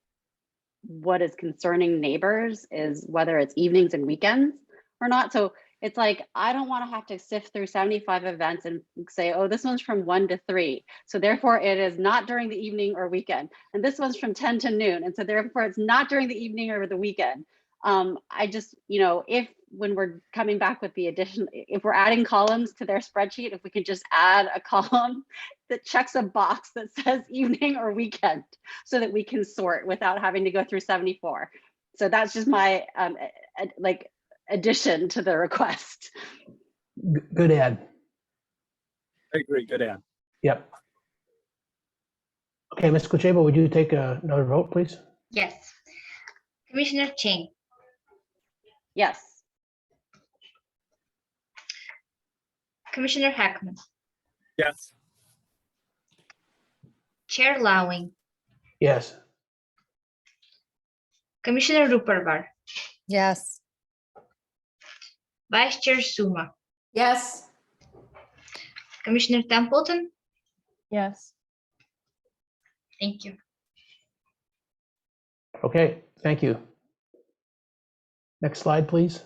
M: concerning neighbors is whether it's evenings and weekends or not. So it's like, I don't want to have to sift through 75 events and say, oh, this one's from 1 to 3. So therefore it is not during the evening or weekend. And this one's from 10 to noon. And so therefore it's not during the evening or the weekend. I just, if when we're coming back with the addition, if we're adding columns to their spreadsheet, if we could just add a column that checks a box that says evening or weekend so that we can sort without having to go through 74. So that's just my addition to the request.
A: Good add.
D: I agree, good add.
A: Yep. Okay, Ms. Kucheba, would you take another vote, please?
B: Yes. Commissioner Chang,
M: Yes.
B: Commissioner Heckman,
D: Yes.
B: Chair Lowing,
A: Yes.
B: Commissioner Rupperbar,
K: Yes.
B: Vice Chair Suma,
J: Yes.
B: Commissioner Templeton.
L: Yes.
B: Thank you.
A: Okay, thank you. Next slide, please.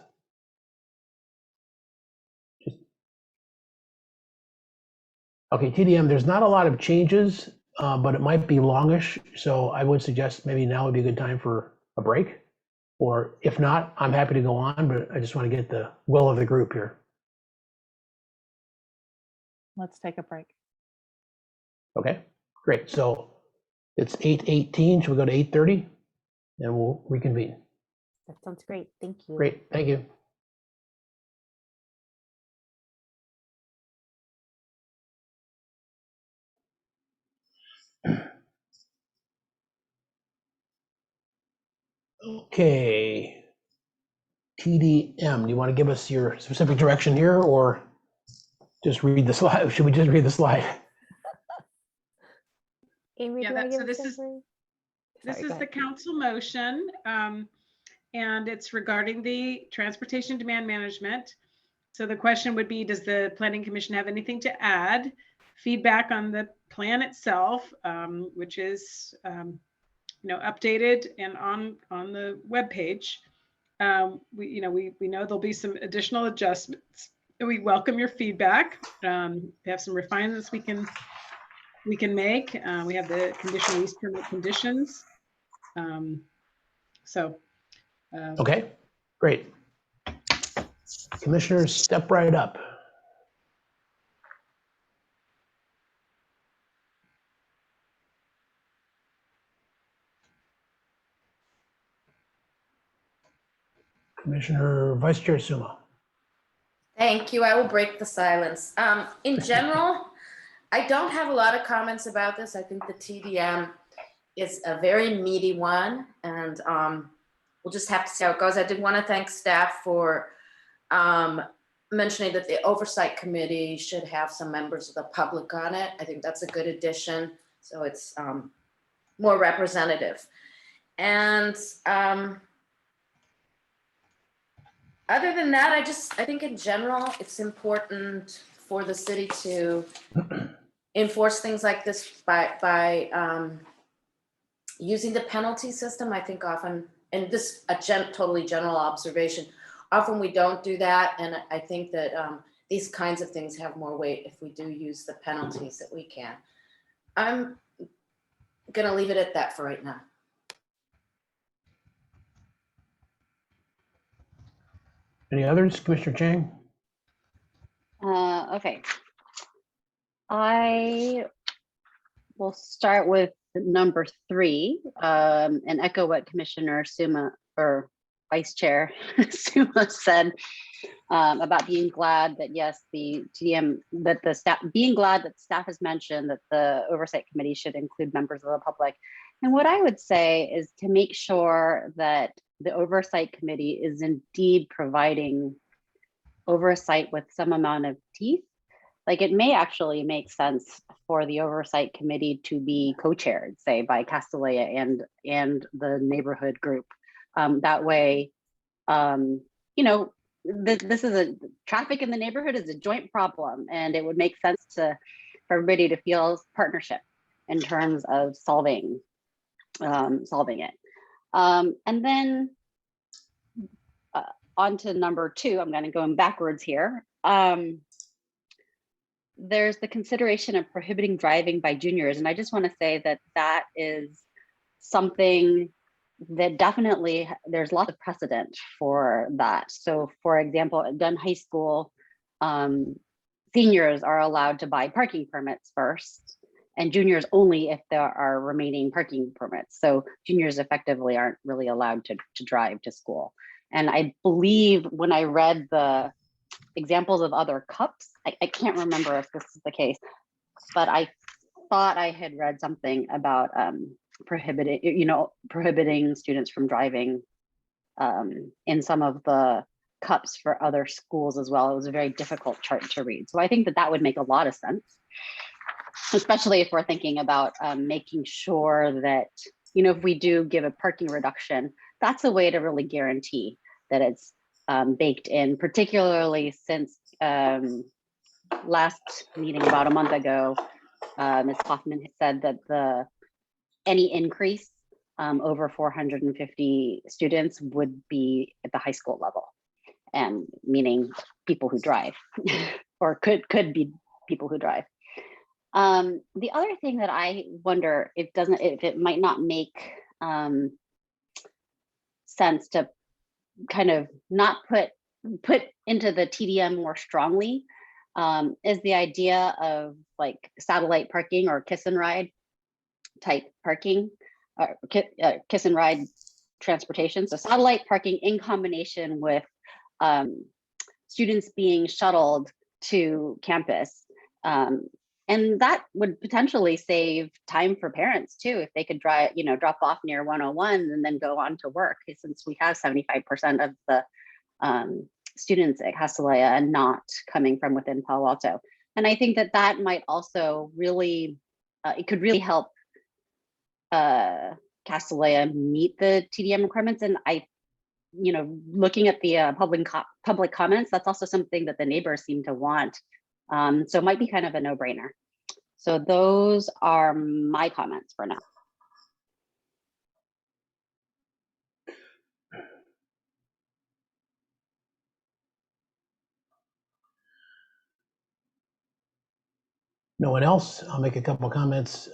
A: Okay, TDM, there's not a lot of changes, but it might be longish. So I would suggest maybe now would be a good time for a break. Or if not, I'm happy to go on, but I just want to get the will of the group here.
L: Let's take a break.
A: Okay, great. So it's 8:18. Should we go to 8:30? And we'll reconvene.
E: That sounds great. Thank you.
A: Great, thank you. Okay. TDM, do you want to give us your specific direction here or just read the slide? Should we just read the slide?
E: Amy,
C: Yeah,
E: do you want to
C: so
E: give
C: this
E: us
C: is
E: something?
C: this
E: Sorry,
C: is
E: go
C: the
E: ahead.
C: council motion, and it's regarding the transportation demand management. So the question would be, does the Planning Commission have anything to add? Feedback on the plan itself, which is updated and on the webpage. We know there'll be some additional adjustments. We welcome your feedback. We have some refinements we can make. We have the conditional use permit conditions.
A: Okay, great. Commissioners, step right up. Commissioner Vice Chair Suma.
J: Thank you. I will break the silence. In general, I don't have a lot of comments about this. I think the TDM is a very meaty one, and we'll just have to see how it goes. I did want to thank staff for mentioning that the Oversight Committee should have some members of the public on it. I think that's a good addition, so it's more representative. And other than that, I think in general, it's important for the city to enforce things like this by using the penalty system. I think often, and this totally general observation, often we don't do that. And I think that these kinds of things have more weight if we do use the penalties that we can. I'm gonna leave it at that for right now.
A: Any others, Commissioner Chang?
M: Okay. I will start with number 3 and echo what Commissioner Suma, or Vice Chair Suma said about being glad that, yes, the TDM, that the staff, being glad that staff has mentioned that the Oversight Committee should include members of the public. And what I would say is to make sure that the Oversight Committee is indeed providing oversight with some amount of teeth. Like, it may actually make sense for the Oversight Committee to be co-chaired, say, by Castellea and the neighborhood group. That way, you know, this is a traffic in the neighborhood is a joint problem, and it would make sense for everybody to feel partnership in terms of solving it. And then on to number 2, I'm going to go backwards here. There's the consideration of prohibiting driving by juniors. And I just want to say that that is something that definitely, there's lots of precedent for that. So for example, at Dunn High School, seniors are allowed to buy parking permits first, and juniors only if there are remaining parking permits. So juniors effectively aren't really allowed to drive to school. And I believe when I read the examples of other cups, I can't remember if this is the case, but I thought I had read something about prohibiting students from driving in some of the cups for other schools as well. It was a very difficult chart to read. So I think that that would make a lot of sense, especially if we're thinking about making sure that, you know, if we do give a parking reduction, that's a way to really guarantee that it's baked in, particularly since last meeting about a month ago, Ms. Hoffman said that any increase over 450 students would be at the high school level, and meaning people who drive or could be people who drive. The other thing that I wonder if it might not make sense to kind of not put into the TDM more strongly is the idea of like satellite parking or kiss and ride type parking, or kiss and ride transportation. So satellite parking in combination with students being shuttled to campus. And that would potentially save time for parents too, if they could drive, drop off near 101 and then go on to work, since we have 75% of the students at Castellea and not coming from within Palo Alto. And I think that that might also really, it could really help Castellea meet the TDM requirements. And looking at the public comments, that's also something that the neighbors seem to want. So it might be kind of a no-brainer. So those are my comments for now.
A: No one else? I'll make a couple of comments.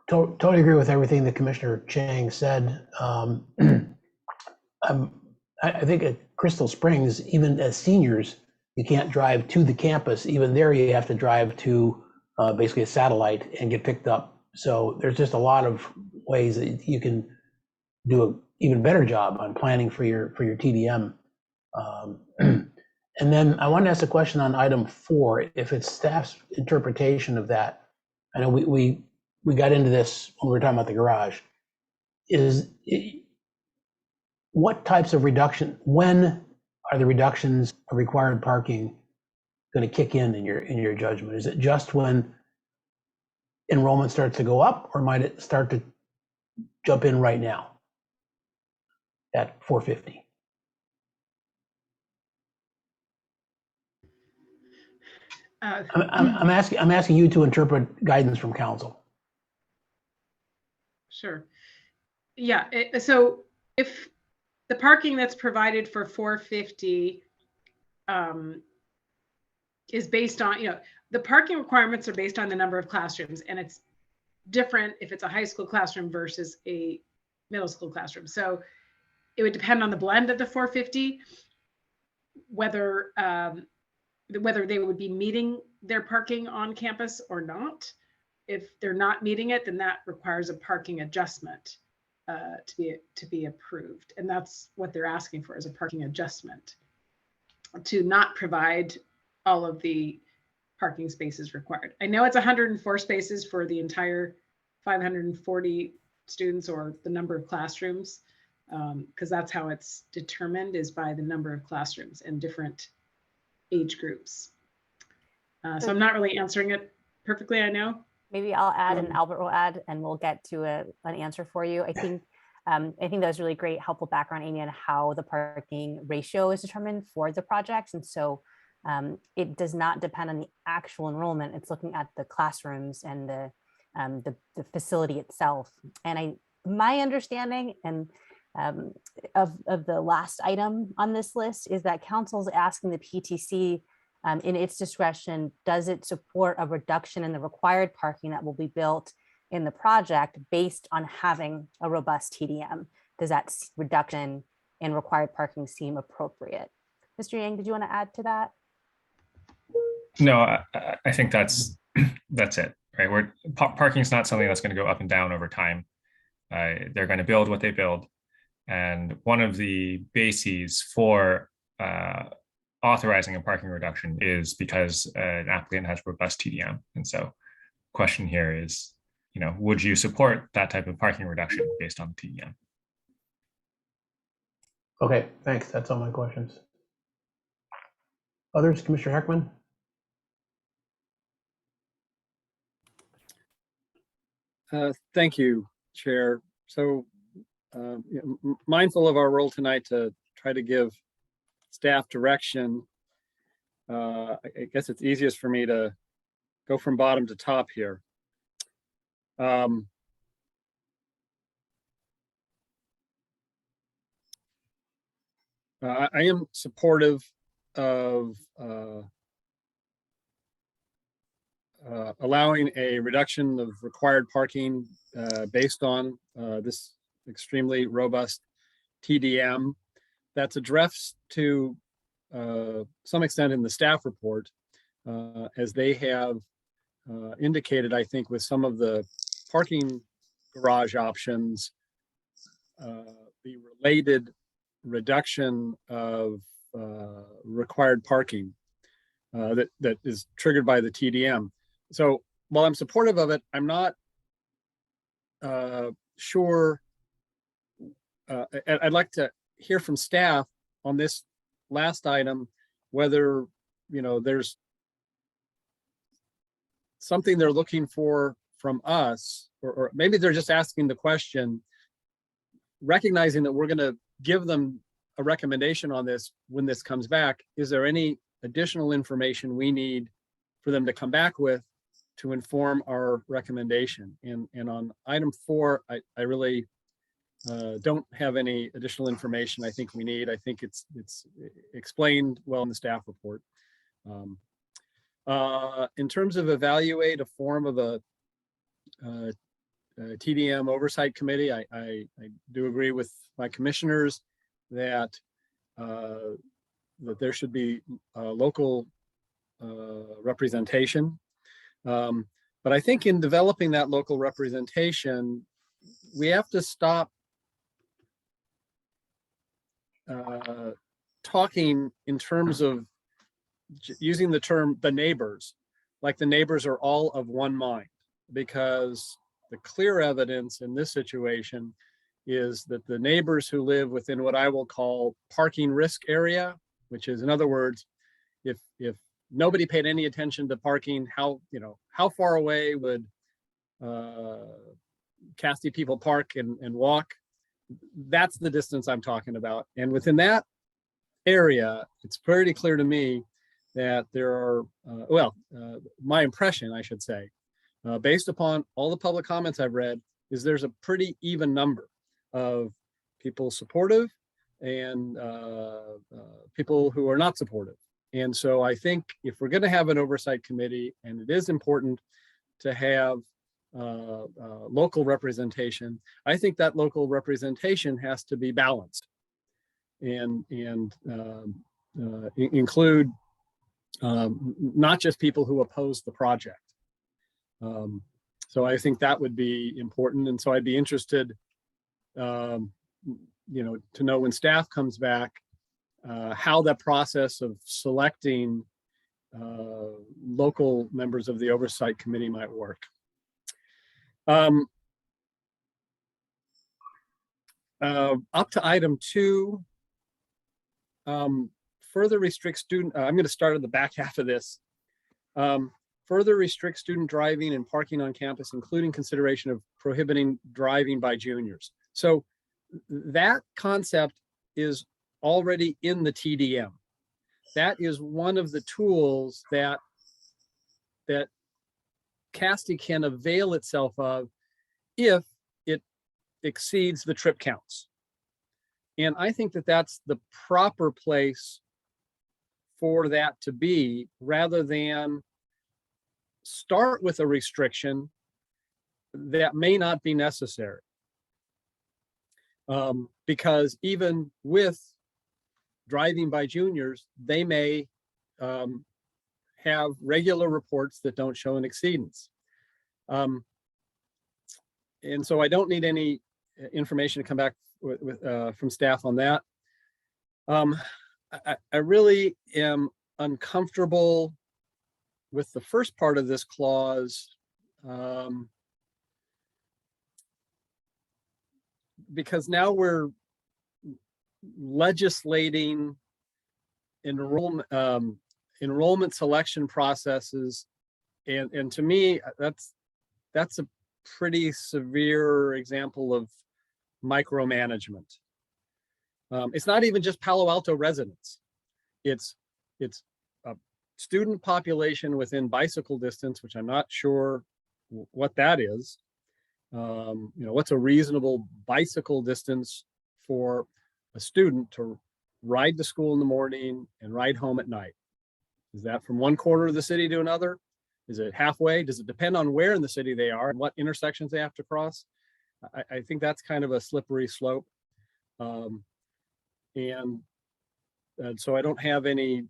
A: Totally agree with everything that Commissioner Chang said. I think at Crystal Springs, even as seniors, you can't drive to the campus. Even there, you have to drive to basically a satellite and get picked up. So there's just a lot of ways that you can do an even better job on planning for your TDM. And then I want to ask a question on item 4, if it's staff's interpretation of that. I know we got into this when we were talking about the garage. What types of reduction, when are the reductions of required parking going to kick in your judgment? Is it just when enrollment starts to go up, or might it start to jump in right now at 450? I'm asking you to interpret guidance from council.
C: Sure. Yeah. So if the parking that's provided for 450 is based on, the parking requirements are based on the number of classrooms, and it's different if it's a high school classroom versus a middle school classroom. So it would depend on the blend of the 450, whether they would be meeting their parking on campus or not. If they're not meeting it, then that requires a parking adjustment to be approved. And that's what they're asking for, is a parking adjustment to not provide all of the parking spaces required. I know it's 104 spaces for the entire 540 students, or the number of classrooms, because that's how it's determined, is by the number of classrooms and different age groups. So I'm not really answering it perfectly, I know.
E: Maybe I'll add and Albert will add, and we'll get to an answer for you. I think that was really great, helpful background, Amy, on how the parking ratio is determined for the projects. And so it does not depend on the actual enrollment. It's looking at the classrooms and the facility itself. And my understanding and of the last item on this list is that council is asking the PTC in its discretion, does it support a reduction in the required parking that will be built in the project based on having a robust TDM? Does that reduction in required parking seem appropriate? Mr. Yang, did you want to add to that?
P: No, I think that's it, right? Parking is not something that's going to go up and down over time. They're going to build what they build. And one of the bases for authorizing a parking reduction is because an applicant has robust TDM. And so question here is, would you support that type of parking reduction based on TDM?
A: Okay, thanks. That's all my questions. Others, Commissioner Heckman?
D: Thank you, Chair. So mindful of our role tonight to try to give staff direction, I guess it's easiest for me to go from bottom to top here. I am supportive of allowing a reduction of required parking based on this extremely robust TDM that's addressed to some extent in the staff report, as they have indicated, I think, with some of the parking garage options, the related reduction of required parking that is triggered by the TDM. So while I'm supportive of it, I'm not sure. I'd like to hear from staff on this last item, whether there's something they're looking for from us, or maybe they're just asking the question, recognizing that we're going to give them a recommendation on this when this comes back. Is there any additional information we need for them to come back with to inform our recommendation? And on item 4, I really don't have any additional information I think we need. I think it's explained well in the staff report. In terms of evaluate a form of a TDM oversight committee, I do agree with my commissioners that that there should be local representation. But I think in developing that local representation, we have to stop talking in terms of using the term the neighbors, like the neighbors are all of one mind, because the clear evidence in this situation is that the neighbors who live within what I will call parking risk area, which is, in other words, if nobody paid any attention to parking, how far away would Casti people park and walk? That's the distance I'm talking about. And within that area, it's pretty clear to me that there are, my impression, I should say, based upon all the public comments I've read, is there's a pretty even number of people supportive and people who are not supportive. And so I think if we're going to have an oversight committee, and it is important to have local representation, I think that local representation has to be balanced and include not just people who oppose the project. So I think that would be important. And so I'd be interested, to know when staff comes back, how that process of selecting local members of the oversight committee might work. Up to item 2, further restrict student, I'm going to start at the back half of this. Further restrict student driving and parking on campus, including consideration of prohibiting driving by juniors. So that concept is already in the TDM. That is one of the tools that Casti can avail itself of if it exceeds the trip counts. And I think that that's the proper place for that to be, rather than start with a restriction that may not be necessary. Because even with driving by juniors, they may have regular reports that don't show an exceedance. And so I don't need any information to come back from staff on that. I really am uncomfortable with the first part of this clause, because now we're legislating enrollment selection processes, and to me, that's a pretty severe example of micromanagement. It's not even just Palo Alto residents. It's a student population within bicycle distance, which I'm not sure what that is. What's a reasonable bicycle distance for a student to ride to school in the morning and ride home at night? Is that from one corner of the city to another? Is it halfway? Does it depend on where in the city they are and what intersections they have to cross? I think that's kind of a slippery slope. And so I don't have any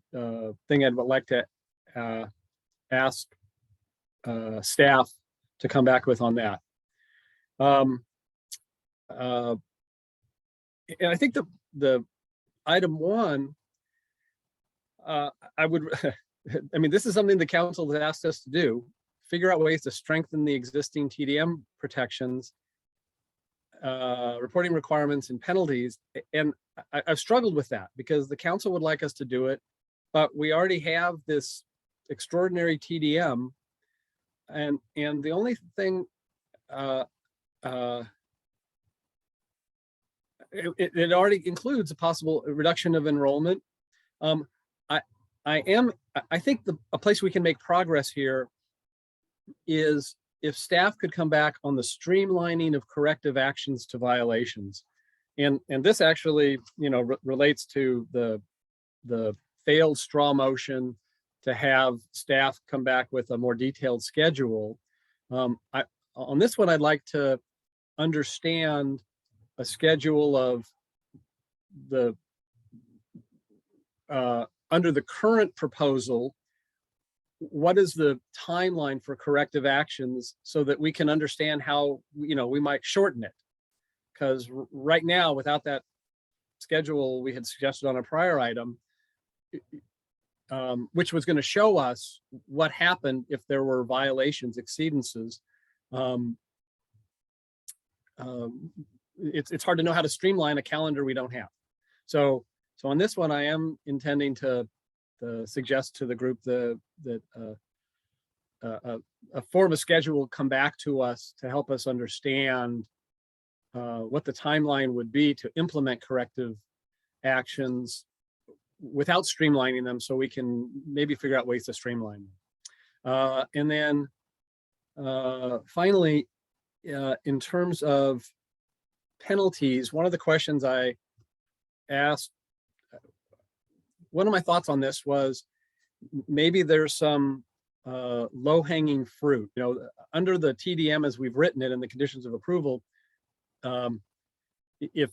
D: thing I'd like to ask staff to come back with on that. And I think the item 1, I would, I mean, this is something the council has asked us to do, figure out ways to strengthen the existing TDM protections, reporting requirements and penalties. And I've struggled with that because the council would like us to do it, but we already have this extraordinary TDM. And the only thing, it already includes a possible reduction of enrollment. I think a place we can make progress here is if staff could come back on the streamlining of corrective actions to violations. And this actually, relates to the failed straw motion to have staff come back with a more detailed schedule. On this one, I'd like to understand a schedule of the under the current proposal, what is the timeline for corrective actions so that we can understand how we might shorten it? Because right now, without that schedule we had suggested on a prior item, which was going to show us what happened if there were violations, exceedances. It's hard to know how to streamline a calendar we don't have. So on this one, I am intending to suggest to the group that a form of schedule come back to us to help us understand what the timeline would be to implement corrective actions without streamlining them, so we can maybe figure out ways to streamline them. And then finally, in terms of penalties, one of the questions I asked, one of my thoughts on this was maybe there's some low-hanging fruit. You know, under the TDM as we've written it and the conditions of approval, if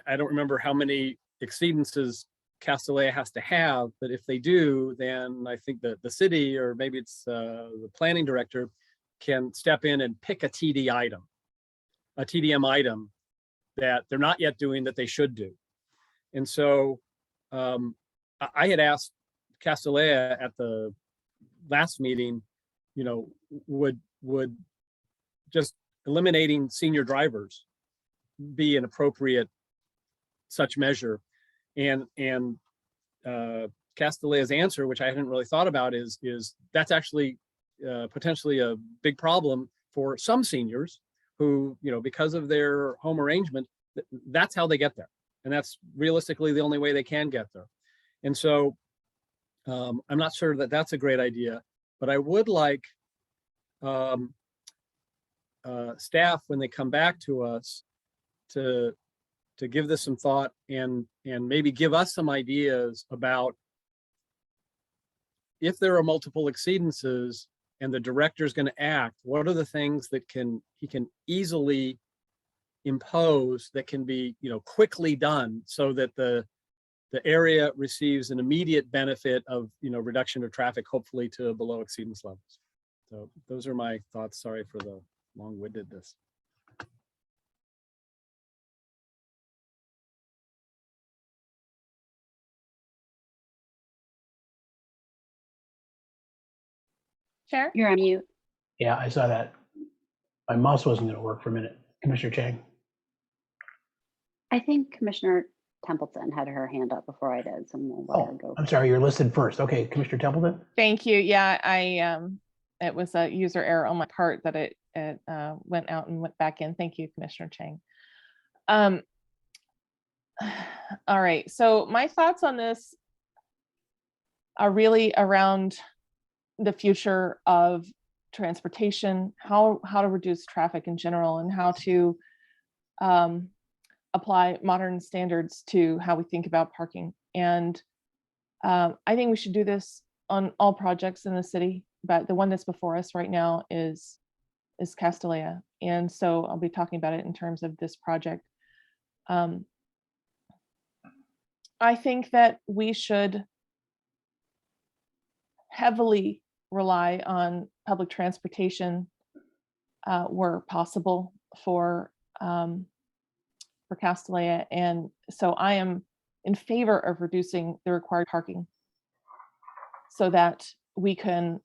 D: I don't remember how many exceedances Castellea has to have, but if they do, then I think that the city, or maybe it's the planning director, can step in and pick a TDM item that they're not yet doing that they should do. And so I had asked Castellea at the last meeting, you know, would just eliminating senior drivers be an appropriate such measure? And Castellea's answer, which I hadn't really thought about, is that's actually potentially a big problem for some seniors who, you know, because of their home arrangement, that's how they get there. And that's realistically the only way they can get there. And so I'm not sure that that's a great idea, but I would like staff, when they come back to us, to give this some thought and maybe give us some ideas about if there are multiple exceedances and the director is going to act, what are the things that he can easily impose that can be, you know, quickly done, so that the area receives an immediate benefit of, you know, reduction of traffic, hopefully to below exceedance levels. So those are my thoughts. Sorry for the long-windedness.
L: Chair?
M: You're on mute.
A: Yeah, I saw that. My mouse wasn't going to work for a minute. Commissioner Chang.
M: I think Commissioner Templeton had her hand up before I did, so I'm gonna let her go.
A: I'm sorry, you're listed first. Okay, Commissioner Templeton.
L: Thank you. Yeah, it was a user error on my part that it went out and went back in. Thank you, Commissioner Chang. All right, so my thoughts on this are really around the future of transportation, how to reduce traffic in general, and how to apply modern standards to how we think about parking. And I think we should do this on all projects in the city, but the one that's before us right now is Castellea. And so I'll be talking about it in terms of this project. I think that we should heavily rely on public transportation where possible for Castellea. And so I am in favor of reducing the required parking so that we can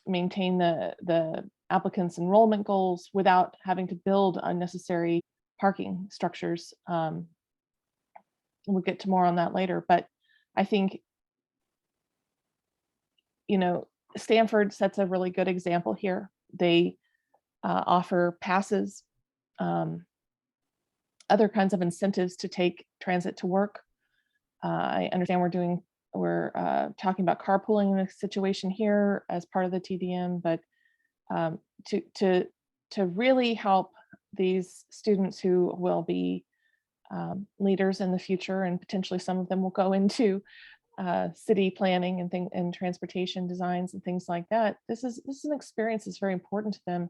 L: maintain the applicants' enrollment goals without having to build unnecessary parking structures. We'll get to more on that later, but I think, you know, Stanford sets a really good example here. They offer passes, other kinds of incentives to take transit to work. I understand we're talking about carpooling in this situation here as part of the TDM, but to really help these students who will be leaders in the future, and potentially some of them will go into city planning and transportation designs and things like that. This is an experience that's very important to them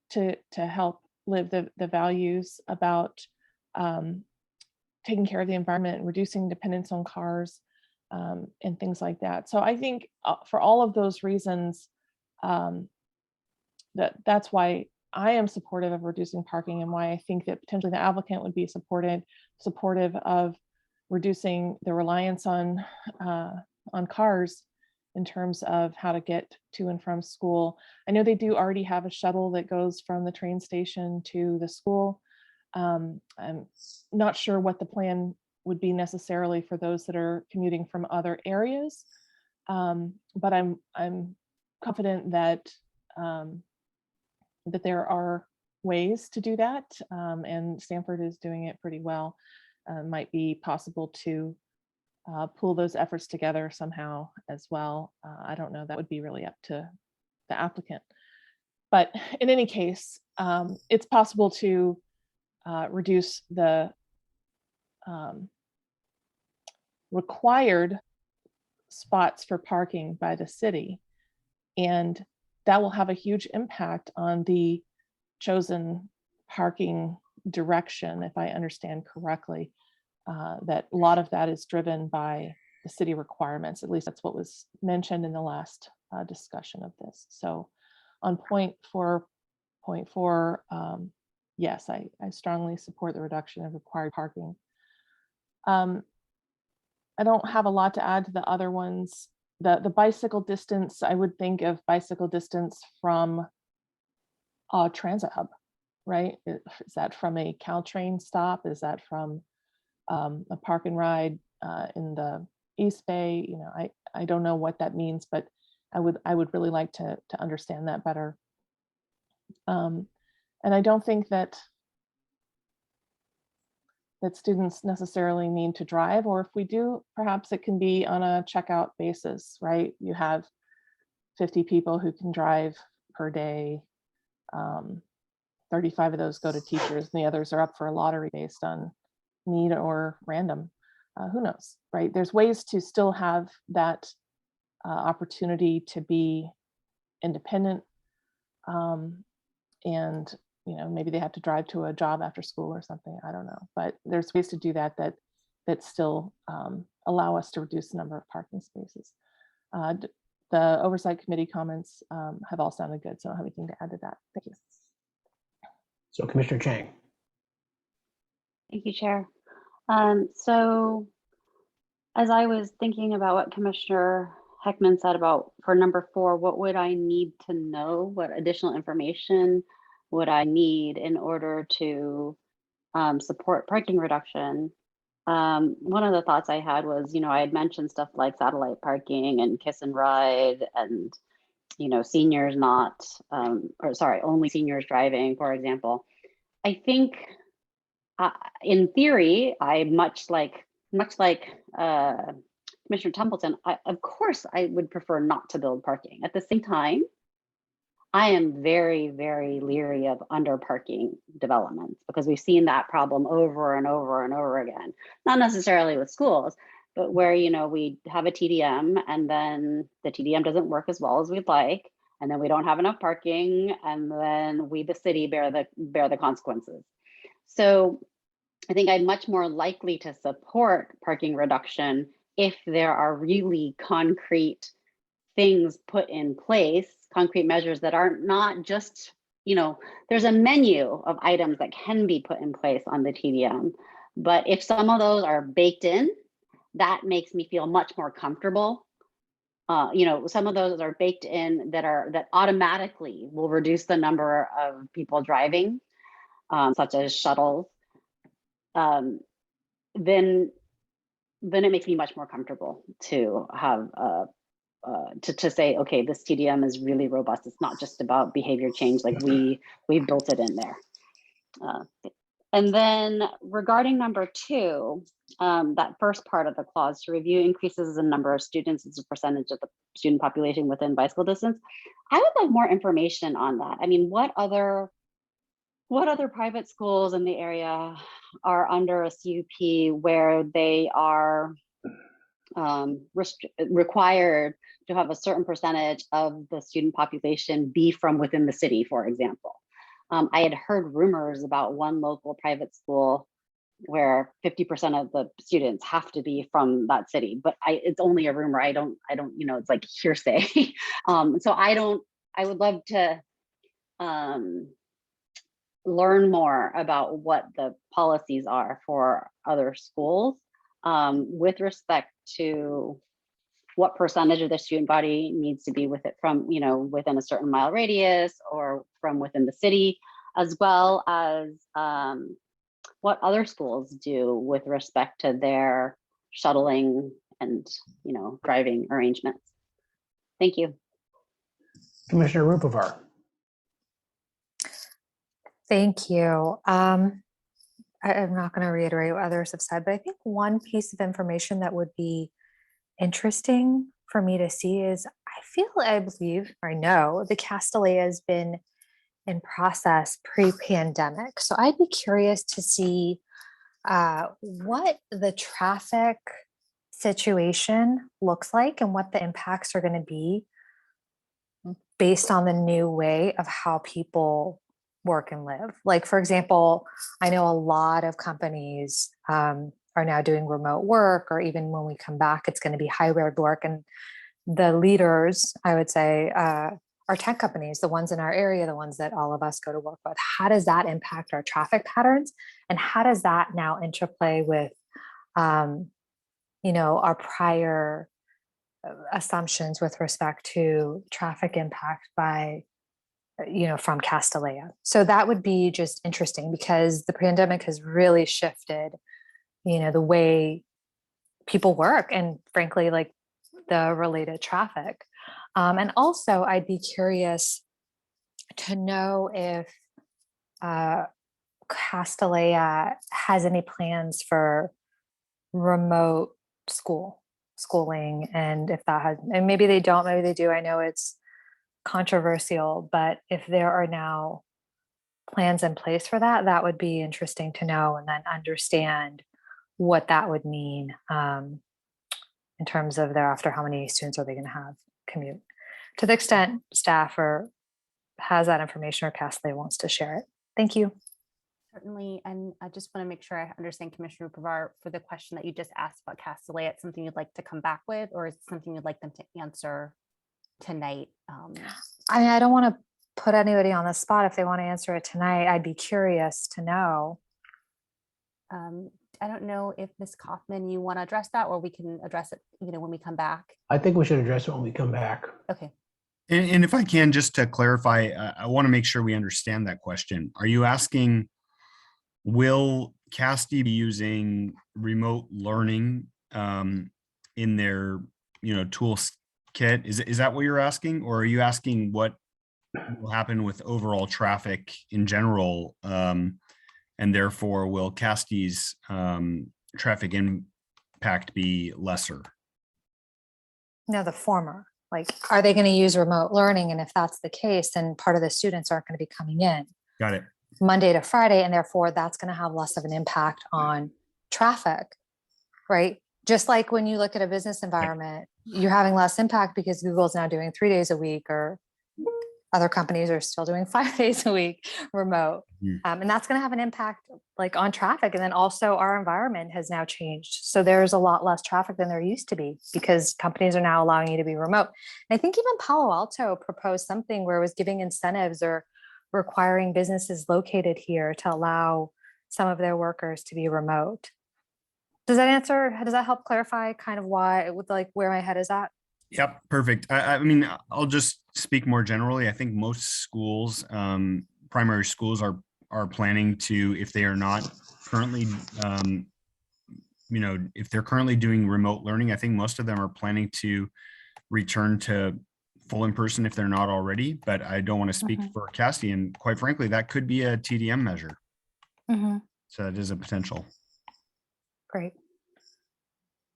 L: to help live the values about taking care of the environment and reducing dependence on cars and things like that. So I think for all of those reasons, that's why I am supportive of reducing parking, and why I think that potentially the applicant would be supportive of reducing the reliance on cars in terms of how to get to and from school. I know they do already have a shuttle that goes from the train station to the school. I'm not sure what the plan would be necessarily for those that are commuting from other areas, but I'm confident that that there are ways to do that, and Stanford is doing it pretty well. Might be possible to pull those efforts together somehow as well. I don't know, that would be really up to the applicant. But in any case, it's possible to reduce the required spots for parking by the city, and that will have a huge impact on the chosen parking direction, if I understand correctly. That a lot of that is driven by the city requirements. At least that's what was mentioned in the last discussion of this. So on point 4.4, yes, I strongly support the reduction of required parking. I don't have a lot to add to the other ones. The bicycle distance, I would think of bicycle distance from a transit hub, right? Is that from a Caltrain stop? Is that from a park and ride in the East Bay? You know, I don't know what that means, but I would really like to understand that better. And I don't think that students necessarily need to drive, or if we do, perhaps it can be on a checkout basis, right? You have 50 people who can drive per day. 35 of those go to teachers, and the others are up for a lottery based on need or random. Who knows, right? There's ways to still have that opportunity to be independent, and you know, maybe they have to drive to a job after school or something. I don't know, but there's ways to do that that still allow us to reduce the number of parking spaces. The oversight committee comments have all sounded good, so I don't have anything to add to that. Thank you.
A: So Commissioner Chang.
M: Thank you, Chair. So as I was thinking about what Commissioner Heckman said about for number 4, what would I need to know? What additional information would I need in order to support parking reduction? One of the thoughts I had was, you know, I had mentioned stuff like satellite parking and kiss and ride, and, you know, seniors not, or sorry, only seniors driving, for example. I think in theory, I much like Commissioner Templeton, of course, I would prefer not to build parking. At the same time, I am very, very leery of under parking developments, because we've seen that problem over and over and over again. Not necessarily with schools, but where, you know, we have a TDM and then the TDM doesn't work as well as we'd like, and then we don't have enough parking, and then we, the city, bear the consequences. So I think I'm much more likely to support parking reduction if there are really concrete things put in place, concrete measures that are not just, you know, there's a menu of items that can be put in place on the TDM. But if some of those are baked in, that makes me feel much more comfortable. You know, some of those are baked in that automatically will reduce the number of people driving, such as shuttles. Then it makes me much more comfortable to have to say, okay, this TDM is really robust. It's not just about behavior change, like we built it in there. And then regarding number 2, that first part of the clause, to review increases in number of students as a percentage of the student population within bicycle distance. I would like more information on that. I mean, what other private schools in the area are under a CUP where they are required to have a certain percentage of the student population be from within the city, for example? I had heard rumors about one local private school where 50% of the students have to be from that city, but it's only a rumor. I don't, you know, it's like hearsay. So I would love to learn more about what the policies are for other schools with respect to what percentage of the student body needs to be with it from, within a certain mile radius or from within the city, as well as what other schools do with respect to their shuttling and, driving arrangements. Thank you.
A: Commissioner Rupovar.
K: Thank you. I'm not going to reiterate what others have said, but I think one piece of information that would be interesting for me to see is I believe, or I know the Castellia has been in process pre-pandemic. So I'd be curious to see what the traffic situation looks like and what the impacts are going to be based on the new way of how people work and live. Like, for example, I know a lot of companies are now doing remote work, or even when we come back, it's going to be hybrid work. And the leaders, I would say, are tech companies, the ones in our area, the ones that all of us go to work with. How does that impact our traffic patterns? And how does that now interplay with, our prior assumptions with respect to traffic impact by from Castellia? So that would be just interesting, because the pandemic has really shifted, the way people work and frankly, like the related traffic. And also I'd be curious to know if Castellia has any plans for remote schooling, and if that has, and maybe they don't, maybe they do. I know it's controversial, but if there are now plans in place for that, that would be interesting to know, and then understand what that would mean in terms of thereafter, how many students are they going to have commute, to the extent staff or has that information or Castellia wants to share it. Thank you.
E: Certainly. And I just want to make sure I understand, Commissioner Rupovar, for the question that you just asked about Castellia, it's something you'd like to come back with, or is it something you'd like them to answer tonight?
K: I don't want to put anybody on the spot. If they want to answer it tonight, I'd be curious to know.
E: I don't know if Ms. Kaufman, you want to address that, or we can address it, when we come back.
A: I think we should address it when we come back.
E: Okay.
H: And if I can, just to clarify, I want to make sure we understand that question. Are you asking, will Casti be using remote learning in their, tools kit? Is that what you're asking? Or are you asking what will happen with overall traffic in general? And therefore, will Casti's traffic impact be lesser?
K: No, the former. Like, are they going to use remote learning? And if that's the case, then part of the students aren't going to be coming in
H: Got it.
K: Monday to Friday, and therefore that's going to have less of an impact on traffic, right? Just like when you look at a business environment, you're having less impact because Google's now doing 3 days a week, or other companies are still doing 5 days a week remote. And that's going to have an impact like on traffic. And then also our environment has now changed. So there's a lot less traffic than there used to be because companies are now allowing you to be remote. And I think even Palo Alto proposed something where it was giving incentives or requiring businesses located here to allow some of their workers to be remote. Does that help clarify kind of why, with like where my head is at?
H: Yep, perfect. I mean, I'll just speak more generally. I think most schools, primary schools are planning to, if they are not currently, if they're currently doing remote learning, I think most of them are planning to return to full in person if they're not already, but I don't want to speak for Casti, and quite frankly, that could be a TDM measure. So it is a potential.
K: Great.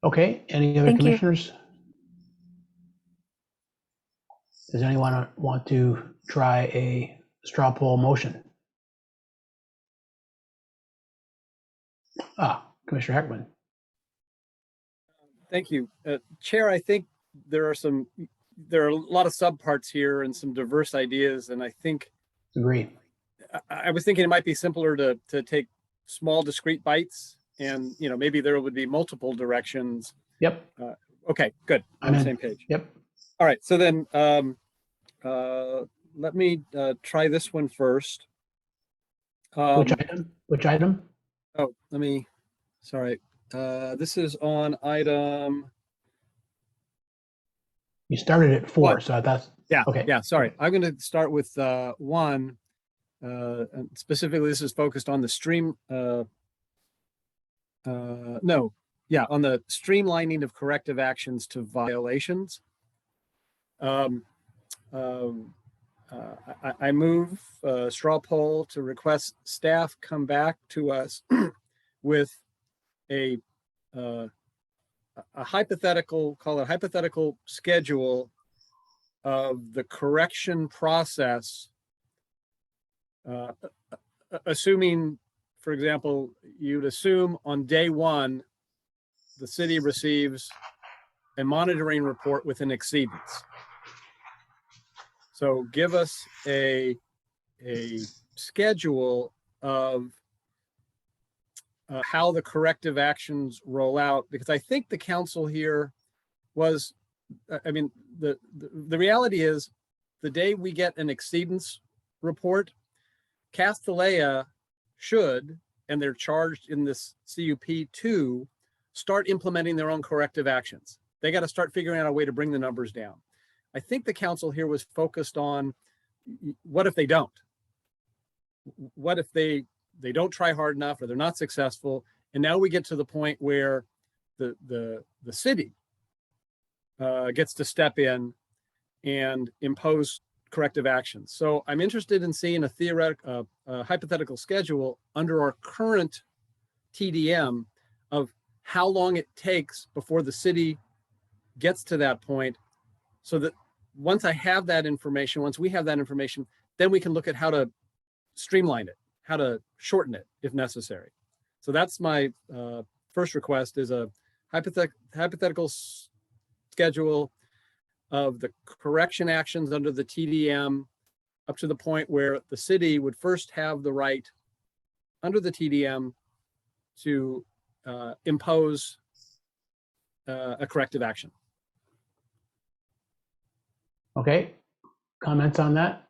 A: Okay, any other commissioners? Does anyone want to try a straw poll motion? Commissioner Heckman.
D: Thank you. Chair, I think there are a lot of subparts here and some diverse ideas. And I think
A: Agree.
D: I was thinking it might be simpler to take small discrete bites, and maybe there would be multiple directions.
A: Yep.
D: Okay, good. On the same page.
A: Yep.
D: All right. So then let me try this one first.
A: Which item? Which item?
D: Oh, sorry. This is on item.
A: You started at 4,
D: What?
A: so that's,
D: Yeah,
A: okay.
D: yeah, sorry. I'm going to start with 1. And specifically, this is focused on the on the streamlining of corrective actions to violations. I move straw poll to request staff come back to us with a hypothetical, call it hypothetical schedule of the correction process, assuming, for example, you'd assume on day 1, the city receives a monitoring report with an exceedance. So give us a schedule of how the corrective actions roll out, because I think the council here was, the reality is the day we get an exceedance report, Castellea should, and they're charged in this CUP to start implementing their own corrective actions. They got to start figuring out a way to bring the numbers down. I think the council here was focused on what if they don't? What if they don't try hard enough or they're not successful? And now we get to the point where the city gets to step in and impose corrective actions. So I'm interested in seeing a theoretical, hypothetical schedule under our current TDM of how long it takes before the city gets to that point, so that once I have that information, once we have that information, then we can look at how to streamline it, how to shorten it if necessary. So that's my first request, is a hypothetical schedule of the correction actions under the TDM up to the point where the city would first have the right under the TDM to impose a corrective action.
A: Okay, comments on that?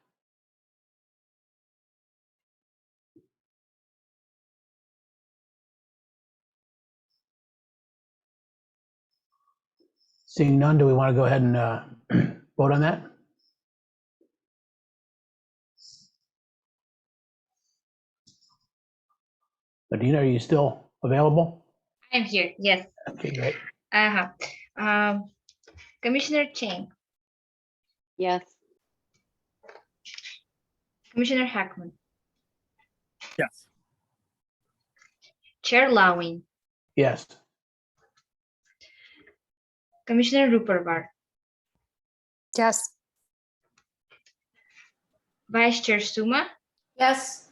A: Seeing none, do we want to go ahead and vote on that? Adina, are you still available?
B: I'm here, yes.
A: Okay, great.
B: Commissioner Chang,
M: Yes.
B: Commissioner Hackman,
D: Yes.
B: Chair Lawing,
A: Yes.
B: Commissioner Ruperbar,
K: Yes.
B: Vice Chair Suma,
J: Yes.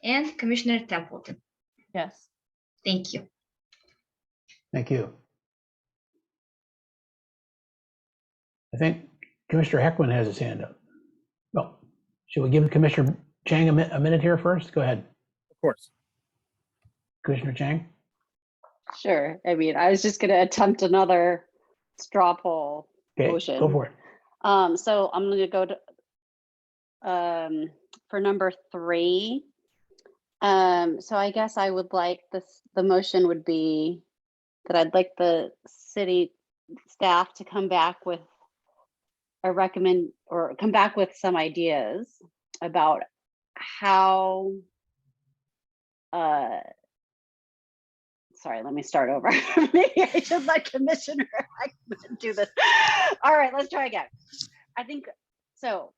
B: and Commissioner Templeton.
L: Yes.
B: Thank you.
A: Thank you. I think Commissioner Heckman has his hand up. Well, should we give Commissioner Chang a minute here first? Go ahead.
D: Of course.
A: Commissioner Chang?
M: Sure. I mean, I was just going to attempt another straw poll motion.
A: Go for it.
M: So I'm going to go to for number 3. So I guess I would like the motion would be that I'd like the city staff to come back with come back with some ideas about how sorry, let me start over. Maybe I should let Commissioner Heckman do this. All right, let's try again. I think so.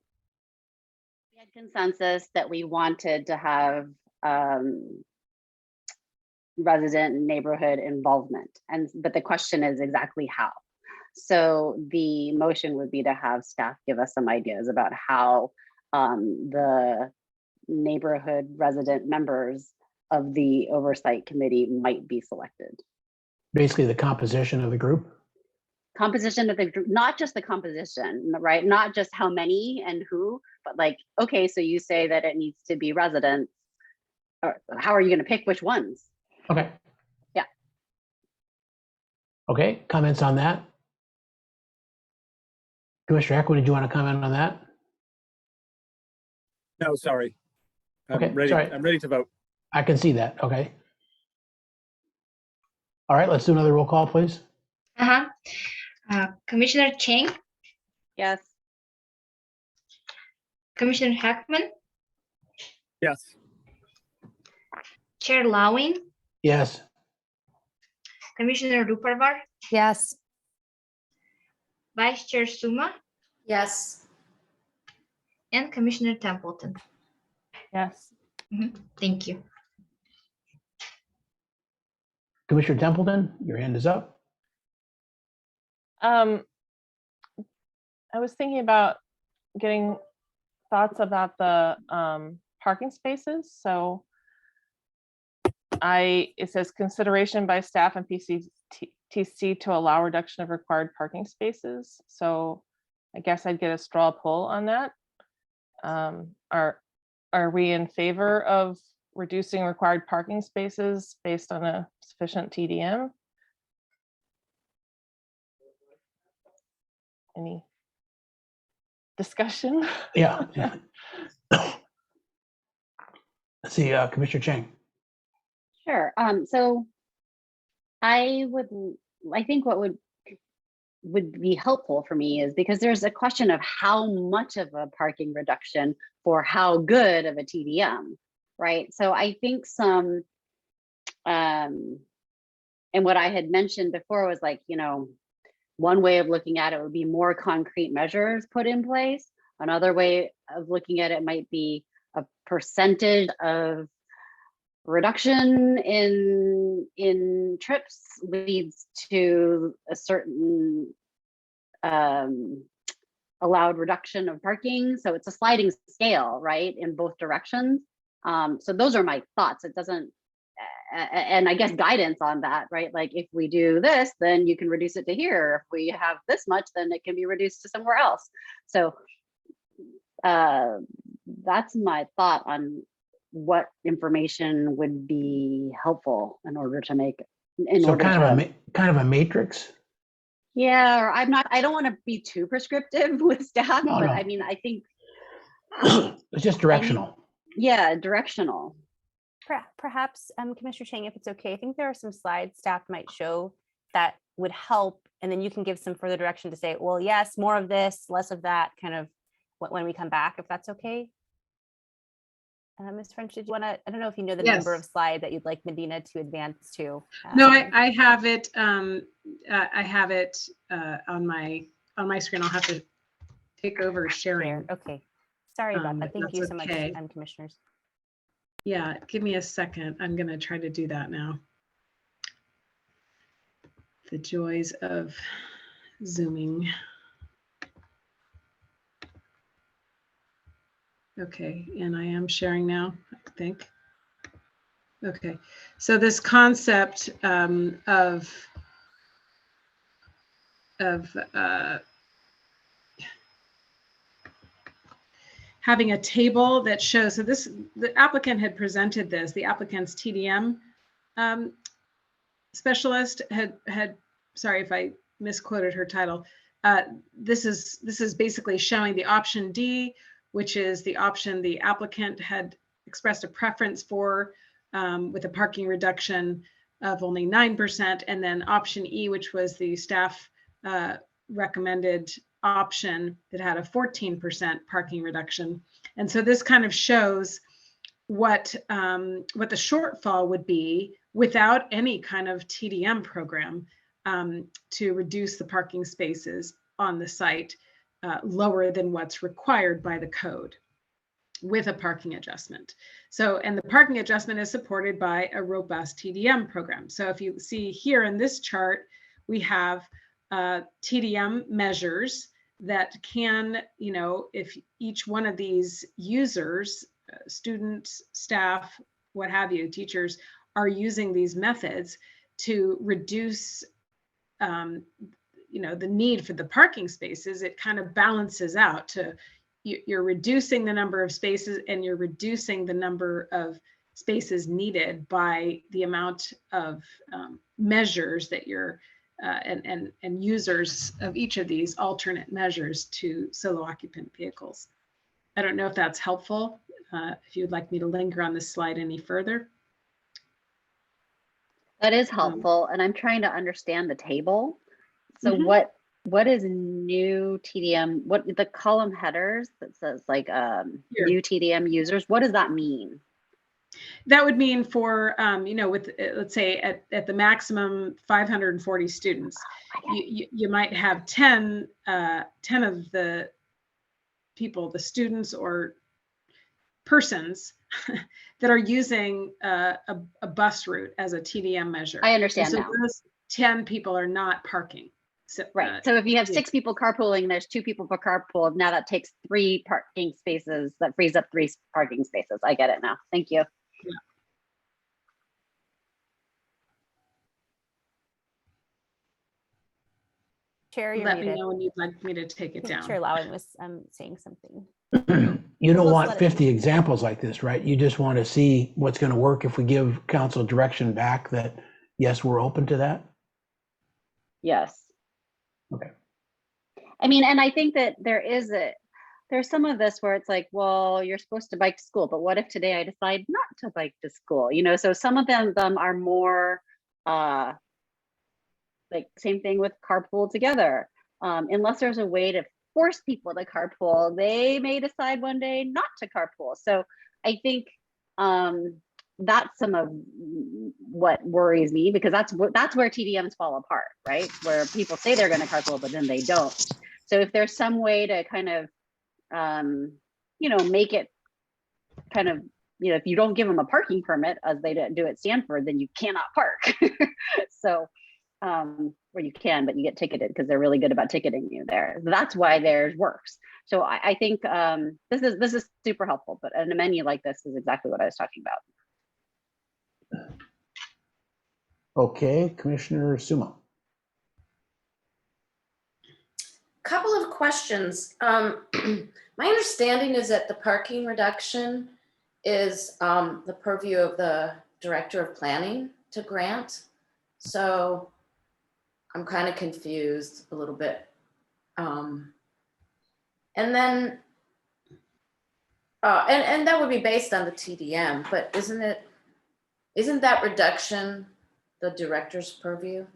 M: We had consensus that we wanted to have resident neighborhood involvement, but the question is exactly how. So the motion would be to have staff give us some ideas about how the neighborhood resident members of the oversight committee might be selected.
A: Basically the composition of the group?
M: Composition of the group, not just the composition, right? Not just how many and who, but like, okay, so you say that it needs to be residents, or how are you going to pick which ones?
A: Okay.
M: Yeah.
A: Okay, comments on that? Commissioner Heckman, did you want to comment on that?
D: No, sorry.
A: Okay, sorry.
D: I'm ready to vote.
A: I can see that. Okay. All right, let's do another roll call, please.
B: Commissioner Chang,
M: Yes.
B: Commissioner Heckman,
D: Yes.
B: Chair Lawing,
A: Yes.
B: Commissioner Ruparvar,
E: Yes.
B: Vice Chair Suma,
J: Yes.
B: and Commissioner Templeton.
L: Yes.
B: Thank you.
A: Commissioner Templeton, your hand is up.
L: I was thinking about getting thoughts about the parking spaces. So it says consideration by staff and PCTC to allow reduction of required parking spaces. So I guess I'd get a straw poll on that. Are we in favor of reducing required parking spaces based on a sufficient TDM? Any discussion?
A: Yeah. Let's see, Commissioner Chang.
M: Sure. So I think what would be helpful for me is because there's a question of how much of a parking reduction for how good of a TDM, right? So I think some, and what I had mentioned before was like, one way of looking at it would be more concrete measures put in place. Another way of looking at it might be a percentage of reduction in trips leads to a certain allowed reduction of parking. So it's a sliding scale, right, in both directions. So those are my thoughts. It doesn't, and I guess guidance on that, right? Like if we do this, then you can reduce it to here. If we have this much, then it can be reduced to somewhere else. So that's my thought on what information would be helpful in order to make
A: kind of a matrix.
M: Yeah, or I don't want to be too prescriptive with staff,
A: No.
M: I mean, I think
A: it's just directional.
M: Yeah, directional.
E: Perhaps, Commissioner Chang, if it's okay, I think there are some slides staff might show that would help, and then you can give some further direction to say, well, yes, more of this, less of that, kind of when we come back, if that's okay. Ms. French, did you want to, I don't know if you know the number of slides that you'd like Medina to advance to.
C: No, I have it. I have it on my screen. I'll have to take over sharing.
E: Okay. Sorry about that. Thank you so much, commissioners.
C: Yeah, give me a second. I'm going to try to do that now. The joys of Zooming. Okay, and I am sharing now, I think. Okay, so this concept of having a table that shows, so the applicant had presented this, the applicant's TDM specialist had, sorry if I misquoted her title. This is basically showing the option D, which is the option the applicant had expressed a preference for with a parking reduction of only 9%, and then option E, which was the staff recommended option that had a 14% parking reduction. And so this kind of shows what the shortfall would be without any kind of TDM program to reduce the parking spaces on the site lower than what's required by the code with a parking adjustment. So, and the parking adjustment is supported by a robust TDM program. So if you see here in this chart, we have TDM measures that can, if each one of these users, students, staff, what have you, teachers, are using these methods to reduce the need for the parking spaces, it kind of balances out to you're reducing the number of spaces and you're reducing the number of spaces needed by the amount of measures that you're and users of each of these alternate measures to solo occupant vehicles. I don't know if that's helpful. if you'd like me to linger on this slide any further.
M: That is helpful, and I'm trying to understand the table. So what is new TDM? What the column headers that says like new TDM users? What does that mean?
C: That would mean for with let's say at the maximum 540 students, you might have 10 of the people, the students or persons that are using a bus route as a TDM measure.
M: I understand
C: so
M: now.
C: Those 10 people are not parking. So,
M: right. So if you have 6 people carpooling, there's 2 people per carpool. Now that takes 3 parking spaces. That frees up 3 parking spaces. I get it now. Thank you.
C: Yeah.
E: Chair, you're
C: Let
E: muted.
C: me know when you'd like me to take it down.
E: Chair Lowing was saying something.
A: You don't
E: Let's
A: want
E: let it
A: 50 examples like this, right? You just want to see what's going to work if we give council direction back that, yes, we're open to that.
M: Yes.
A: Okay.
M: I mean, and I think that there's some of this where it's like, well, you're supposed to bike to school, but what if today I decide not to bike to school? You know, so some of them are more like same thing with carpool together. Unless there's a way to force people to carpool, they may decide one day not to carpool. So I think that's some of what worries me, because that's where TDMs fall apart, right? Where people say they're going to carpool, but then they don't. So if there's some way to kind of, make it kind of, if you don't give them a parking permit as they do at Stanford, then you cannot park. So, or you can, but you get ticketed because they're really good about ticketing you there. That's why theirs works. So I think this is super helpful, but a menu like this is exactly what I was talking about.
A: Okay, Commissioner Suma.
J: Couple of questions. My understanding is that the parking reduction is the purview of the Director of Planning to grant. So I'm kind of confused a little bit. And then, and that would be based on the TDM, but isn't that reduction the director's purview?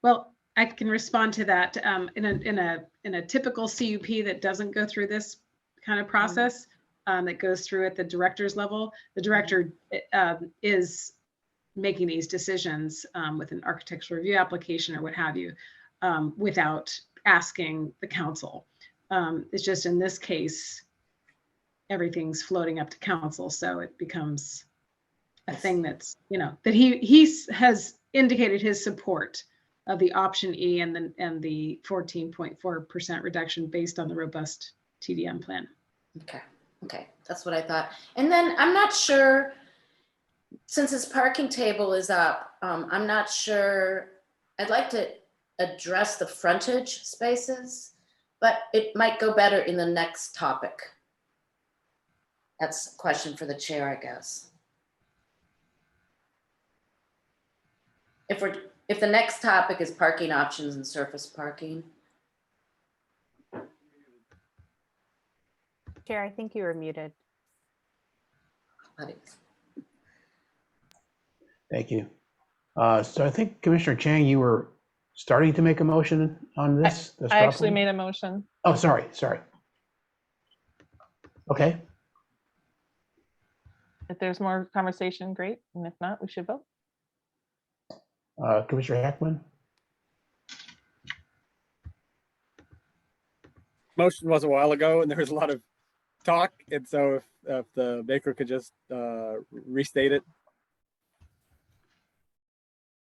C: Well, I can respond to that. In a typical CUP that doesn't go through this kind of process, that goes through at the director's level, the director is making these decisions with an architectural review application or what have you, without asking the council. It's just in this case, everything's floating up to council, so it becomes a thing that's, that he has indicated his support of the option E and the 14.4% reduction based on the robust TDM plan.
J: Okay, that's what I thought. And then I'm not sure, since his parking table is up, I'm not sure, I'd like to address the frontage spaces, but it might go better in the next topic. That's a question for the chair, I guess. If the next topic is parking options and surface parking.
E: Chair, I think you were muted.
A: Thank you. So I think Commissioner Chang, you were starting to make a motion on this.
L: I actually made a motion.
A: Oh, sorry. Okay.
L: If there's more conversation, great. And if not, we should vote.
A: Commissioner Heckman.
D: Motion was a while ago and there was a lot of talk. And so if the maker could just restate it.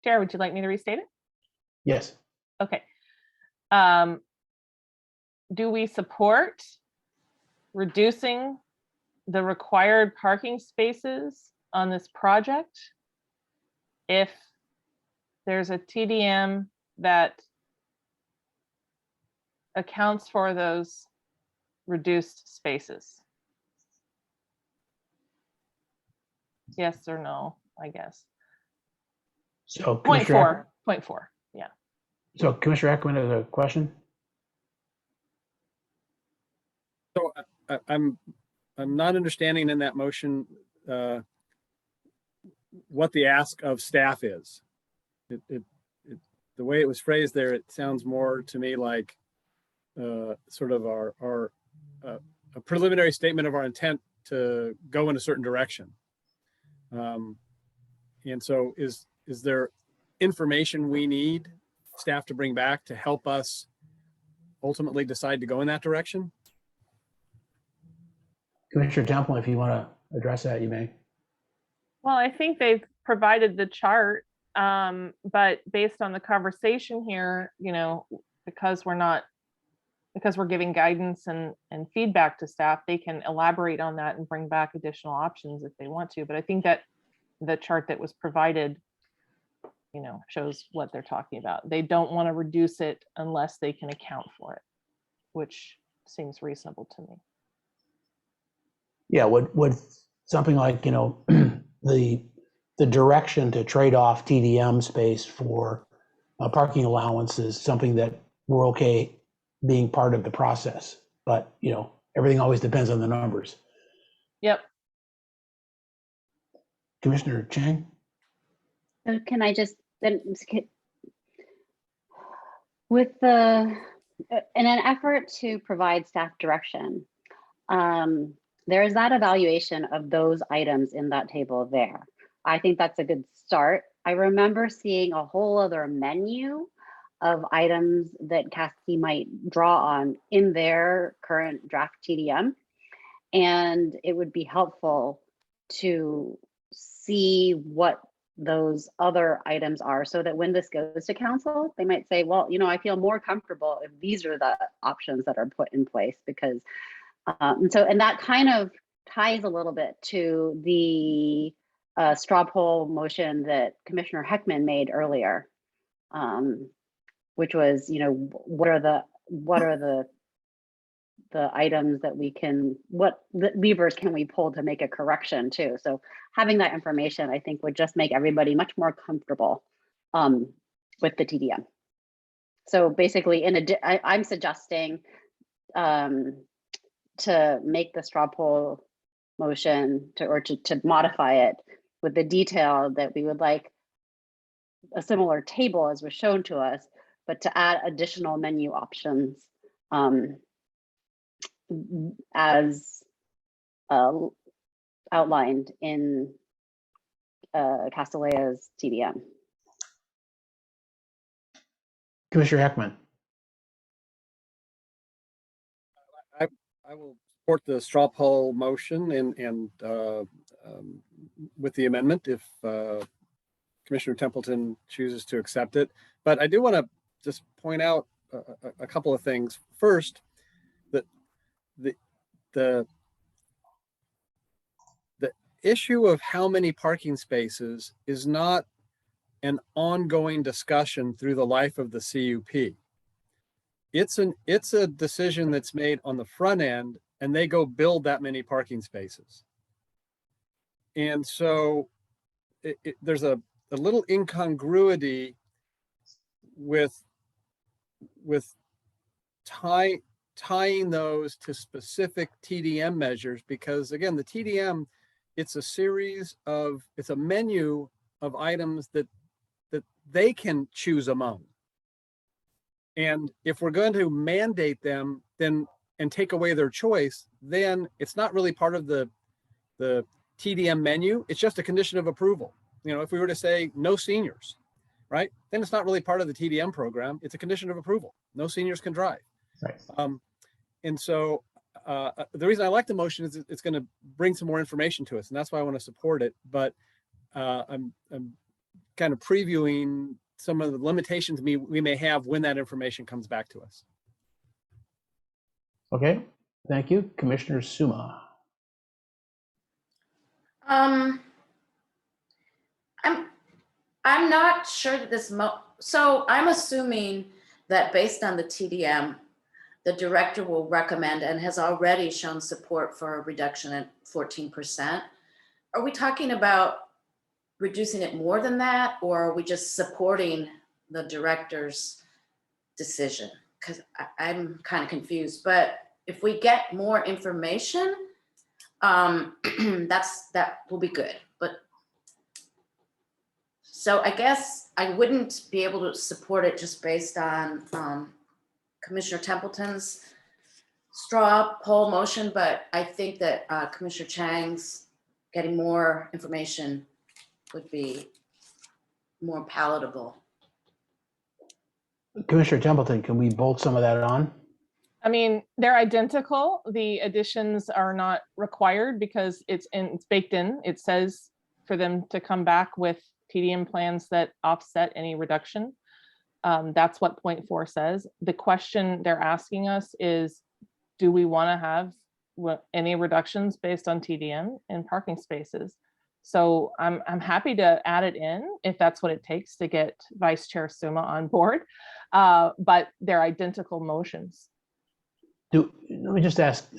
L: Chair, would you like me to restate it?
A: Yes.
L: Okay. Do we support reducing the required parking spaces on this project if there's a TDM that accounts for those reduced spaces? Yes or no, I guess.
A: So
L: Point four. Yeah.
A: So Commissioner Heckman has a question.
D: So I'm I'm not understanding in that motion what the ask of staff is. The way it was phrased there, it sounds more to me like sort of a preliminary statement of our intent to go in a certain direction. And so is there information we need staff to bring back to help us ultimately decide to go in that direction?
A: Commissioner Temple, if you want to address that, you may.
L: Well, I think they've provided the chart, but based on the conversation here, you know, because we're giving guidance and feedback to staff, they can elaborate on that and bring back additional options if they want to. But I think that the chart that was provided, you know, shows what they're talking about. They don't want to reduce it unless they can account for it, which seems reasonable to me.
A: Yeah, would something like, you know, the direction to trade off TDM space for parking allowances, something that we're okay being part of the process, but you know, everything always depends on the numbers.
L: Yep.
A: Commissioner Chang?
M: So can I just, then, with the, in an effort to provide staff direction, there is that evaluation of those items in that table there. I think that's a good start. I remember seeing a whole other menu of items that CASC might draw on in their current draft TDM. And it would be helpful to see what those other items are so that when this goes to council, they might say, well, you know, I feel more comfortable if these are the options that are put in place, because and that kind of ties a little bit to the straw poll motion that Commissioner Heckman made earlier, which was, you know, what are the items that we can, what levers can we pull to make a correction too? So having that information, I think, would just make everybody much more comfortable with the TDM. So basically, I'm suggesting to make the straw poll motion to modify it with the detail that we would like a similar table as was shown to us, but to add additional menu options as outlined in Castilleja's TDM.
A: Commissioner Heckman?
D: I will support the straw poll motion and with the amendment if Commissioner Templeton chooses to accept it. But I do want to just point out a couple of things. First, that the issue of how many parking spaces is not an ongoing discussion through the life of the CUP. It's a decision that's made on the front end, and they go build that many parking spaces. And so there's a little incongruity with tying those to specific TDM measures, because again, the TDM, it's a menu of items that they can choose among. And if we're going to mandate them and take away their choice, then it's not really part of the TDM menu. It's just a condition of approval. You know, if we were to say no seniors, right, then it's not really part of the TDM program. It's a condition of approval. No seniors can drive.
A: Right.
D: And so the reason I like the motion is it's going to bring some more information to us, and that's why I want to support it. But I'm kind of previewing some of the limitations we may have when that information comes back to us.
A: Okay, thank you. Commissioner Suma.
J: I'm not sure that so I'm assuming that based on the TDM, the director will recommend and has already shown support for a reduction at 14%. Are we talking about reducing it more than that, or are we just supporting the director's decision? Because I'm kind of confused. But if we get more information, That will be good. But so I guess I wouldn't be able to support it just based on Commissioner Templeton's straw poll motion, but I think that Commissioner Chang's getting more information would be more palatable.
A: Commissioner Templeton, can we bolt some of that on?
L: I mean, they're identical. The additions are not required because it's baked in. It says for them to come back with TDM plans that offset any reduction. That's what point 4 says. The question they're asking us is, do we want to have any reductions based on TDM in parking spaces? So I'm happy to add it in if that's what it takes to get Vice Chair Suma on board, but they're identical motions.
A: Let me just ask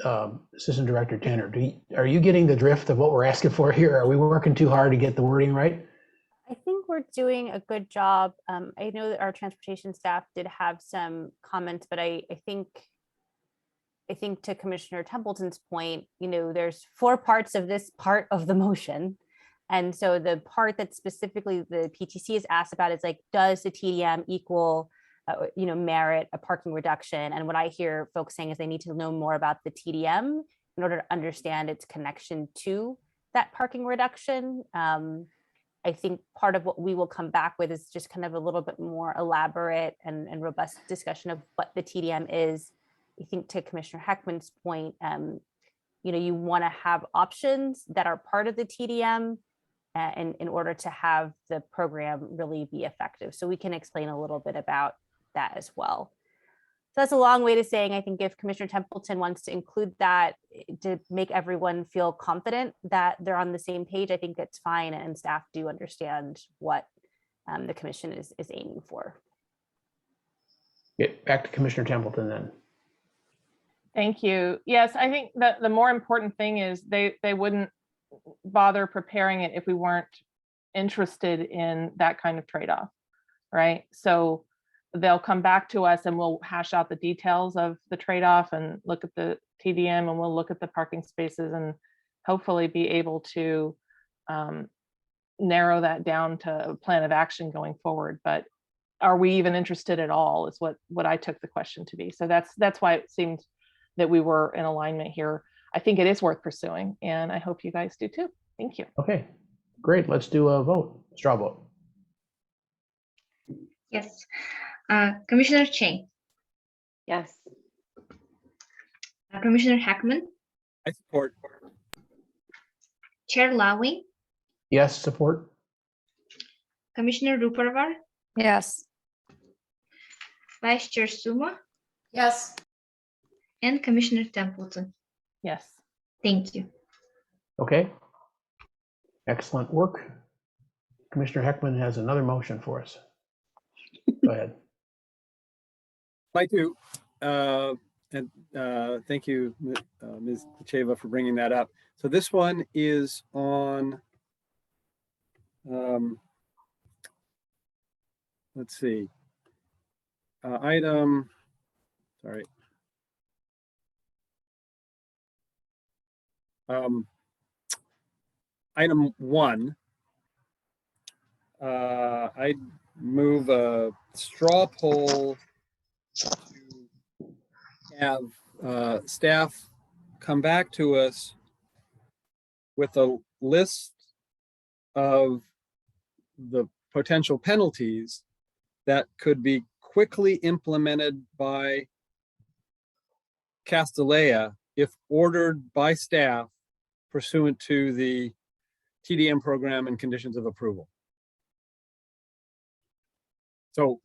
A: Assistant Director Tanner, are you getting the drift of what we're asking for here? Are we working too hard to get the wording right?
E: I think we're doing a good job. I know that our transportation staff did have some comments, but I think to Commissioner Templeton's point, there's 4 parts of this part of the motion. And so the part that specifically the PTC is asked about is like, does the TDM equal, merit a parking reduction? And what I hear folks saying is they need to know more about the TDM in order to understand its connection to that parking reduction. I think part of what we will come back with is just kind of a little bit more elaborate and robust discussion of what the TDM is. I think to Commissioner Heckman's point, you want to have options that are part of the TDM in order to have the program really be effective. So we can explain a little bit about that as well. So that's a long way to saying, I think if Commissioner Templeton wants to include that to make everyone feel confident that they're on the same page, I think it's fine, and staff do understand what the commission is aiming for.
A: Get back to Commissioner Templeton then.
L: Thank you. Yes, I think that the more important thing is they wouldn't bother preparing it if we weren't interested in that kind of trade-off, right? So they'll come back to us and we'll hash out the details of the trade-off and look at the TDM, and we'll look at the parking spaces and hopefully be able to narrow that down to a plan of action going forward. But are we even interested at all is what I took the question to be. So that's why it seemed that we were in alignment here. I think it is worth pursuing, and I hope you guys do too. Thank you.
A: Okay, great. Let's do a vote, straw vote.
B: Yes. Commissioner Chang.
M: Yes.
B: Commissioner Heckman.
D: I support.
B: Chair Lawing.
A: Yes, support.
B: Commissioner Ruparvar.
K: Yes.
B: Vice Chair Suma.
J: Yes.
B: And Commissioner Templeton.
L: Yes.
B: Thank you.
A: Okay. Excellent work. Commissioner Heckman has another motion for us. Go ahead.
D: I do. And thank you, Ms. Cheva, for bringing that up. So this one is on, let's see, item 1. I move a straw poll to have staff come back to us with a list of the potential penalties that could be quickly implemented by Castellea if ordered by staff pursuant to the TDM program and conditions of approval. So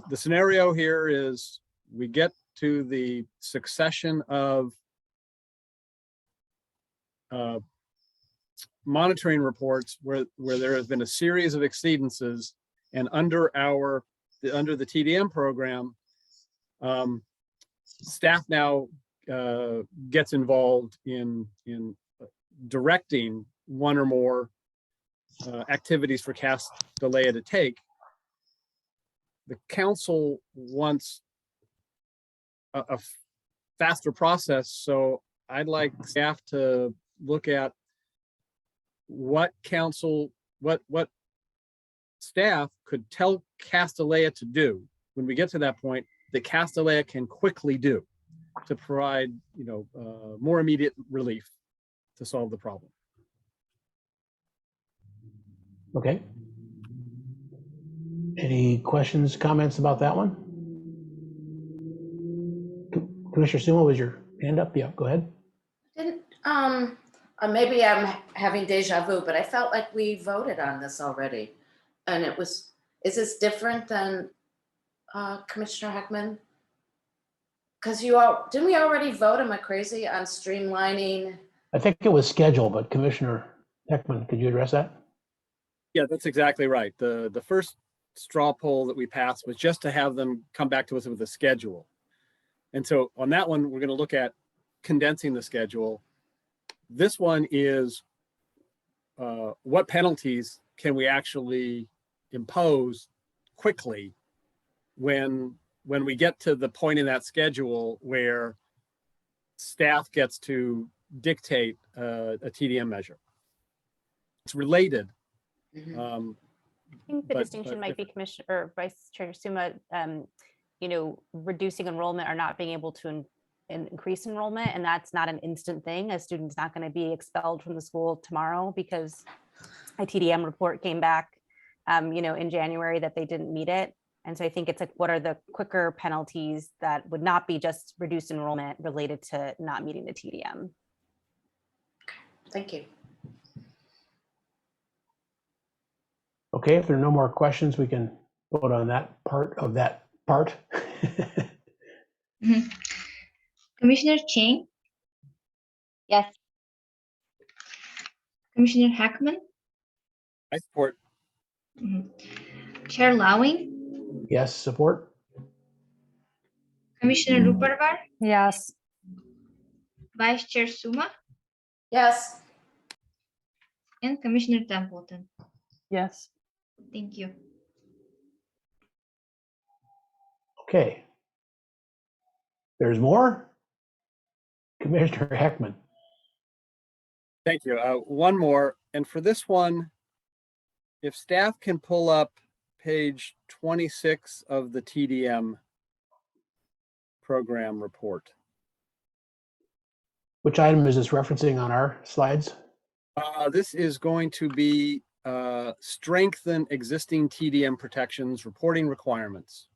D: the scenario here is we get to the succession of monitoring reports where there has been a series of exceedances, and under the TDM program, staff now gets involved in directing one or more activities for Castellea to take. The council wants a faster process, so I'd like staff to look at what staff could tell Castellea to do when we get to that point that Castellea can quickly do to provide, more immediate relief to solve the problem.
A: Okay. Any questions, comments about that one? Commissioner Suma, was your hand up? Yeah, go ahead.
J: Didn't, maybe I'm having deja vu, but I felt like we voted on this already. And is this different than Commissioner Heckman? Because didn't we already vote, am I crazy, on streamlining?
A: I think it was scheduled, but Commissioner Heckman, could you address that?
D: Yeah, that's exactly right. The first straw poll that we passed was just to have them come back to us with a schedule. And so on that one, we're going to look at condensing the schedule. This one is what penalties can we actually impose quickly when we get to the point in that schedule where staff gets to dictate a TDM measure. It's related.
E: I think the distinction might be Commissioner or Vice Chair Suma, reducing enrollment or not being able to increase enrollment, and that's not an instant thing. A student's not going to be expelled from the school tomorrow because a TDM report came back, in January that they didn't meet it. And so I think it's like, what are the quicker penalties that would not be just reduced enrollment related to not meeting the TDM?
J: Thank you.
A: Okay, if there are no more questions, we can vote on that part of that part.
B: Commissioner Chang?
M: Yes.
B: Commissioner Heckman?
D: I support.
B: Chair Lowing?
A: Yes, support.
B: Commissioner Ruparvar?
K: Yes.
B: Vice Chair Suma?
J: Yes.
B: And Commissioner Templeton?
L: Yes.
B: Thank you.
A: Okay. There's more? Commissioner Heckman.
D: Thank you. One more. And for this one, if staff can pull up page 26 of the TDM program report.
A: Which item is this referencing on our slides?
D: This is going to be strengthen existing TDM protections, reporting requirements.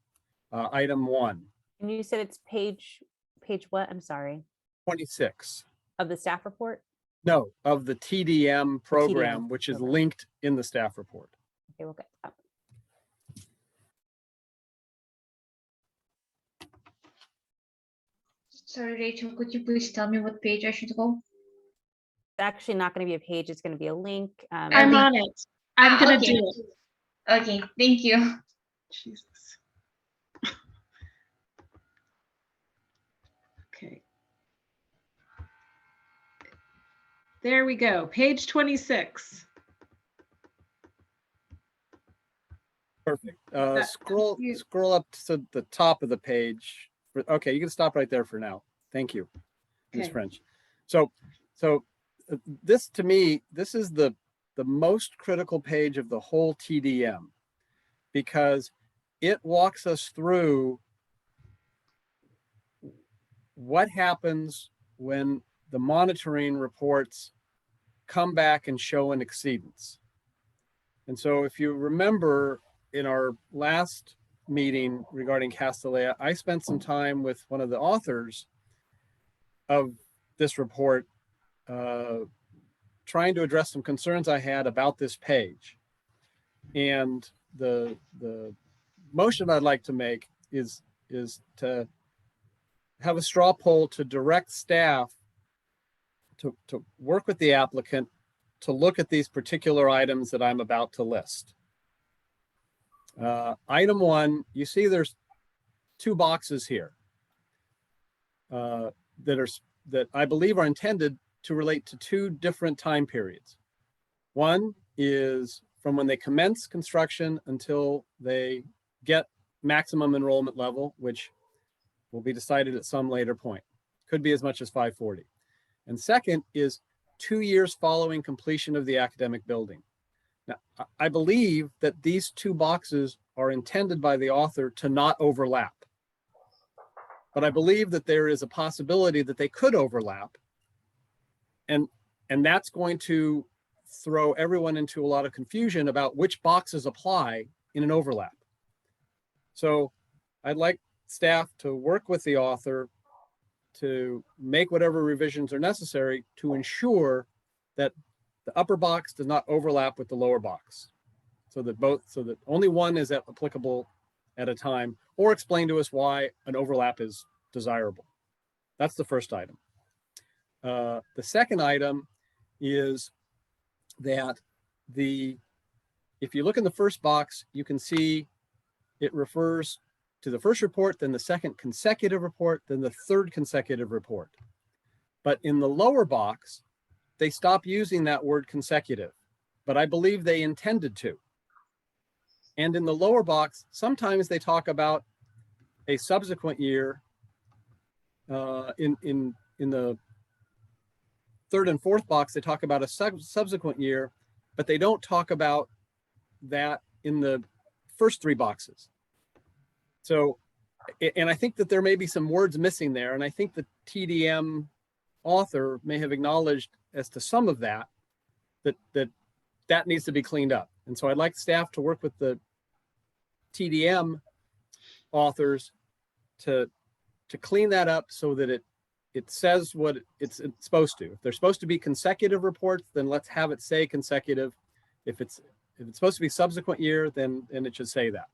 D: Item 1.
E: And you said it's page what? I'm sorry.
D: 26.
E: Of the staff report?
D: No, of the TDM program,
E: TDM
D: which is
E: program.
D: linked in the staff report.
E: Okay, we'll get that.
B: Sorry, Rachel, could you please tell me what page I should go?
E: It's actually not going to be a page. It's going to be a link.
C: I'm on it. I'm going to
B: okay.
C: do it.
B: Okay, thank you.
C: Jesus. Okay. There we go. Page 26.
D: Perfect. Scroll up to the top of the page. Okay, you can stop right there for now. Thank you, Ms.
C: Okay.
D: French. So this, to me, this is the most critical page of the whole TDM, because it walks us through what happens when the monitoring reports come back and show an exceedance. And so if you remember in our last meeting regarding Castellea, I spent some time with one of the authors of this report, trying to address some concerns I had about this page. And the motion I'd like to make is to have a straw poll to direct staff to work with the applicant to look at these particular items that I'm about to list. Item 1, you see there's 2 boxes here that I believe are intended to relate to 2 different time periods. One is from when they commence construction until they get maximum enrollment level, which will be decided at some later point. Could be as much as 540. And second is 2 years following completion of the academic building. Now, I believe that these two boxes are intended by the author to not overlap. But I believe that there is a possibility that they could overlap. And that's going to throw everyone into a lot of confusion about which boxes apply in an overlap. So I'd like staff to work with the author to make whatever revisions are necessary to ensure that the upper box does not overlap with the lower box, so that only one is applicable at a time, or explain to us why an overlap is desirable. That's the first item. The second item is that if you look in the first box, you can see it refers to the first report, then the second consecutive report, then the third consecutive report. But in the lower box, they stop using that word consecutive, but I believe they intended to. And in the lower box, sometimes they talk about a subsequent year. In the third and fourth box, they talk about a subsequent year, but they don't talk about that in the first three boxes. So, and I think that there may be some words missing there, and I think the TDM author may have acknowledged as to some of that needs to be cleaned up. And so I'd like staff to work with the TDM authors to clean that up so that it says what it's supposed to. If they're supposed to be consecutive reports, then let's have it say consecutive. If it's supposed to be subsequent year, then it should say that.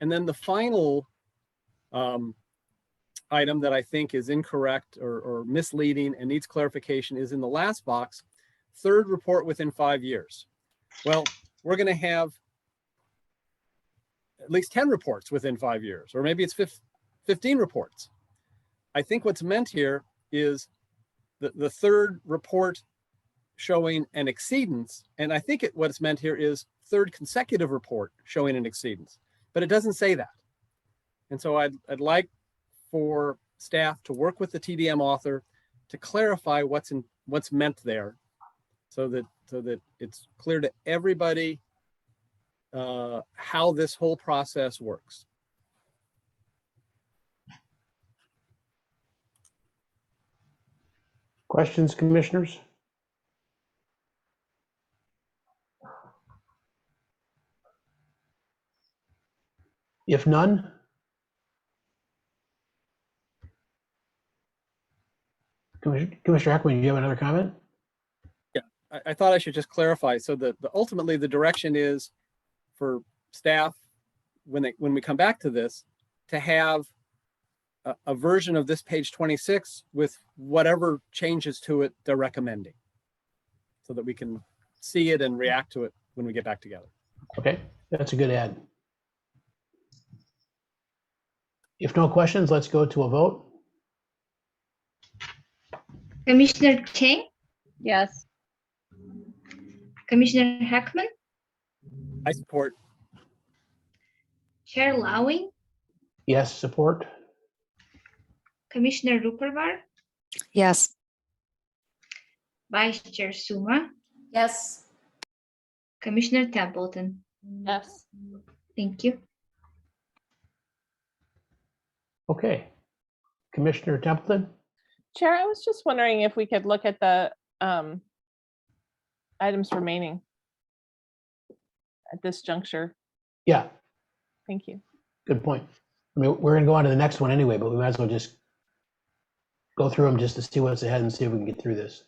D: And then the final item that I think is incorrect or misleading and needs clarification is in the last box, third report within 5 years. Well, we're going to have at least 10 reports within 5 years, or maybe it's 15 reports. I think what's meant here is the third report showing an exceedance, and I think what's meant here is third consecutive report showing an exceedance, but it doesn't say that. And so I'd like for staff to work with the TDM author to clarify what's meant there, so that it's clear to everybody how this whole process works.
A: Questions, commissioners? If none, Commissioner Heckman, do you have another comment?
D: Yeah, I thought I should just clarify. So ultimately the direction is for staff when we come back to this to have a version of this page 26 with whatever changes to it they're recommending, so that we can see it and react to it when we get back together.
A: Okay, that's a good add. If no questions, let's go to a vote.
B: Commissioner Chang,
L: Yes.
B: Commissioner Heckman,
D: I support.
B: Chair Lowing,
A: Yes, support.
B: Commissioner Rupperbar,
K: Yes.
B: Vice Chair Suma,
J: Yes.
B: Commissioner Templeton.
L: Yes.
B: Thank you.
A: Okay, Commissioner Templeton.
L: Chair, I was just wondering if we could look at the items remaining at this juncture.
A: Yeah,
L: Thank you.
A: good point. I mean, we're gonna go on to the next one anyway, but we might as well just go through them just to see what's ahead and see if we can get through this.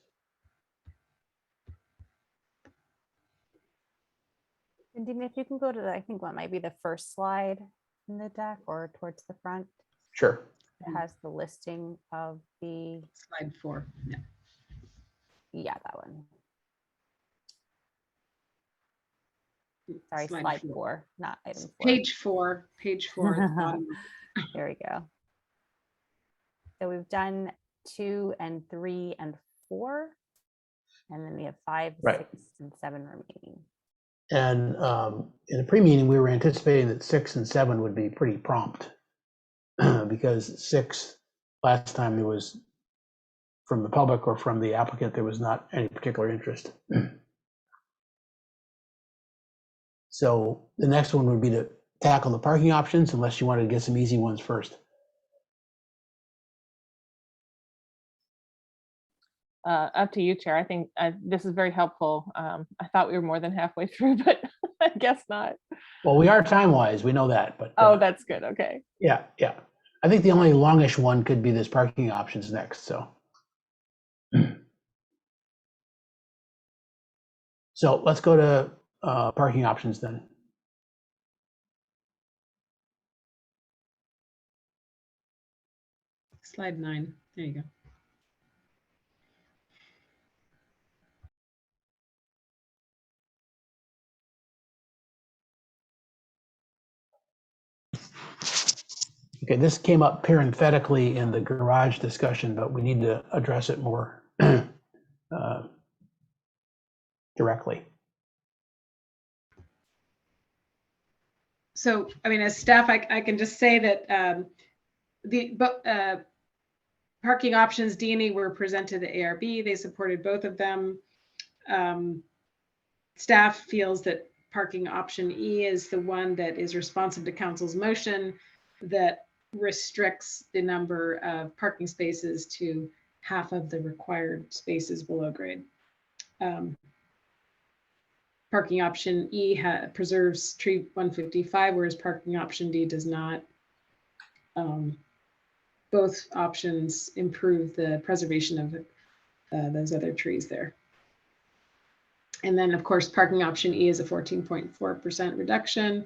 E: And Dean, if you can go to I think what might be the first slide in the deck or towards the front.
A: Sure.
E: It has the listing of the
C: Slide 4.
E: yeah, that one. Sorry, slide 4, not item 4.
C: Page 4. Page 4 at the bottom.
E: There we go. So we've done 2 and 3 and 4, and then we have 5,
A: Right.
E: 6, and 7 remaining.
A: And in the pre-meeting, we were anticipating that 6 and 7 would be pretty prompt because 6, last time there was from the public or from the applicant, there was not any particular interest. So the next one would be to tackle the parking options, unless you wanted to get some easy ones first.
L: Up to you, Chair. I think this is very helpful. I thought we were more than halfway through, but I guess not.
A: Well, we are time-wise, we know that, but.
L: Oh, that's good. Okay.
A: Yeah. I think the only longish one could be this parking options next, so. So let's go to parking options then.
C: Slide 9. There you go.
A: Okay, this came up parenthetically in the garage discussion, but we need to address it more directly.
C: So, I mean, as staff, I can just say that the parking options D&E were presented to ARB. They supported both of them. Staff feels that parking option E is the one that is responsive to council's motion that restricts the number of parking spaces to half of the required spaces below grade. Parking option E preserves tree 155, whereas parking option D does not. Both options improve the preservation of those other trees there. And then, of course, parking option E is a 14.4% reduction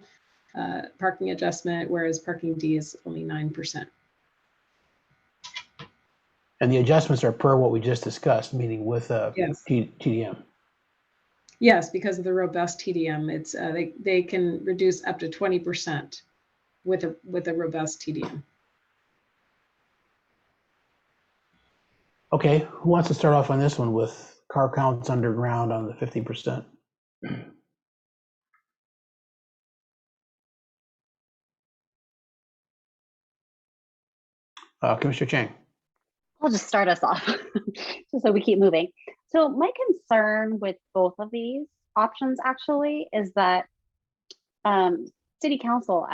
C: parking adjustment, whereas parking D is only 9%.
A: And the adjustments are per what we just discussed, meaning with
C: Yes.
A: TDM.
C: Yes, because of the robust TDM, it's they can reduce up to 20% with a robust TDM.
A: Okay, who wants to start off on this one with car counts underground on the 50%? Commissioner Chang.
M: I'll just start us off just so we keep moving. So my concern with both of these options actually is that City Council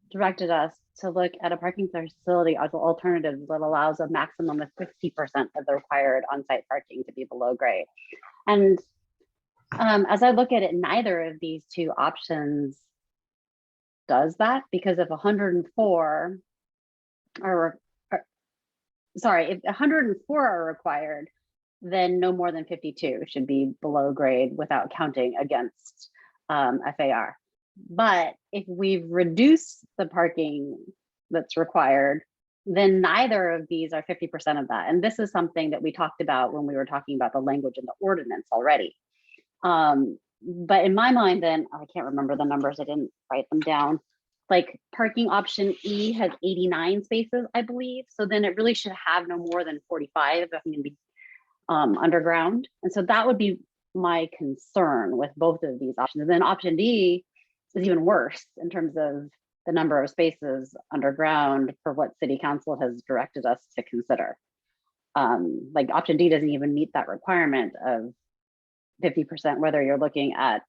M: directed us to look at a parking facility as an alternative that allows a maximum of 50% of the required on-site parking to be below grade. And as I look at it, neither of these two options does that, because if 104 if 104 are required, then no more than 52 should be below grade without counting against FAR. But if we've reduced the parking that's required, then neither of these are 50% of that. And this is something that we talked about when we were talking about the language in the ordinance already. But in my mind, then I can't remember the numbers. I didn't write them down. Like parking option E has 89 spaces, I believe. So then it really should have no more than 45 if I'm going to be underground. And so that would be my concern with both of these options. And then option D is even worse in terms of the number of spaces underground for what City Council has directed us to consider. Like option D doesn't even meet that requirement of 50%, whether you're looking at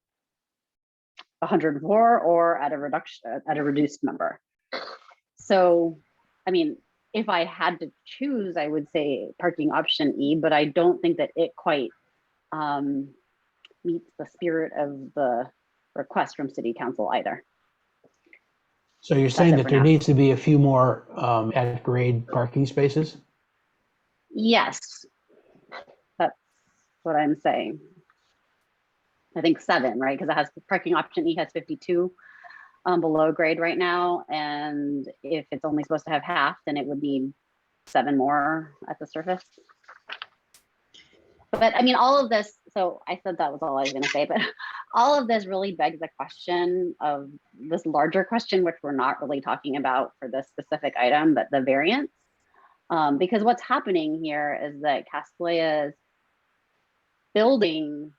M: 104 or at a reduced number. So, I mean, if I had to choose, I would say parking option E, but I don't think that it quite meets the spirit of the request from City Council either.
A: So you're saying that there needs to be a few more at grade parking spaces?
M: Yes, that's what I'm saying. I think 7, right? Because it has parking option E has 52 below grade right now. And if it's only supposed to have half, then it would need 7 more at the surface. But I mean, all of this, so I said that was all I was going to say, but all of this really begs the question of this larger question, which we're not really talking about for this specific item, but the variance. Because what's happening here is that Castlea's building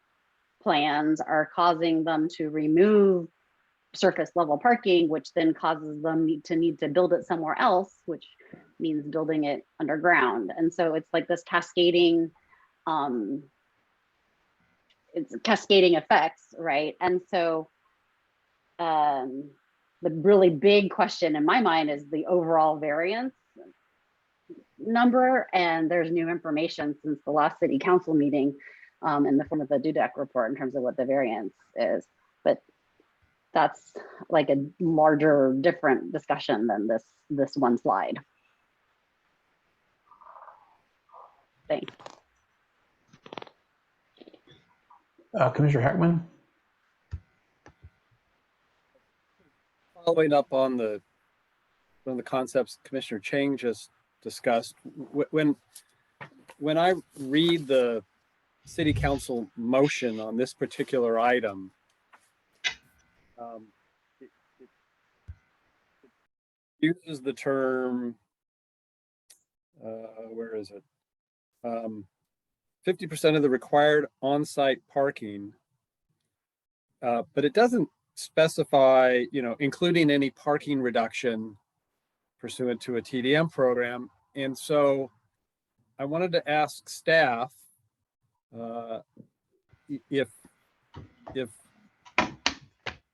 M: plans are causing them to remove surface level parking, which then causes them to need to build it somewhere else, which means building it underground. And so it's like this cascading, it's cascading effects, right? And so the really big question in my mind is the overall variance number. And there's new information since the last city council meeting in the form of the Dudek report in terms of what the variance is. But that's like a larger, different discussion than this one slide. Thanks.
A: Commissioner Heckman?
D: Following up on the concepts Commissioner Chang just discussed, when I read the city council motion on this particular item, it uses the term, where is it? 50% of the required on-site parking, but it doesn't specify, including any parking reduction pursuant to a TDM program. And so I wanted to ask staff if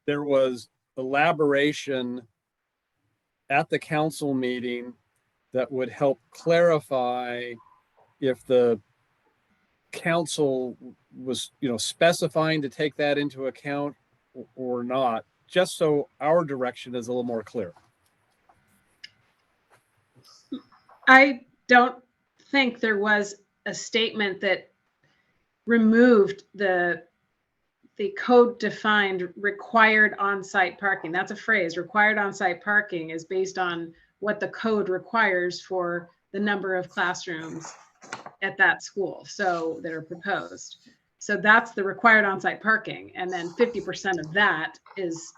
D: there was elaboration at the council meeting that would help clarify if the council was, specifying to take that into account or not, just so our direction is a little more clear.
C: I don't think there was a statement that removed the code defined required on-site parking. That's a phrase. Required on-site parking is based on what the code requires for the number of classrooms at that school, so that are proposed. So that's the required on-site parking. And then 50% of that is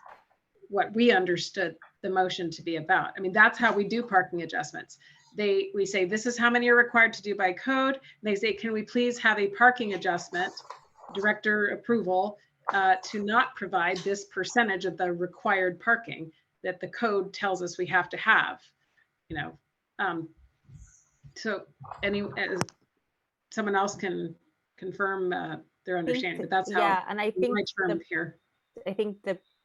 C: what we understood the motion to be about. I mean, that's how we do parking adjustments. We say, this is how many are required to do by code. And they say, can we please have a parking adjustment, director approval, to not provide this percentage of the required parking that the code tells us we have to have, so someone else can confirm their understanding, but that's how.
E: Yeah, and I think
C: here.
E: I think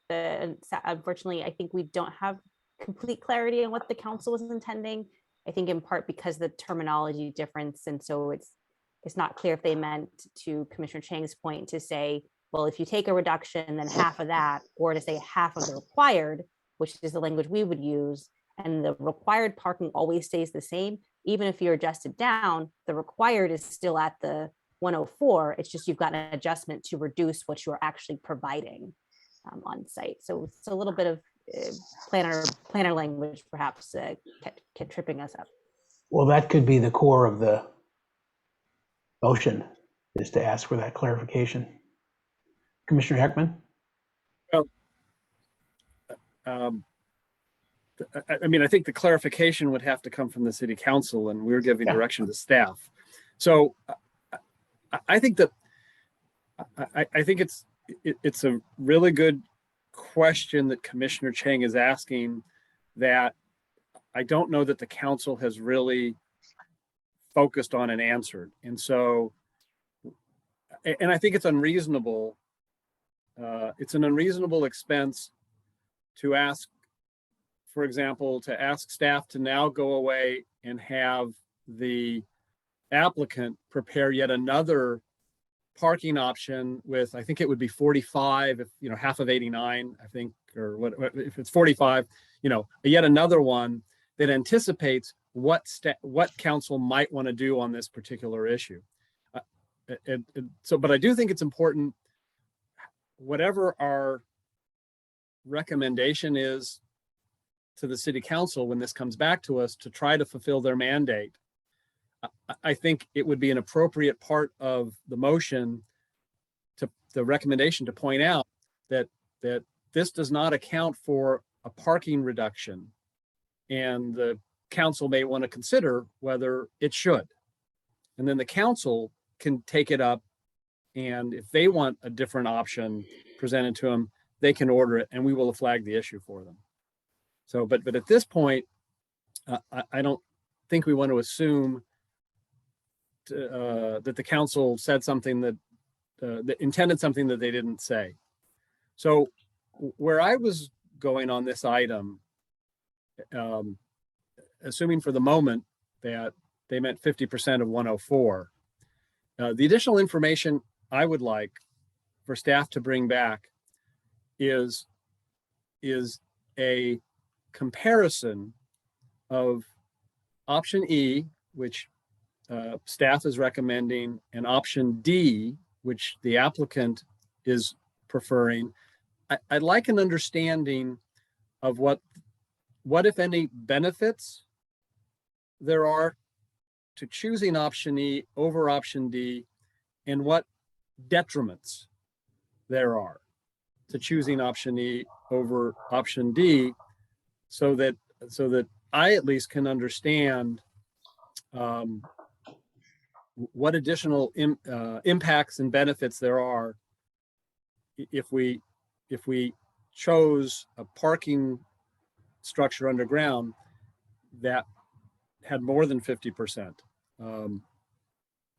E: unfortunately, I think we don't have complete clarity on what the council was intending. I think in part because of the terminology difference, and so it's not clear if they meant, to Commissioner Chang's point, to say, well, if you take a reduction, then half of that, or to say half of the required, which is the language we would use, and the required parking always stays the same. Even if you're adjusted down, the required is still at the 104. It's just you've got an adjustment to reduce what you're actually providing on site. So it's a little bit of planner language, perhaps, kept tripping us up.
A: Well, that could be the core of the motion, is to ask for that clarification. Commissioner Heckman?
D: Well, I mean, I think the clarification would have to come from the city council, and we're giving direction to staff. So I think that I think it's a really good question that Commissioner Chang is asking, that I don't know that the council has really focused on and answered. And so, and I think it's unreasonable. It's an unreasonable expense to ask, for example, to ask staff to now go away and have the applicant prepare yet another parking option with, I think it would be 45, if half of 89, I think, or what if it's 45, yet another one that anticipates what council might want to do on this particular issue. But I do think it's important, whatever our recommendation is to the city council when this comes back to us, to try to fulfill their mandate. I think it would be an appropriate part of the motion, to the recommendation, to point out that this does not account for a parking reduction, and the council may want to consider whether it should. And then the council can take it up, and if they want a different option presented to them, they can order it and we will flag the issue for them. So, but at this point, I don't think we want to assume that the council said something that intended something that they didn't say. So where I was going on this item, assuming for the moment that they meant 50% of 104, the additional information I would like for staff to bring back is a comparison of option E, which staff is recommending, and option D, which the applicant is preferring. I'd like an understanding of what if any benefits there are to choosing option E over option D, and what detriments there are to choosing option E over option D, so that I at least can understand what additional impacts and benefits there are if we chose a parking structure underground that had more than 50%,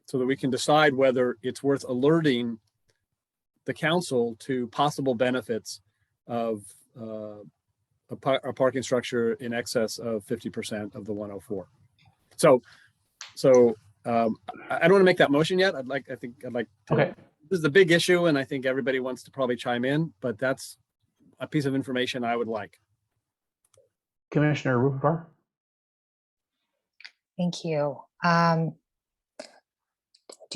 D: so that we can decide whether it's worth alerting the council to possible benefits of a parking structure in excess of 50% of the 104. So I don't want to make that motion yet. I'd like to,
A: okay.
D: This is the big issue, and I think everybody wants to probably chime in, but that's a piece of information I would like.
A: Commissioner Rupert.
K: Thank you. Do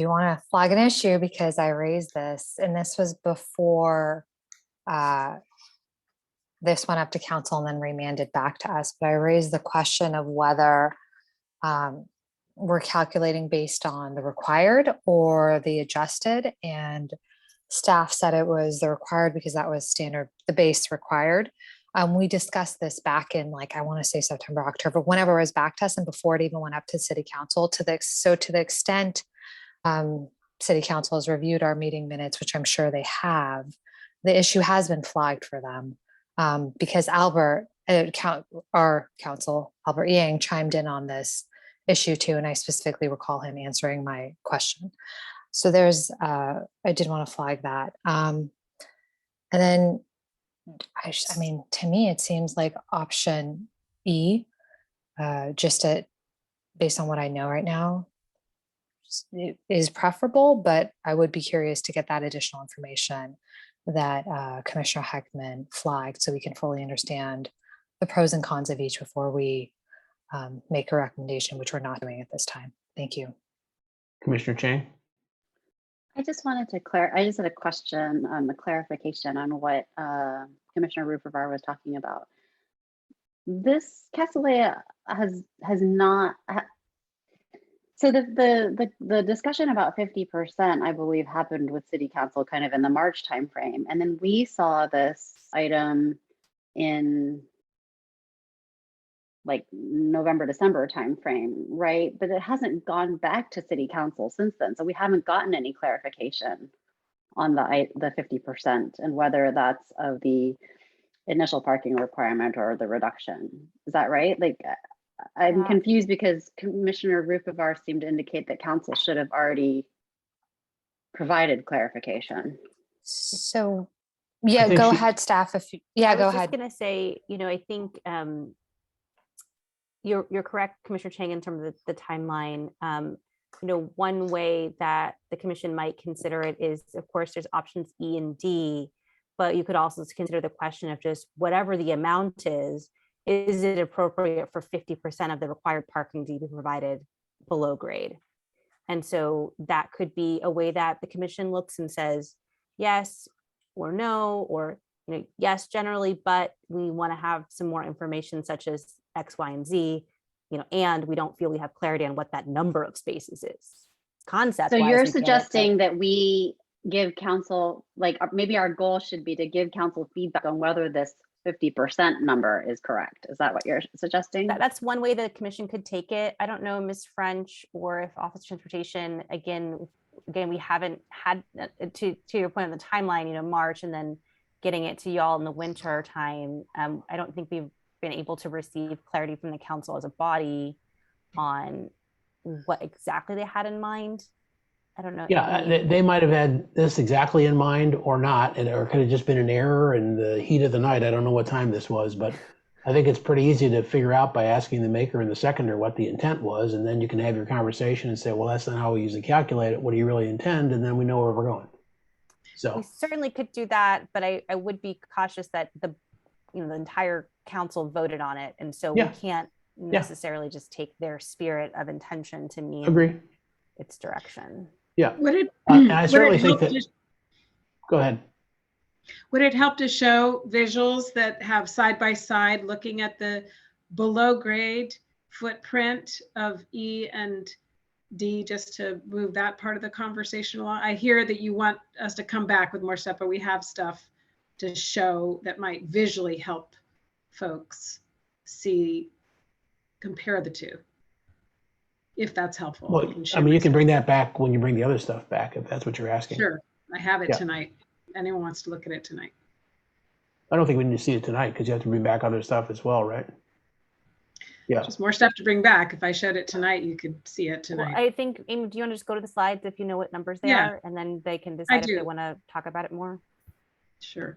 K: you want to flag an issue because I raised this, and this was before this went up to council and then remanded back to us, but I raised the question of whether we're calculating based on the required or the adjusted, and staff said it was the required because that was standard, the base required. We discussed this back in, like, I want to say September, October, whenever it was back to us, and before it even went up to city council. To the extent city council has reviewed our meeting minutes, which I'm sure they have, the issue has been flagged for them because our council, Albert Yang, chimed in on this issue too, and I specifically recall him answering my question. So there's, I did want to flag that. And then, I mean, to me, it seems like option E, based on what I know right now, is preferable, but I would be curious to get that additional information that Commissioner Heckman flagged so we can fully understand the pros and cons of each before we make a recommendation, which we're not doing at this time. Thank you.
A: Commissioner Chang.
M: I just wanted to I just had a question on the clarification on what Commissioner Rupert was talking about. This Castellea has not. So the discussion about 50%, I believe, happened with City Council kind of in the March timeframe, and then we saw this item in like November, December timeframe, right? But it hasn't gone back to City Council since then, so we haven't gotten any clarification on the 50% and whether that's of the initial parking requirement or the reduction. Is that right? Like, I'm confused because Commissioner Rupert seemed to indicate that council should have already provided clarification.
E: So, yeah, go ahead, staff. If you, yeah, go ahead.
Q: I was just going to say, I think you're correct, Commissioner Chang, in terms of the timeline. One way that the commission might consider it is, of course, there's options E and D, but you could also consider the question of just whatever the amount is it appropriate for 50% of the required parking to be provided below grade? And so that could be a way that the commission looks and says, yes or no, or yes, generally, but we want to have some more information such as X, Y, and Z, and we don't feel we have clarity on what that number of spaces is. Concept.
M: So you're suggesting that we give council, like, maybe our goal should be to give council feedback on whether this 50% number is correct. Is that what you're suggesting?
Q: That's one way the commission could take it. I don't know, Ms. French, or if Office of Transportation, again, we haven't had, to your point on the timeline, March and then getting it to y'all in the winter time. I don't think we've been able to receive clarity from the council as a body on what exactly they had in mind. I don't know.
A: Yeah,
Q: Amy.
A: they might have had this exactly in mind or not, and or it could have just been an error in the heat of the night. I don't know what time this was, but I think it's pretty easy to figure out by asking the maker and the seconder what the intent was, and then you can have your conversation and say, well, that's not how we usually calculate it. What do you really intend? And then we know where we're going. So
Q: we certainly could do that, but I would be cautious that the entire council voted on it, and so
A: Yeah.
Q: we can't necessarily just take their spirit of intention to mean
A: agree.
Q: its direction.
A: Yeah.
C: Would it,
A: And I
C: would
A: certainly
C: it
A: think
C: help
A: that.
C: to-
A: Go ahead.
C: Would it help to show visuals that have side by side looking at the below grade footprint of E and D, just to move that part of the conversation along? I hear that you want us to come back with more stuff, but we have stuff to show that might visually help folks see, compare the two, if that's helpful.
A: Well, I mean, you can bring that back when you bring the other stuff back, if that's what you're asking.
C: Sure, I have it
A: Yeah.
C: tonight. Anyone wants to look at it tonight?
A: I don't think we need to see it tonight because you have to bring back other stuff as well, right? Yeah.
C: Just more stuff to bring back. If I showed it tonight, you could see it
Q: Well,
C: tonight.
Q: I think, Amy, do you want to just go to the slides if you know what numbers they
C: Yeah.
Q: are, and then they can decide if they
C: do.
Q: want to talk about it more?
C: Sure.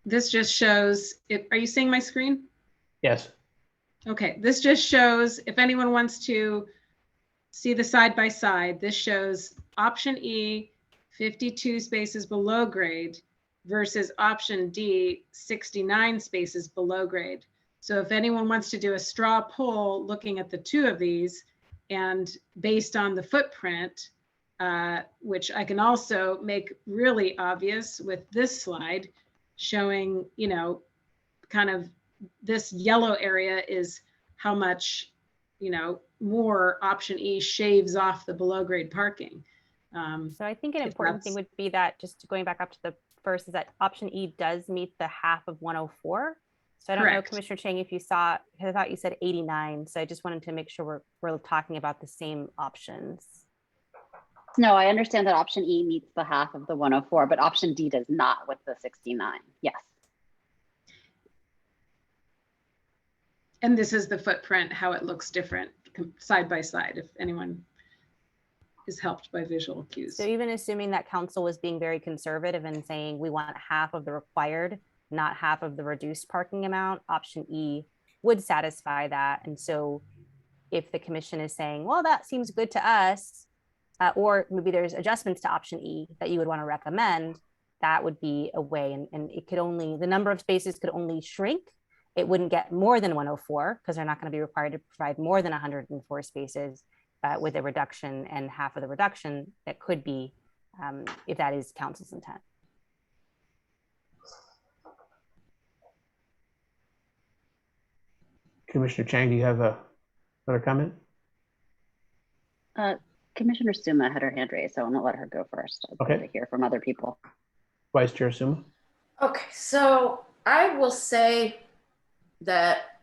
C: This just shows it. Are you seeing my screen?
A: Yes.
C: Okay, this just shows, if anyone wants to see the side by side, this shows option E, 52 spaces below grade versus option D, 69 spaces below grade. So if anyone wants to do a straw poll looking at the two of these, and based on the footprint, which I can also make really obvious with this slide, showing, kind of this yellow area is how much, more option E shaves off the below grade parking.
Q: So I think an important thing would be that, just going back up to the first, is that option E does meet the half of 104. So I don't know,
C: Correct.
Q: Commissioner Chang, if you saw, because I thought you said 89. So I just wanted to make sure we're talking about the same options.
M: No, I understand that option E meets the half of the 104, but option D does not with the 69. Yes.
C: And this is the footprint, how it looks different side by side, if anyone is helped by visual cues.
Q: So even assuming that council was being very conservative and saying we want half of the required, not half of the reduced parking amount, option E would satisfy that. And so if the commission is saying, well, that seems good to us, or maybe there's adjustments to option E that you would want to recommend, that would be a way. And it could only, the number of spaces could only shrink. It wouldn't get more than 104 because they're not going to be required to provide more than 104 spaces with a reduction, and half of the reduction that could be, if that is council's intent.
A: Commissioner Chang, do you have another comment?
M: Commissioner Suma had her hand raised, so I'm gonna let her go first. I'd
A: Okay.
M: like to hear from other people.
A: Vice Chair Suma?
J: Okay, so I will say that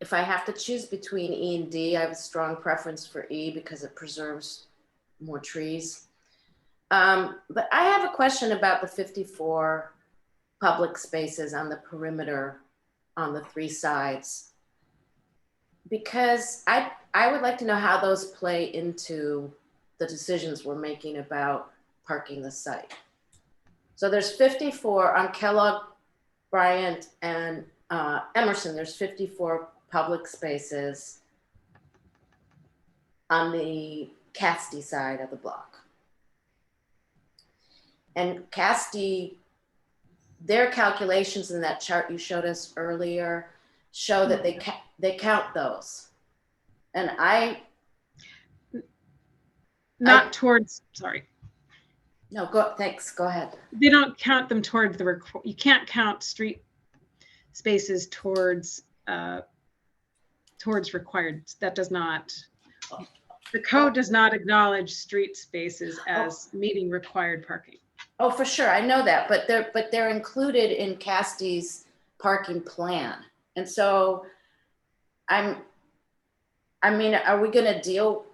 J: if I have to choose between E and D, I have a strong preference for E because it preserves more trees. But I have a question about the 54 public spaces on the perimeter on the three sides, because I would like to know how those play into the decisions we're making about parking the site. So there's 54 on Kellogg, Bryant, and Emerson. There's 54 public spaces on the Casti side of the block. And Casti, their calculations in that chart you showed us earlier show that they count those. And
C: sorry.
J: No, thanks, go ahead.
C: They don't count them toward you can't count street spaces towards required. That does not, the code does not acknowledge street spaces as meeting required parking.
J: Oh, for sure, I know that, but they're included in Casti's parking plan. And so I mean, are we gonna deal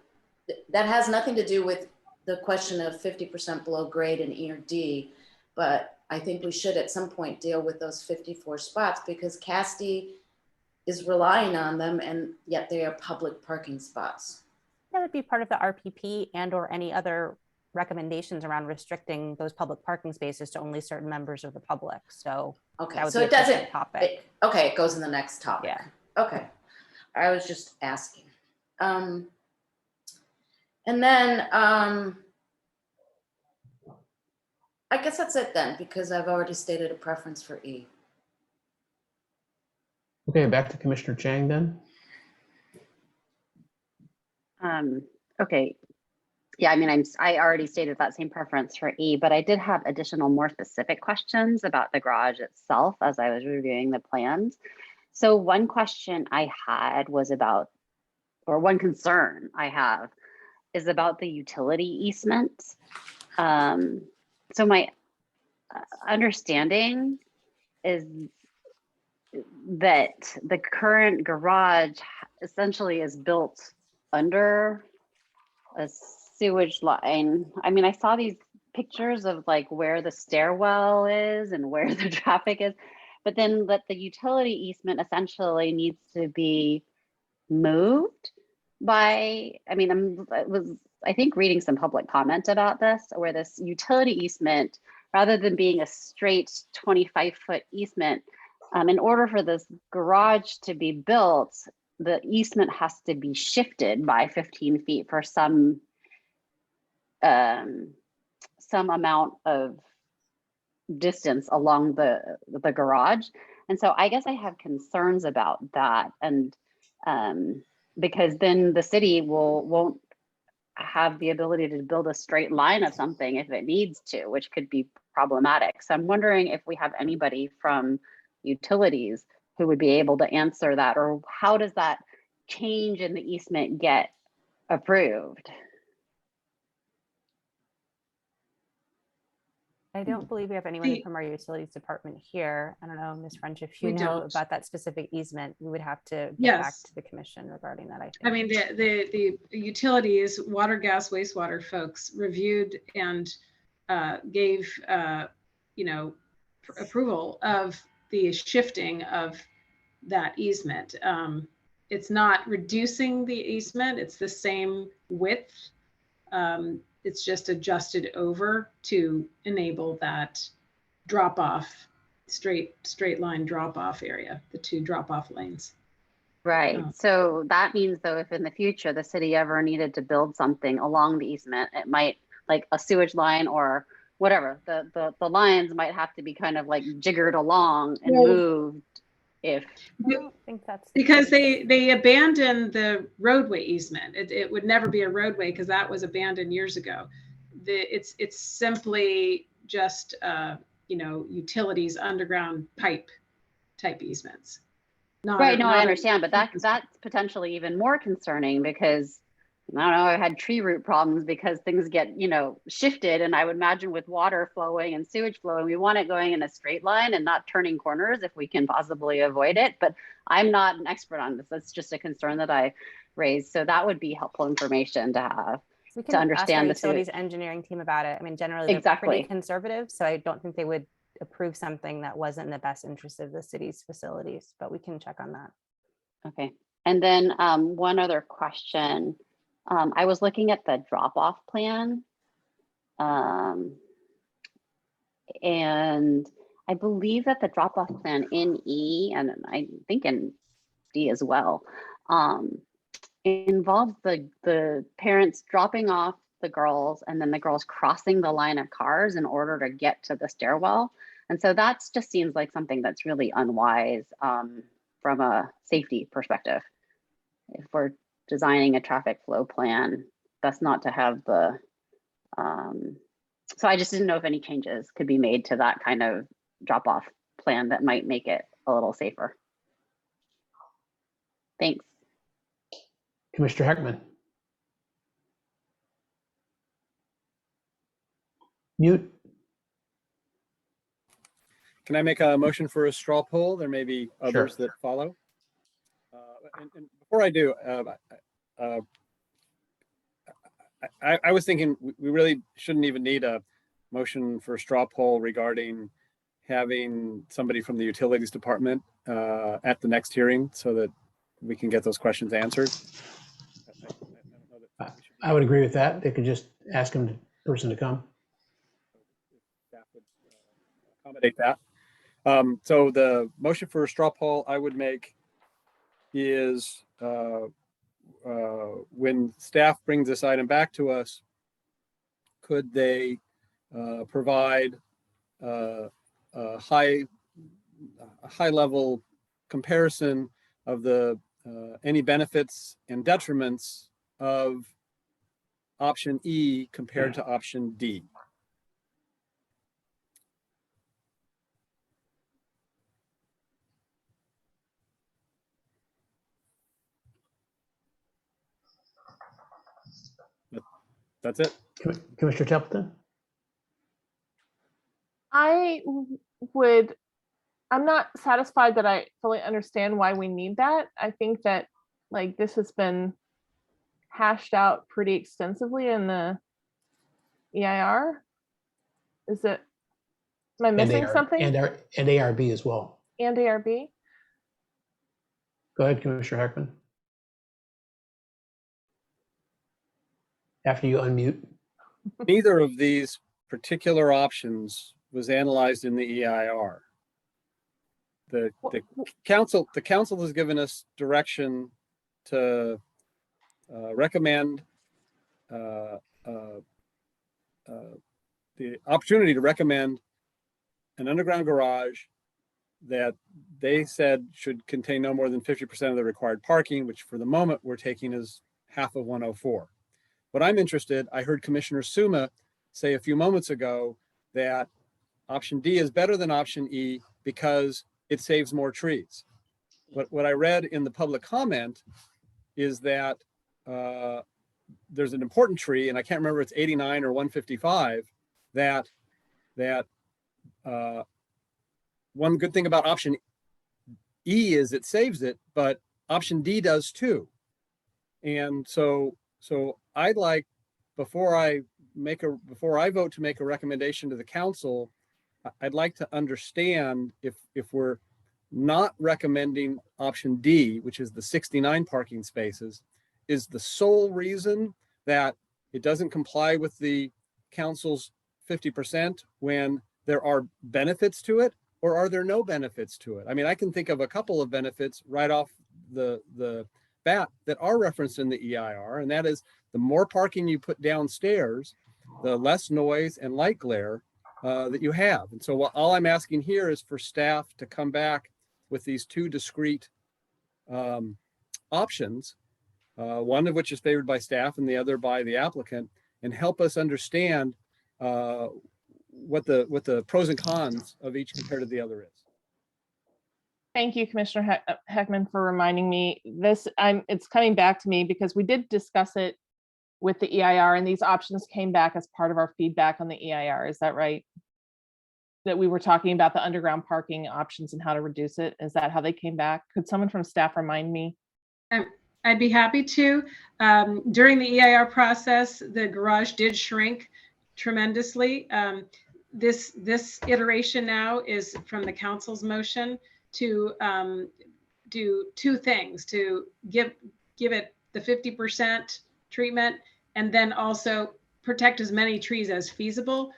J: that has nothing to do with the question of 50% below grade in E or D, but I think we should at some point deal with those 54 spots because Casti is relying on them and yet they are public parking spots.
Q: That would be part of the RPP and or any other recommendations around restricting those public parking spaces to only certain members of the public. So
J: okay, so it doesn't
Q: topic.
J: Okay, it goes in the next topic.
Q: Yeah.
J: Okay, I was just asking. And then I guess that's it then, because I've already stated a preference for E.
A: Okay, back to Commissioner Chang then.
M: Okay. Yeah, I mean, I already stated that same preference for E, but I did have additional more specific questions about the garage itself as I was reviewing the plans. So one question I had was about, or one concern I have is about the utility easement. So my understanding is that the current garage essentially is built under a sewage line. I mean, I saw these pictures of like where the stairwell is and where the traffic is, but then that the utility easement essentially needs to be moved by, I mean, I think reading some public comment about this, where this utility easement, rather than being a straight 25-foot easement, in order for this garage to be built, the easement has to be shifted by 15 feet for some amount of distance along the garage. And so I guess I have concerns about that. And because then the city won't have the ability to build a straight line of something if it needs to, which could be problematic. So I'm wondering if we have anybody from utilities who would be able to answer that, or how does that change in the easement get approved?
Q: I don't believe we have anyone from our utilities department here. I don't know, Ms. French, if you know about that specific easement, we would have to get back to the commission regarding that, I think.
C: I mean, the utilities, water, gas, wastewater folks reviewed and gave, approval of the shifting of that easement. It's not reducing the easement, it's the same width. It's just adjusted over to enable that drop off, straight line drop off area, the two drop off lanes.
M: Right. So that means though, if in the future the city ever needed to build something along the easement, it might, like a sewage line or whatever, the lines might have to be kind of like jiggered along and moved. If
Q: I don't think that's
C: because they abandoned the roadway easement. It would never be a roadway because that was abandoned years ago. It's simply just utilities underground pipe type easements.
M: Right. No, I understand, but that's potentially even more concerning because I don't know, I've had tree root problems because things get, shifted. And I would imagine with water flowing and sewage flowing, we want it going in a straight line and not turning corners if we can possibly avoid it. But I'm not an expert on this. That's just a concern that I raised. So that would be helpful information to have to understand
Q: the utilities engineering team about it. I mean, generally they're pretty conservative, so I don't think they would approve something that wasn't in the best interest of the city's facilities, but we can check on that.
M: Okay. And then one other question. I was looking at the drop-off plan, and I believe that the drop-off plan in E, and I think in D as well, involves the parents dropping off the girls and then the girls crossing the line of cars in order to get to the stairwell. And so that just seems like something that's really unwise from a safety perspective. If we're designing a traffic flow plan, that's not to have the, so I just didn't know if any changes could be made to that kind of drop-off plan that might make it a little safer. Thanks.
A: Commissioner Heckman. Mute.
D: Can I make a motion for a straw poll? There may be others that follow. And before I do, I was thinking we really shouldn't even need a motion for a straw poll regarding having somebody from the utilities department at the next hearing so that we can get those questions answered.
A: I would agree with that. They could just ask him, person to come.
D: Staff would accommodate that. So the motion for a straw poll I would make is when staff brings this item back to us, could they provide a high level comparison of the any benefits and detriments of option E compared to option D? That's it.
A: Commissioner Templeton?
L: I'm not satisfied that I fully understand why we need that. I think that like this has been hashed out pretty extensively in the EIR. Am I missing something?
A: And ARB as well.
L: And ARB?
A: Go ahead, Commissioner Heckman. After you unmute.
D: Neither of these particular options was analyzed in the EIR. The council has given us direction to recommend the opportunity to recommend an underground garage that they said should contain no more than 50% of the required parking, which for the moment we're taking as half of 104. What I'm interested, I heard Commissioner Suma say a few moments ago that option D is better than option E because it saves more trees. What I read in the public comment is that there's an important tree, and I can't remember if it's 89 or 155, that one good thing about option E is it saves it, but option D does too. And so I'd like, before I vote to make a recommendation to the council, I'd like to understand if we're not recommending option D, which is the 69 parking spaces, is the sole reason that it doesn't comply with the council's 50% when there are benefits to it, or are there no benefits to it? I mean, I can think of a couple of benefits right off the bat that are referenced in the EIR, and that is the more parking you put downstairs, the less noise and light glare that you have. And so all I'm asking here is for staff to come back with these two discrete options, one of which is favored by staff and the other by the applicant, and help us understand what the pros and cons of each compared to the other is.
L: Thank you, Commissioner Heckman, for reminding me. It's coming back to me because we did discuss it with the EIR, and these options came back as part of our feedback on the EIR. Is that right? That we were talking about the underground parking options and how to reduce it. Is that how they came back? Could someone from staff remind me?
C: I'd be happy to. During the EIR process, the garage did shrink tremendously. This iteration now is from the council's motion to do two things: to give it the 50% treatment, and then also protect as many trees as feasible.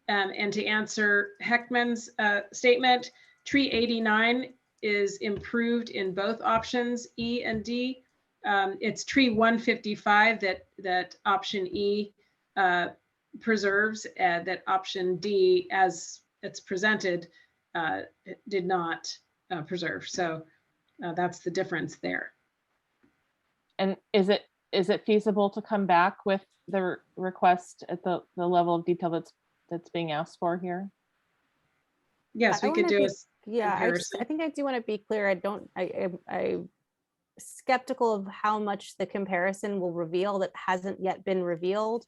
C: And to answer Heckman's statement, tree 89 is improved in both options E and D. It's tree 155 that option E preserves, that option D, as it's presented, did not preserve. So that's the difference there.
L: And is it feasible to come back with the request at the level of detail that's being asked for here?
C: Yes, we could do
Q: I think I do want to be clear. I'm skeptical of how much the comparison will reveal that hasn't yet been revealed,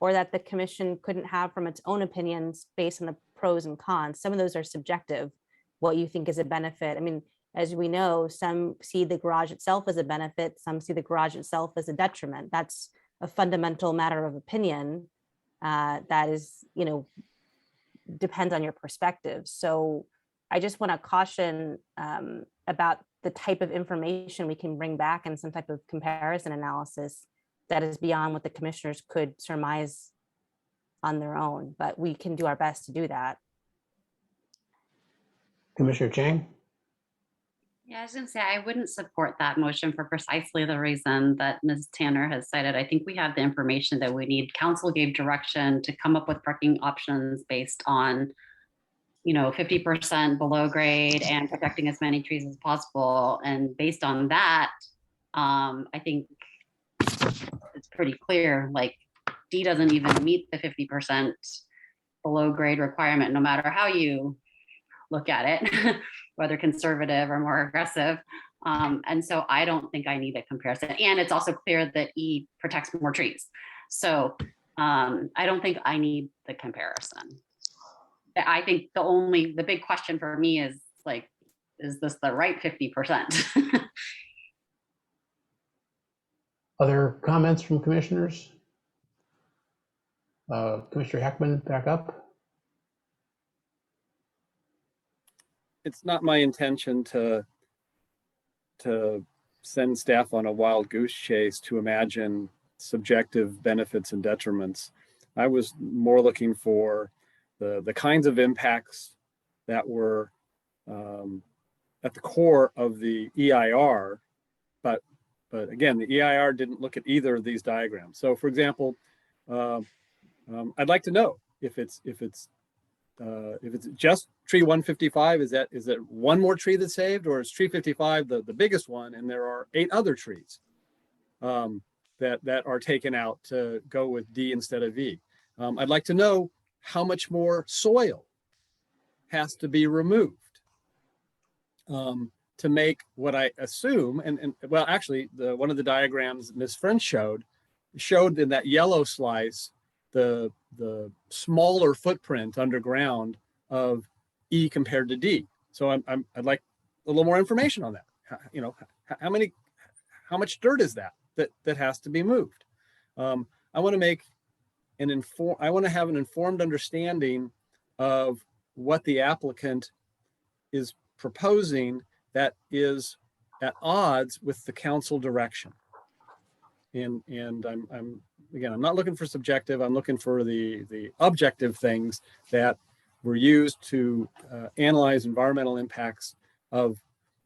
Q: or that the commission couldn't have from its own opinions based on the pros and cons. Some of those are subjective, what you think is a benefit. I mean, as we know, some see the garage itself as a benefit, some see the garage itself as a detriment. That's a fundamental matter of opinion that is, depends on your perspective. So I just want to caution about the type of information we can bring back and some type of comparison analysis that is beyond what the commissioners could surmise on their own, but we can do our best to do that.
A: Commissioner Chang?
M: Yeah, I was going to say, I wouldn't support that motion for precisely the reason that Ms. Tanner has cited. I think we have the information that we need. Council gave direction to come up with parking options based on, 50% below grade and protecting as many trees as possible. And based on that, I think it's pretty clear, like D doesn't even meet the 50% below grade requirement, no matter how you look at it, whether conservative or more aggressive. And so I don't think I need a comparison. And it's also clear that E protects more trees. So I don't think I need the comparison. I think the big question for me is like, is this the right 50%?
A: Other comments from commissioners? Commissioner Heckman, back up.
D: It's not my intention to send staff on a wild goose chase to imagine subjective benefits and detriments. I was more looking for the kinds of impacts that were at the core of the EIR, but again, the EIR didn't look at either of these diagrams. So, for example, I'd like to know if it's just tree 155, is that one more tree that's saved, or is tree 55 the biggest one, and there are 8 other trees that are taken out to go with D instead of E? I'd like to know how much more soil has to be removed to make what I assume, and well, actually, one of the diagrams Ms. French showed in that yellow slice the smaller footprint underground of E compared to D. So I'd like a little more information on that. How much dirt is that has to be moved? I want to have an informed understanding of what the applicant is proposing that is at odds with the council direction. And I'm not looking for subjective. I'm looking for the objective things that were used to analyze environmental impacts of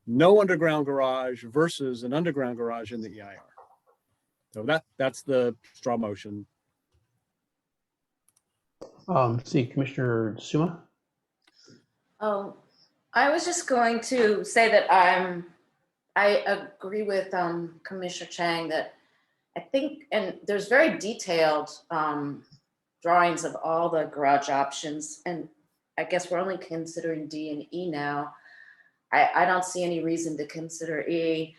D: no underground garage versus an underground garage in the EIR. So that's the straw motion.
A: See Commissioner Suma.
J: Oh, I was just going to say that I agree with Commissioner Chang that I think, and there's very detailed drawings of all the garage options, and I guess we're only considering D and E now. I don't see any reason to consider E.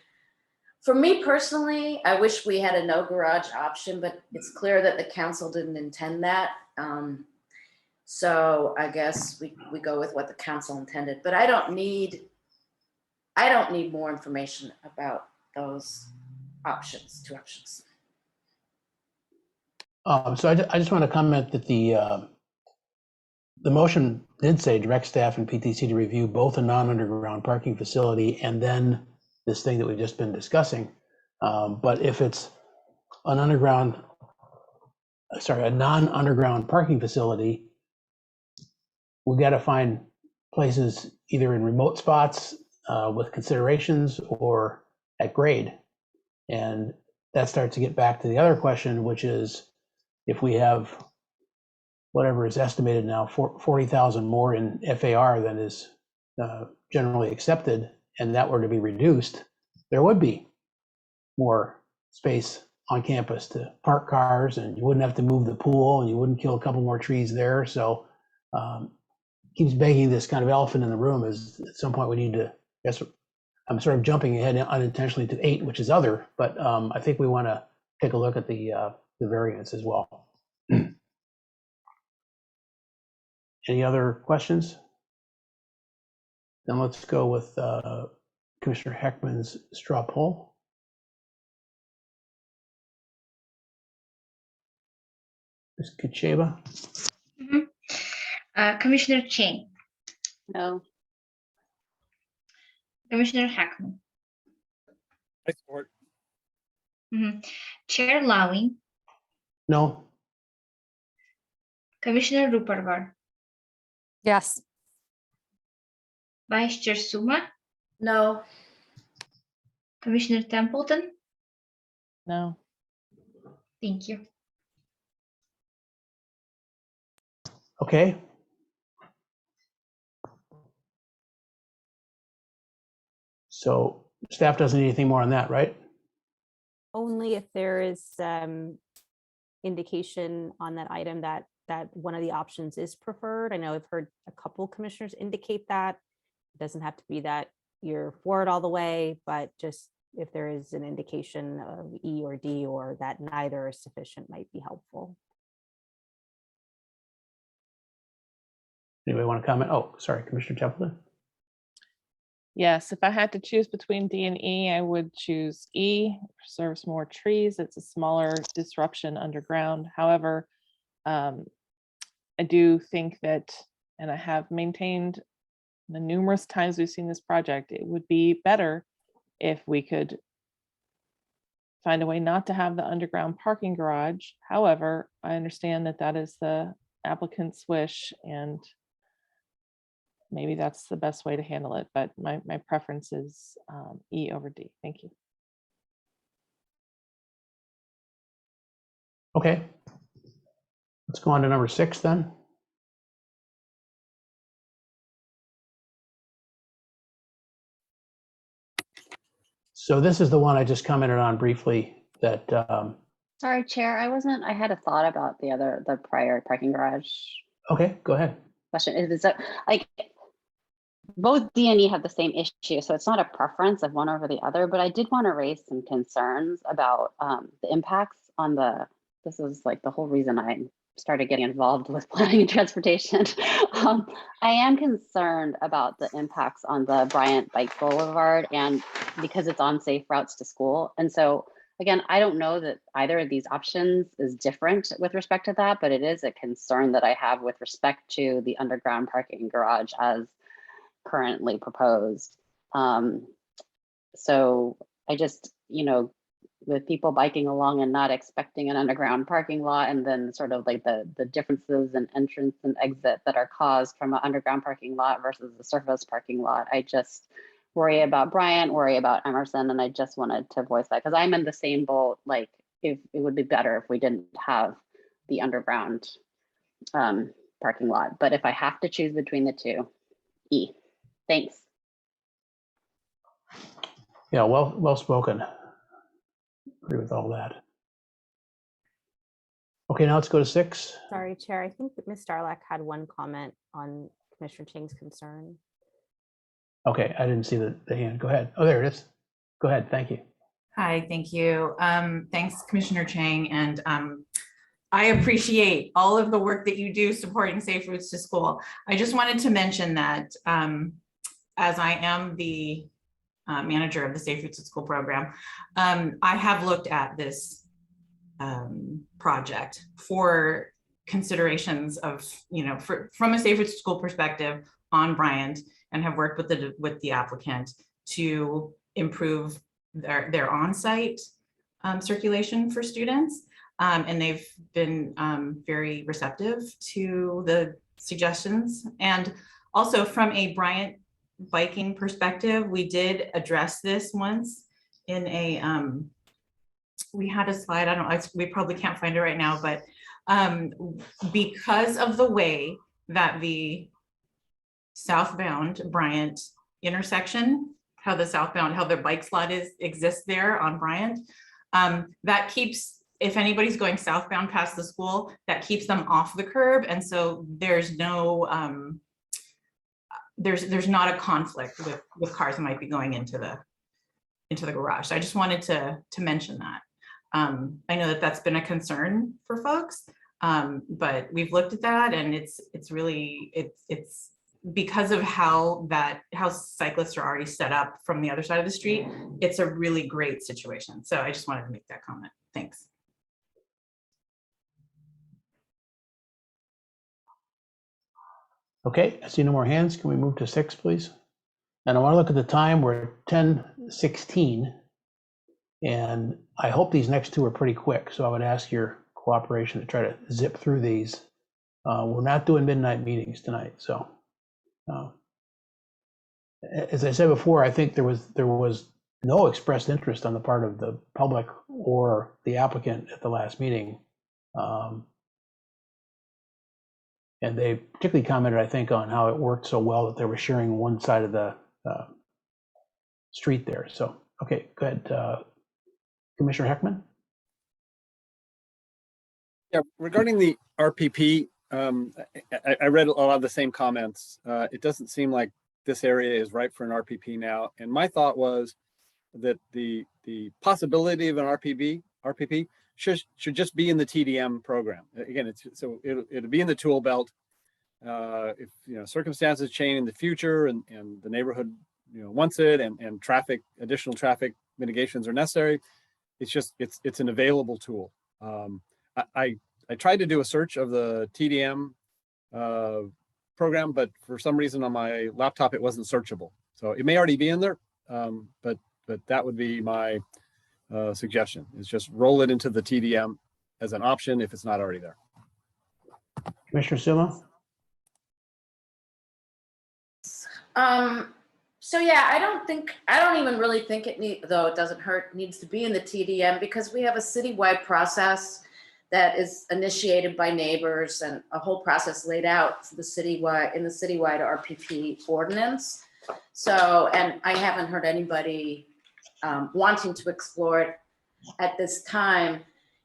J: For me personally, I wish we had a no garage option, but it's clear that the council didn't intend that. So I guess we go with what the council intended, but I don't need more information about those options, 2 options.
A: So I just want to comment that the motion did say direct staff and PTC to review both a non-underground parking facility and then this thing that we've just been discussing. But if it's a non-underground parking facility, we got to find places either in remote spots with considerations or at grade. And that starts to get back to the other question, which is if we have whatever is estimated now, 40,000 more in FAR than is generally accepted, and that were to be reduced, there would be more space on campus to park cars, and you wouldn't have to move the pool, and you wouldn't kill a couple more trees there. So keeps begging this kind of elephant in the room is at some point we need to, guess I'm sort of jumping ahead unintentionally to 8, which is other, but I think we want to take a look at the variance as well. Any other questions? Then let's go with Commissioner Heckman's straw poll. Ms. Kitcheba?
B: Commissioner Chang,
M: No.
B: Commissioner Hackman,
D: I support.
B: Chair Lowing,
A: No.
B: Commissioner Ruparwar,
E: Yes.
B: Vice Chair Suma,
J: No.
B: Commissioner Templeton.
L: No.
B: Thank you.
A: Okay. So staff doesn't need anything more on that, right?
Q: Only if there is indication on that item that one of the options is preferred. I know I've heard a couple commissioners indicate that. It doesn't have to be that you're for it all the way, but just if there is an indication of E or D or that neither is sufficient might be helpful.
A: Anybody want to comment? Oh, sorry, Commissioner Templeton.
L: Yes, if I had to choose between D and E, I would choose E. Preserves more trees. It's a smaller disruption underground. However, I do think that, and I have maintained the numerous times we've seen this project, it would be better if we could find a way not to have the underground parking garage. However, I understand that that is the applicant's wish, and maybe that's the best way to handle it, but my preference is E over D. Thank you.
A: Okay. Let's go on to number 6 then. So this is the one I just commented on briefly that
M: Sorry, Chair, I had a thought about the prior parking garage
A: okay, go ahead.
M: question. Is it like both D and E have the same issue, so it's not a preference of one over the other, but I did want to raise some concerns about the impacts on this is like the whole reason I started getting involved with planning and transportation. I am concerned about the impacts on the Bryant Bike Boulevard, and because it's on safe routes to school. And so again, I don't know that either of these options is different with respect to that, but it is a concern that I have with respect to the underground parking garage as currently proposed. So I just, with people biking along and not expecting an underground parking lot, and then sort of like the differences in entrance and exit that are caused from an underground parking lot versus a surface parking lot, I just worry about Bryant, worry about Emerson, and I just wanted to voice that because I'm in the same boat. Like, if it would be better if we didn't have the underground parking lot, but if I have to choose between the two, E. Thanks.
A: Yeah, well spoken. Agree with all that. Okay, now let's go to 6.
Q: Sorry, Chair. I think that Ms. Starlack had one comment on Commissioner Chang's concern.
A: Okay, I didn't see the hand. Go ahead. Oh, there it is. Go ahead. Thank you.
N: Hi, thank you. Thanks, Commissioner Chang. And I appreciate all of the work that you do supporting Safe Routes to School. I just wanted to mention that as I am the manager of the Safe Routes to School program, I have looked at this project for considerations of, from a Safe Routes to School perspective on Bryant, and have worked with the applicant to improve their on-site circulation for students. And they've been very receptive to the suggestions. And also from a Bryant biking perspective, we did address this once in a, we had a slide, I don't know, we probably can't find it right now, but because of the way that the southbound Bryant intersection, how the bike slot exists there on Bryant, that keeps, if anybody's going southbound past the school, that keeps them off the curb. And so there's no, there's not a conflict with cars that might be going into the garage. So I just wanted to mention that. I know that that's been a concern for folks, but we've looked at that, and it's really because of how cyclists are already set up from the other side of the street. It's a really great situation. So I just wanted to make that comment. Thanks.
A: Okay, I see no more hands. Can we move to 6, please? And I want to look at the time. We're at 10:16. And I hope these next two are pretty quick. So I would ask your cooperation to try to zip through these. We're not doing midnight meetings tonight. So as I said before, I think there was no expressed interest on the part of the public or the applicant at the last meeting. And they particularly commented, I think, on how it worked so well that they were sharing one side of the street there. So, okay, go ahead, Commissioner Heckman.
D: Yeah, regarding the RPP, I read a lot of the same comments. It doesn't seem like this area is ripe for an RPP now. And my thought was that the possibility of an RPP should just be in the TDM program. Again, it'll be in the tool belt. If circumstances change in the future and the neighborhood wants it and additional traffic mitigations are necessary, it's an available tool. I tried to do a search of the TDM program, but for some reason on my laptop it wasn't searchable. So it may already be in there, but that would be my suggestion, is just roll it into the TDM as an option if it's not already there.
A: Commissioner Suma?
J: So yeah, I don't even really think though it doesn't hurt, needs to be in the TDM, because we have a citywide process that is initiated by neighbors and a whole process laid out for the citywide RPP ordinance. So, and I haven't heard anybody wanting to explore it at this time.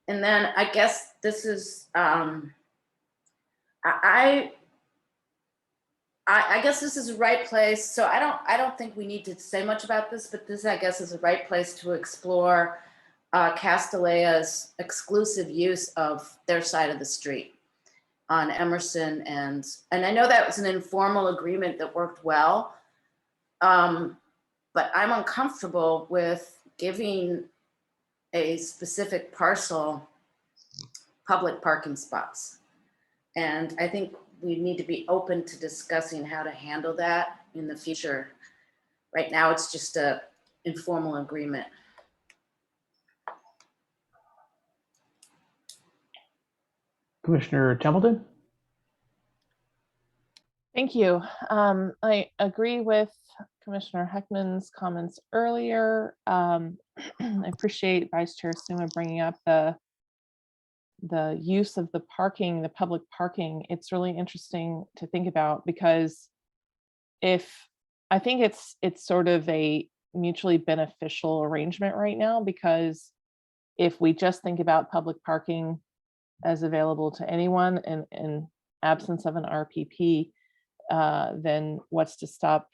J: And then I guess this is, I guess this is the right place. So I don't think we need to say much about this, but this, I guess, is the right place to explore Castilleja's exclusive use of their side of the street on Emerson. And I know that was an informal agreement that worked well, but I'm uncomfortable with giving a specific parcel public parking spots. And I think we need to be open to discussing how to handle that in the future. Right now, it's just an informal agreement.
A: Commissioner Templeton?
L: Thank you. I agree with Commissioner Heckman's comments earlier. I appreciate Vice Chair Suma bringing up the use of the parking, the public parking. It's really interesting to think about, because I think it's sort of a mutually beneficial arrangement right now, because if we just think about public parking as available to anyone in absence of an RPP, then what's to stop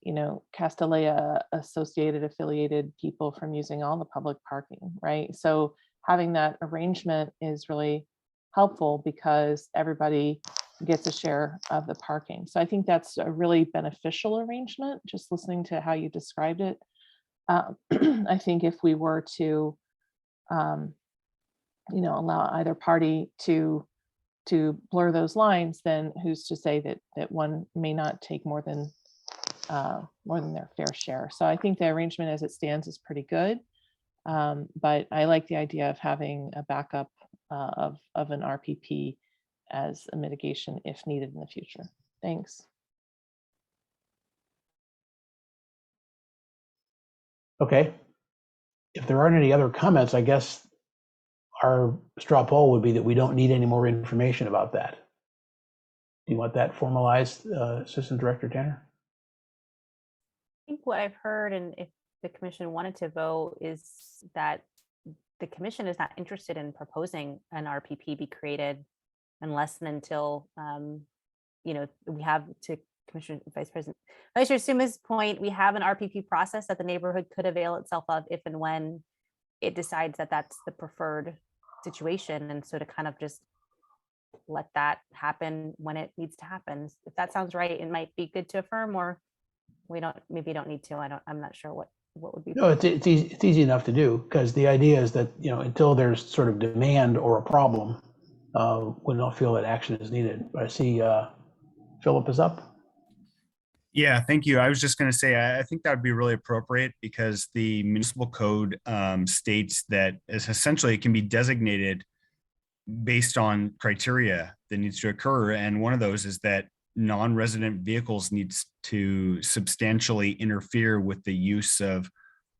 L: Castilleja associated affiliated people from using all the public parking, right? So having that arrangement is really helpful because everybody gets a share of the parking. So I think that's a really beneficial arrangement, just listening to how you described it. I think if we were to allow either party to blur those lines, then who's to say that one may not take more than their fair share. So I think the arrangement as it stands is pretty good. But I like the idea of having a backup of an RPP as a mitigation if needed in the future. Thanks.
A: Okay. If there aren't any other comments, I guess our straw poll would be that we don't need any more information about that. Do you want that formalized, Assistant Director Tanner?
Q: I think what I've heard, and if the commission wanted to vote, is that the commission is not interested in proposing an RPP be created unless and until we have, to Commissioner Vice Chair Suma's point, we have an RPP process that the neighborhood could avail itself of if and when it decides that that's the preferred situation. And so to kind of just let that happen when it needs to happen. If that sounds right, it might be good to affirm, or maybe don't need to. I'm not sure what would be.
A: No, it's easy enough to do, because the idea is that, until there's sort of demand or a problem, we don't feel that action is needed. But I see Philip is up.
H: Yeah, thank you. I was just going to say, I think that would be really appropriate because the municipal code states that essentially it can be designated based on criteria that needs to occur. And one of those is that non-resident vehicles needs to substantially interfere with the use of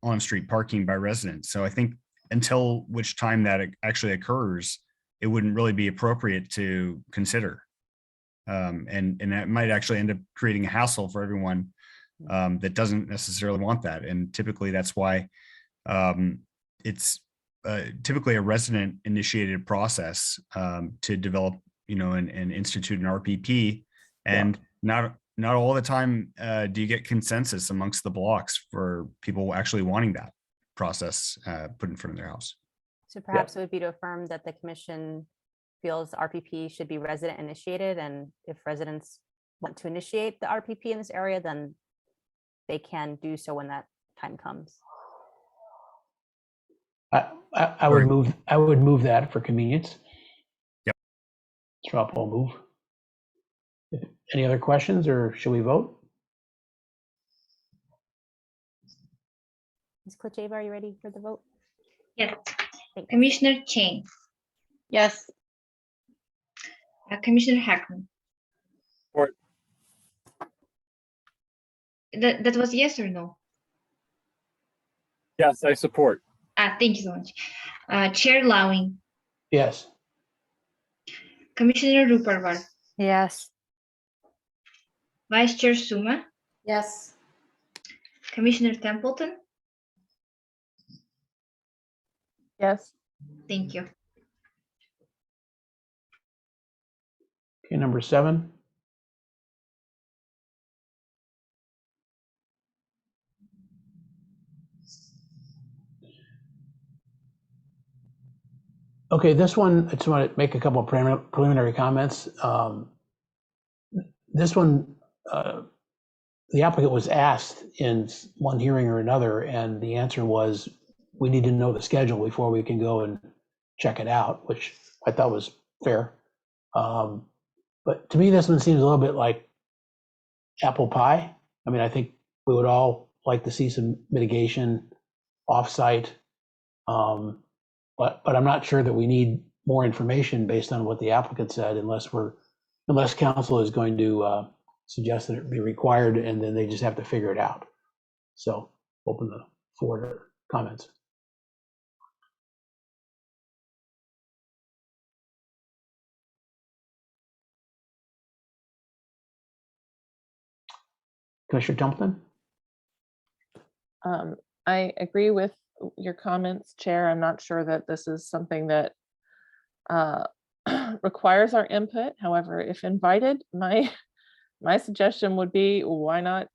H: on-street parking by residents. So I think until which time that actually occurs, it wouldn't really be appropriate to consider. And that might actually end up creating a hassle for everyone that doesn't necessarily want that. And typically that's why it's typically a resident initiated process to develop, and institute an RPP. And not all the time do you get consensus amongst the blocks for people actually wanting that process put in front of their house.
Q: So perhaps it would be to affirm that the commission feels RPP should be resident initiated, and if residents want to initiate the RPP in this area, then they can do so when that time comes.
A: I would move that for convenience.
H: Yep.
A: Straw poll move. Any other questions, or should we vote?
Q: Ms. Klicheva, are you ready for the vote?
B: Yes.
Q: Thanks.
B: Commissioner Chang,
M: Yes.
B: Commissioner Hackman.
D: Support.
B: That was yes or no?
D: Yes, I support.
B: Thank you so much. Chair Lowing,
A: Yes.
B: Commissioner Ruparwar,
K: Yes.
B: Vice Chair Suma,
J: Yes.
B: Commissioner Templeton.
L: Yes.
B: Thank you.
A: Okay, number 7. Okay, this one, I just want to make a couple of preliminary comments. This one, the applicant was asked in one hearing or another, and the answer was, we need to know the schedule before we can go and check it out, which I thought was fair. But to me, this one seems a little bit like apple pie. I mean, I think we would all like to see some mitigation offsite. But I'm not sure that we need more information based on what the applicant said, unless council is going to suggest that it be required, and then they just have to figure it out. So open the floor to comments. Commissioner Templeton?
L: I agree with your comments, Chair. I'm not sure that this is something that requires our input. However, if invited, my suggestion would be, why not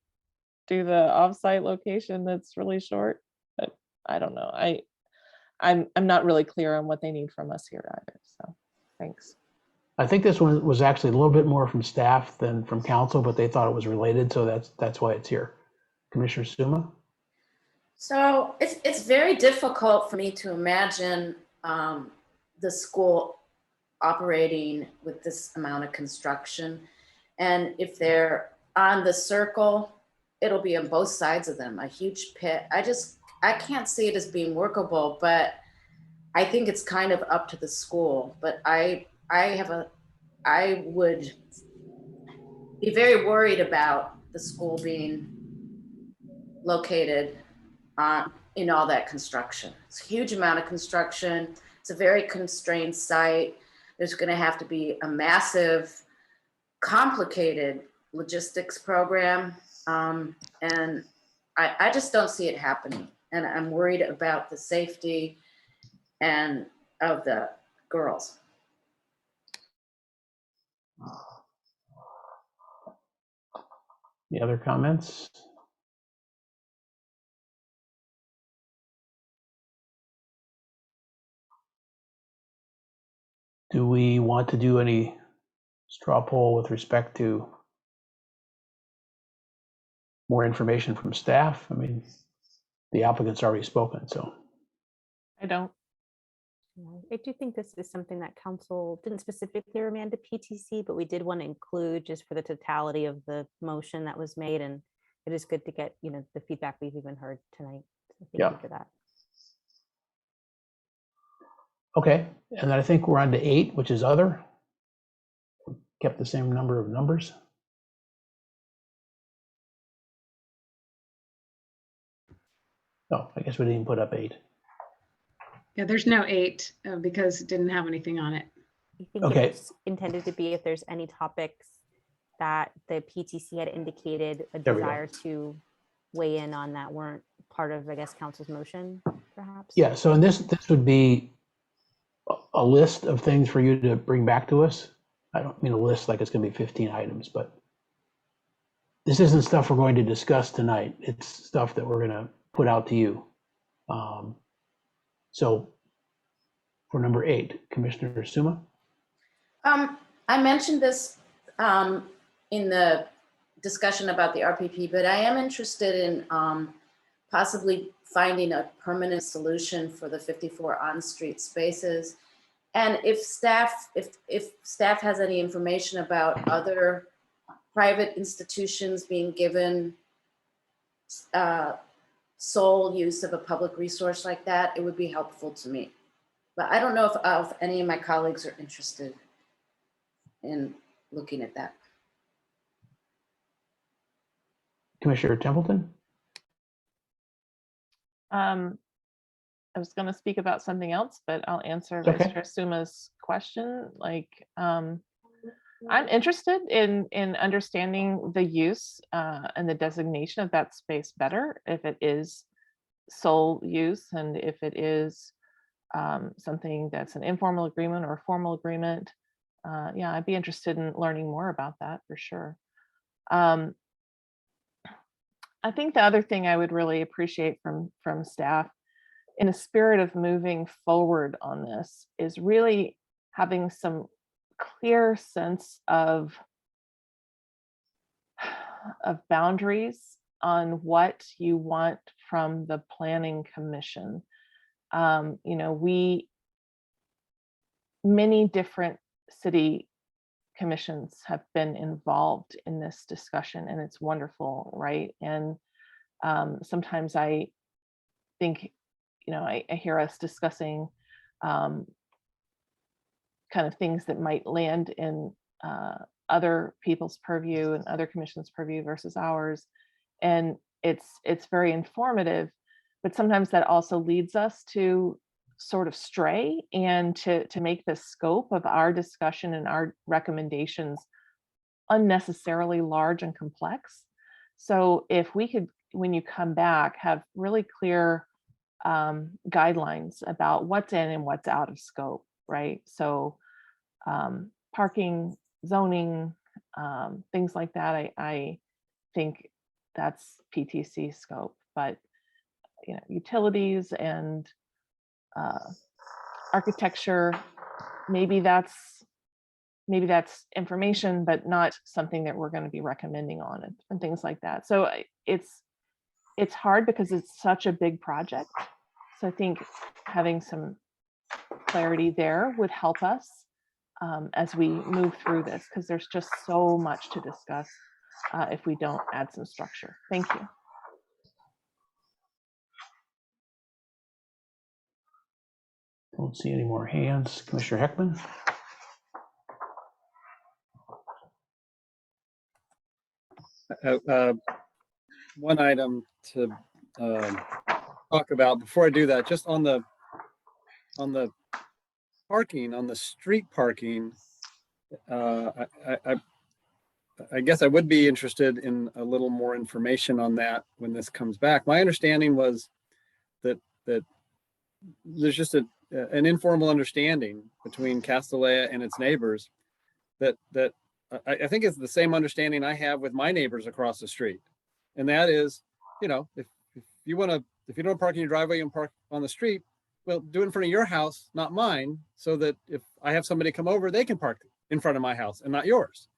L: do the offsite location that's really short? But I don't know. I'm not really clear on what they need from us here either. So thanks.
A: I think this one was actually a little bit more from staff than from council, but they thought it was related, so that's why it's here. Commissioner Suma?
J: So it's very difficult for me to imagine the school operating with this amount of construction. And if they're on the circle, it'll be on both sides of them, a huge pit. I can't see it as being workable, but I think it's kind of up to the school. But I would be very worried about the school being located in all that construction. It's a huge amount of construction. It's a very constrained site. There's going to have to be a massive, complicated logistics program. And I just don't see it happening. And I'm worried about the safety and of the girls.
A: Any other comments? Do we want to do any straw poll with respect to more information from staff? I mean, the applicant's already spoken, so.
L: I don't.
Q: I do think this is something that council didn't specifically remand to PTC, but we did want to include just for the totality of the motion that was made. And it is good to get, the feedback we've even heard tonight. So thank you for that.
A: Okay, and then I think we're on to 8, which is other. Kept the same number of numbers. Oh, I guess we didn't put up 8.
C: Yeah, there's no 8 because it didn't have anything on it.
Q: I think it's intended to be if there's any topics that the PTC had indicated a desire to weigh in on that weren't part of, I guess, council's motion, perhaps.
A: Yeah, so in this would be a list of things for you to bring back to us. I don't mean a list like it's going to be 15 items, but this isn't stuff we're going to discuss tonight. It's stuff that we're going to put out to you. So for number 8, Commissioner Suma.
J: I mentioned this in the discussion about the RPP, but I am interested in possibly finding a permanent solution for the 54 on-street spaces. And if staff has any information about other private institutions being given sole use of a public resource like that, it would be helpful to me. But I don't know if any of my colleagues are interested in looking at that.
A: Commissioner Templeton?
L: I was going to speak about something else, but I'll answer
A: Okay.
L: Vice Chair Suma's question. I'm interested in understanding the use and the designation of that space better, if it is sole use and if it is something that's an informal agreement or a formal agreement. Yeah, I'd be interested in learning more about that for sure. I think the other thing I would really appreciate from staff in a spirit of moving forward on this is really having some clear sense of boundaries on what you want from the Planning Commission. Many different city commissions have been involved in this discussion, and it's wonderful, right? And sometimes I think, I hear us discussing kind of things that might land in other people's purview and other commissions' purview versus ours. And it's very informative, but sometimes that also leads us to sort of stray and to make the scope of our discussion and our recommendations unnecessarily large and complex. So if we could, when you come back, have really clear guidelines about what's in and what's out of scope, right? So parking, zoning, things like that, I think that's PTC scope, but utilities and architecture, maybe that's information, but not something that we're going to be recommending on it and things like that. So it's hard because it's such a big project. So I think having some clarity there would help us as we move through this, because there's just so much to discuss if we don't add some structure. Thank you.
A: Don't see any more hands. Commissioner Heckman?
D: One item to talk about before I do that, just on the parking, on the street parking, I guess I would be interested in a little more information on that when this comes back. My understanding was that there's just an informal understanding between Castellea and its neighbors that I think it's the same understanding I have with my neighbors across the street. And that is, if you don't park in your driveway and park on the street, well, do it in front of your house, not mine, so that if I have somebody come over, they can park in front of my house and not yours.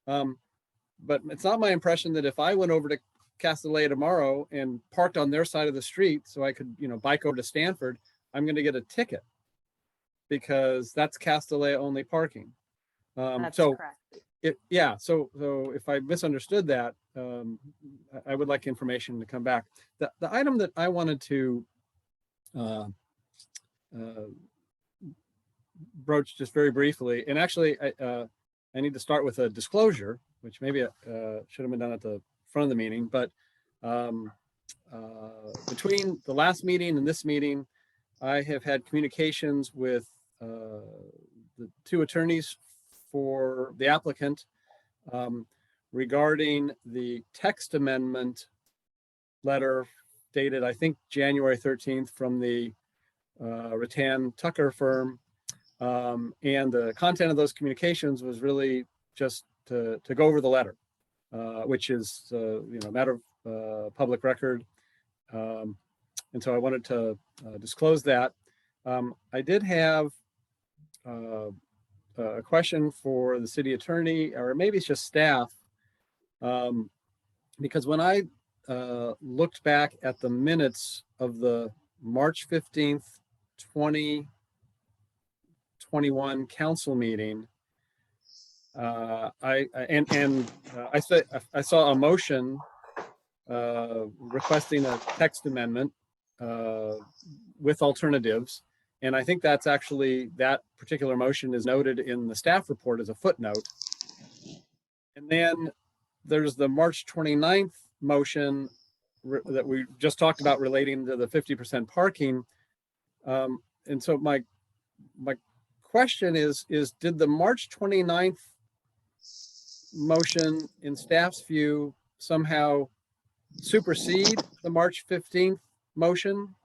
D: But it's not my impression that if I went over to Castellea tomorrow and parked on their side of the street so I could, bike over to Stanford, I'm going to get a ticket. because that's Castellet only parking.
Q: That's
D: So
Q: correct.
D: so if I misunderstood that, I would like information to come back. The item that I wanted to broach just very briefly, and actually I need to start with a disclosure, which maybe should have been done at the front of the meeting, but between the last meeting and this meeting, I have had communications with the two attorneys for the applicant regarding the text amendment letter dated, I think, January 13th from the Rattan Tucker firm. And the content of those communications was really just to go over the letter, which is a matter of public record. And so I wanted to disclose that. I did have a question for the city attorney, or maybe it's just staff, because when I looked back at the minutes of the March 15th, 2021 council meeting, I saw a motion requesting a text amendment with alternatives. And I think that's actually, that particular motion is noted in the staff report as a footnote. And then there's the March 29th motion that we just talked about relating to the 50% parking. And so my question is did the March 29th motion in staff's view somehow supersede the March 15th motion?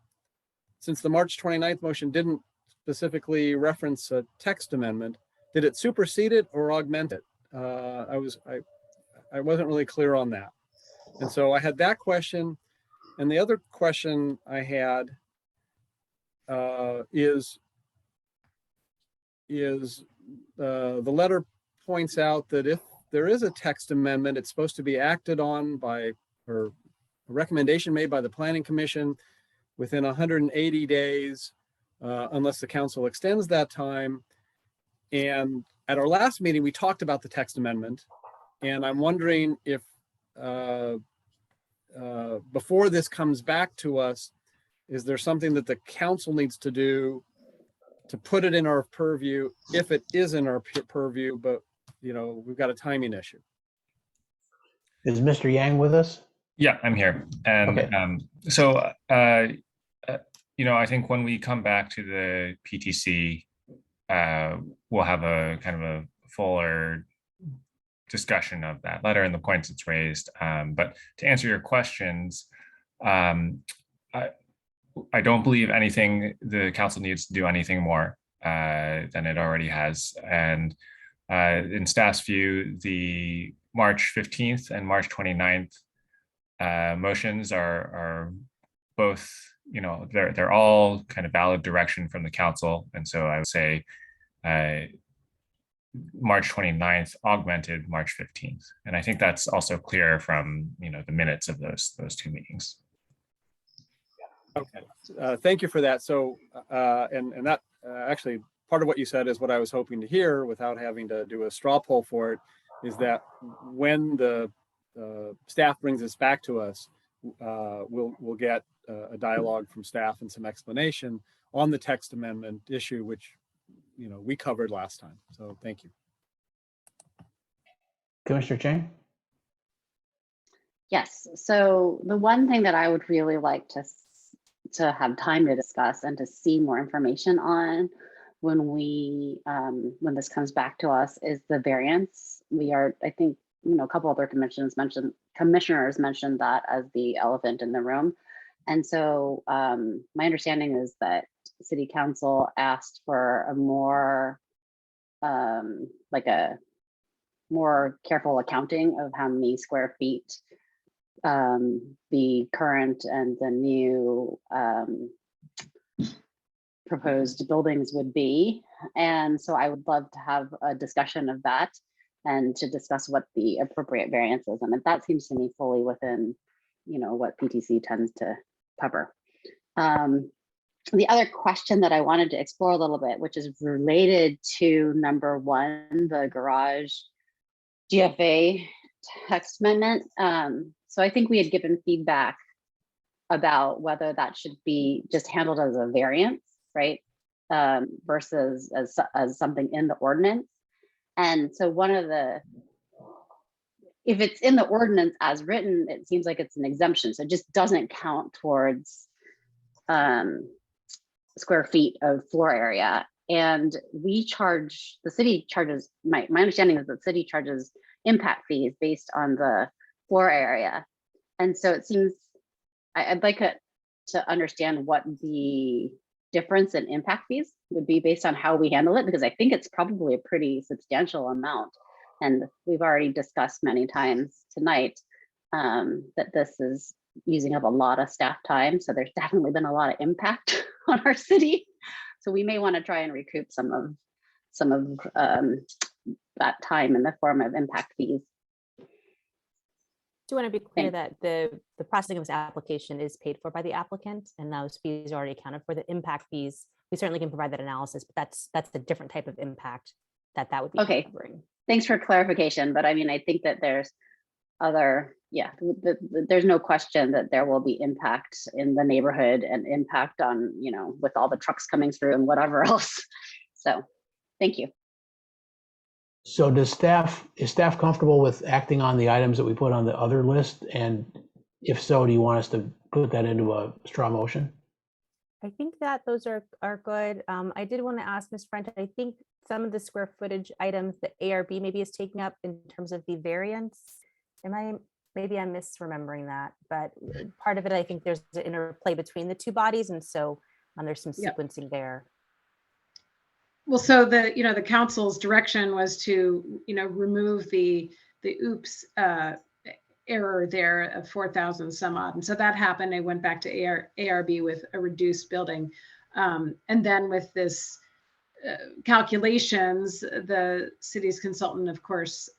D: Since the March 29th motion didn't specifically reference a text amendment, did it supersede it or augment it? I wasn't really clear on that. And so I had that question. And the other question I had is the letter points out that if there is a text amendment, it's supposed to be acted on by, or a recommendation made by the Planning Commission within 180 days, unless the council extends that time. And at our last meeting, we talked about the text amendment. And I'm wondering if before this comes back to us, is there something that the council needs to do to put it in our purview, if it is in our purview, but we've got a timing issue.
A: Is Mr. Yang with us?
P: Yeah, I'm here. And
A: okay.
P: I think when we come back to the PTC, we'll have a kind of a fuller discussion of that letter and the points it's raised. But to answer your questions, I don't believe the council needs to do anything more than it already has. And in staff's view, the March 15th and March 29th motions are both, they're all kind of valid direction from the council. And so I would say March 29th augmented March 15th. And I think that's also clear from, the minutes of those two meetings.
D: Okay, thank you for that. So, and that actually part of what you said is what I was hoping to hear without having to do a straw poll for it, is that when the staff brings this back to us, we'll get a dialogue from staff and some explanation on the text amendment issue, which we covered last time. So thank you.
A: Commissioner Chang?
M: Yes, so the one thing that I would really like to have time to discuss and to see more information on when when this comes back to us is the variance. I think, a couple other commissioners mentioned that as the elephant in the room. And so my understanding is that City Council asked for a more, a more careful accounting of how many square feet the current and the new proposed buildings would be. And so I would love to have a discussion of that and to discuss what the appropriate variance is. And that seems to me fully within, what PTC tends to cover. the other question that I wanted to explore a little bit, which is related to number 1, the garage GFA text amendment. So I think we had given feedback about whether that should be just handled as a variance, right? Versus as something in the ordinance. And so if it's in the ordinance as written, it seems like it's an exemption. So it just doesn't count towards square feet of floor area. And the city charges, my understanding is that the city charges impact fees based on the floor area. And so it seems, I'd like to understand what the difference in impact fees would be based on how we handle it, because I think it's probably a pretty substantial amount. And we've already discussed many times tonight that this is using up a lot of staff time. So there's definitely been a lot of impact on our city. So we may want to try and recoup some of that time in the form of impact fees.
Q: Do want to be clear that the processing of this application is paid for by the applicant, and those fees are already accounted for. The impact fees, we certainly can provide that analysis, but that's a different type of impact that would be
M: okay.
Q: Covering.
M: Thanks for clarification, but I mean, I think that there's there's no question that there will be impact in the neighborhood and impact on, with all the trucks coming through and whatever else. So, thank you.
A: So is staff comfortable with acting on the items that we put on the other list? And if so, do you want us to put that into a straw motion?
Q: I think that those are good. I did want to ask Ms. French, I think some of the square footage items that ARB maybe is taking up in terms of the variance. Maybe I'm misremembering that, but part of it, I think there's an interplay between the two bodies. And so there's some sequencing there. Well,
C: so the council's direction was to, remove the oops error there of 4,000 some odd. And so that happened. They went back to ARB with a reduced building. And then with this calculations, the city's consultant, of course,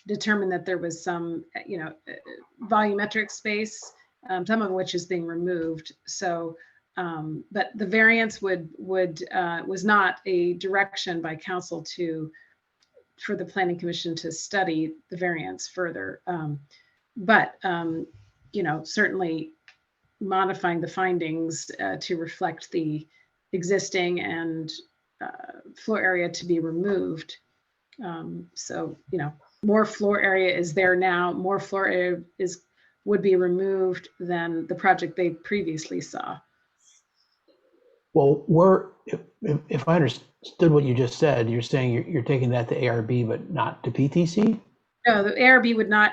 C: determined that there was some, volumetric space, some of which is being removed. So, but the variance was not a direction by council for the Planning Commission to study the variance further. But certainly modifying the findings to reflect the existing and floor area to be removed. So, more floor area is there now, more floor area would be removed than the project they previously saw.
A: Well, if I understood what you just said, you're saying you're taking that to ARB, but not to PTC?
C: No, the ARB would not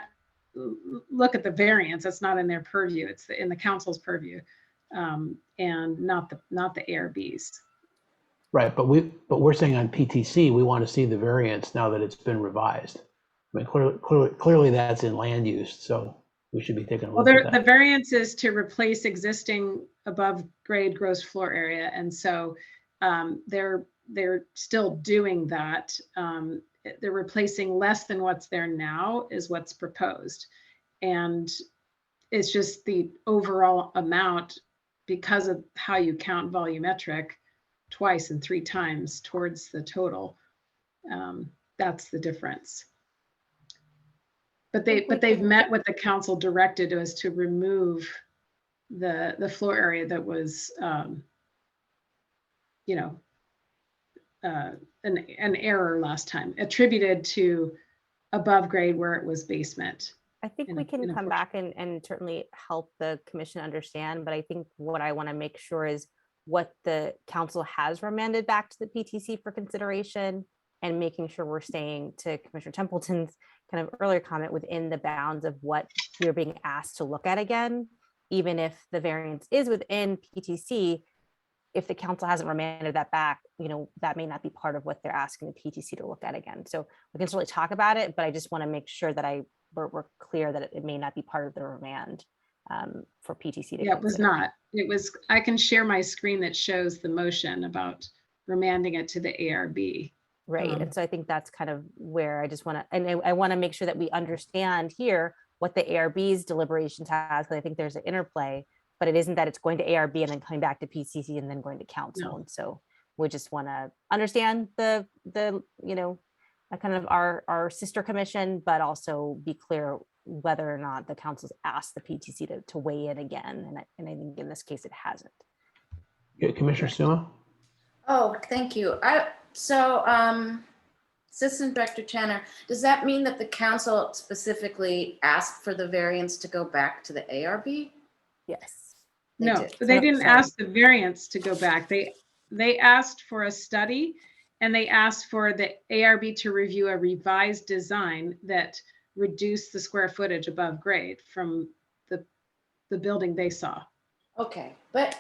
C: look at the variance. That's not in their purview. It's in the council's purview, and not the ARBs.
A: Right, but we're saying on PTC we want to see the variance now that it's been revised. I mean, clearly that's in land use, so we should be taking a look at that.
C: The variance is to replace existing above grade gross floor area, and so they're still doing that. They're replacing less than what's there now is what's proposed, and it's just the overall amount because of how you count volumetric twice and 3 times towards the total. That's the difference. But they've met what the council directed us to remove the floor area that was an error last time, attributed to above grade where it was basement.
Q: I think we can come back and certainly help the commission understand, but I think what I want to make sure is what the council has remanded back to the PTC for consideration, and making sure we're staying, to Commissioner Templeton's kind of earlier comment, within the bounds of what we're being asked to look at again. Even if the variance is within PTC, if the council hasn't remanded that back, that may not be part of what they're asking the PTC to look at again. So we can certainly talk about it, but I just want to make sure that we're clear that it may not be part of the remand for PTC to
C: Yeah, it was not. It was, I can share my screen that shows the motion about remanding it to the ARB.
Q: Right. And so I think that's kind of where I just want to, and I want to make sure that we understand here what the ARB's deliberations has, because I think there's an interplay, but it isn't that it's going to ARB and then coming back to PCC and then going to council.
C: No.
Q: And so we just want to understand the kind of our sister commission, but also be clear whether or not the council's asked the PTC to weigh in again. And I think in this case, it hasn't.
A: Yeah, Commissioner Suma?
J: Oh, thank you. Assistant Director Tanner, does that mean that the council specifically asked for the variance to go back to the ARB?
Q: Yes.
C: No, they didn't ask the variance to go back. They asked for a study, and they asked for the ARB to review a revised design that reduced the square footage above grade from the building they saw.
J: Okay, but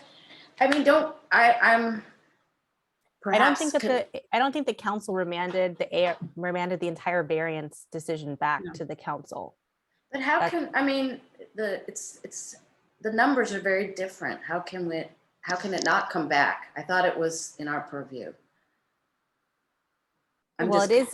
J: I mean,
Q: I don't think the council remanded the entire variance decision back to the council.
J: But how can, I mean, the numbers are very different. How can it not come back? I thought it was in our purview.
Q: Well, it is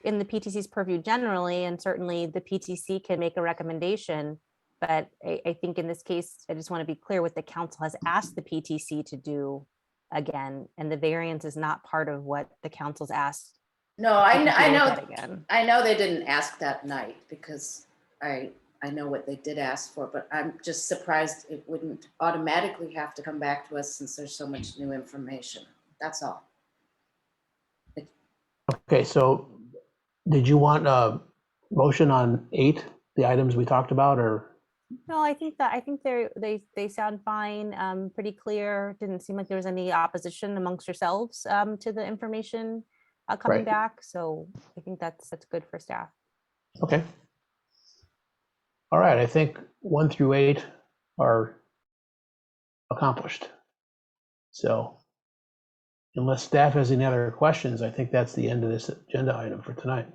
Q: in the PTC's purview generally, and certainly the PTC can make a recommendation. But I think in this case, I just want to be clear what the council has asked the PTC to do again, and the variance is not part of what the council's asked.
J: No, I know they didn't ask that night, because I know what they did ask for, but I'm just surprised it wouldn't automatically have to come back to us since there's so much new information. That's all.
A: Okay, so did you want a motion on 8, the items we talked about, or?
Q: No, I think they sound fine, pretty clear. Didn't seem like there was any opposition amongst yourselves to the information coming back. So I think that's good for staff.
A: Okay. All right, I think 1 through 8 are accomplished. So unless staff has any other questions, I think that's the end of this agenda item for tonight.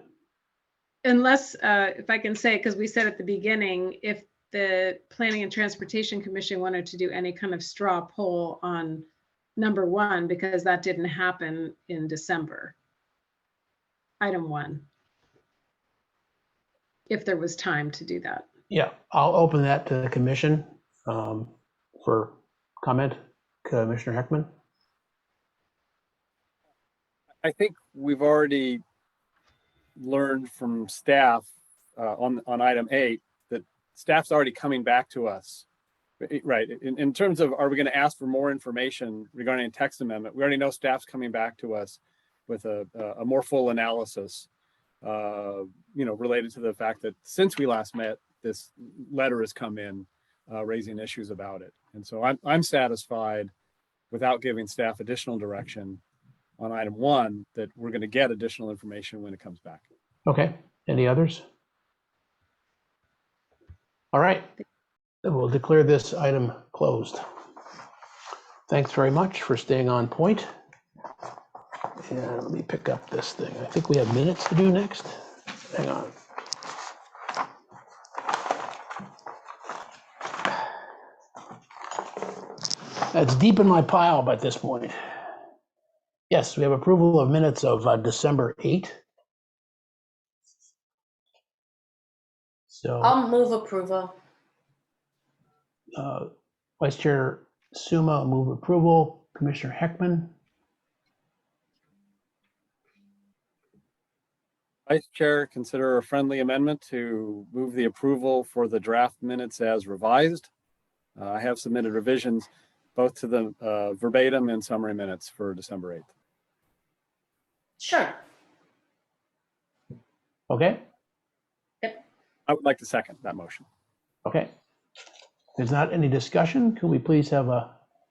C: Unless, if I can say, because we said at the beginning, if the Planning and Transportation Commission wanted to do any kind of straw poll on number 1, because that didn't happen in December. Item 1. If there was time to do that.
A: Yeah, I'll open that to the commission for comment. Commissioner Heckman.
D: I think we've already learned from staff on item 8 that staff's already coming back to us. Right, in terms of, are we going to ask for more information regarding a text amendment? We already know staff's coming back to us with a more full analysis, related to the fact that since we last met, this letter has come in raising issues about it. And so I'm satisfied without giving staff additional direction on item 1 that we're going to get additional information when it comes back.
A: Okay, any others? All right, then we'll declare this item closed. Thanks very much for staying on point. And let me pick up this thing. I think we have minutes to do next. Hang on. That's deep in my pile by this point. Yes, we have approval of minutes of December 8. So
J: I'll move approval.
A: Vice Chair Suma, move approval. Commissioner Heckman.
D: Vice Chair, consider a friendly amendment to move the approval for the draft minutes as revised. I have submitted revisions both to the verbatim and summary minutes for December 8th.
J: Sure.
A: Okay.
J: Yep.
D: I would like to second that motion.
A: Okay. There's not any discussion. Could we please have a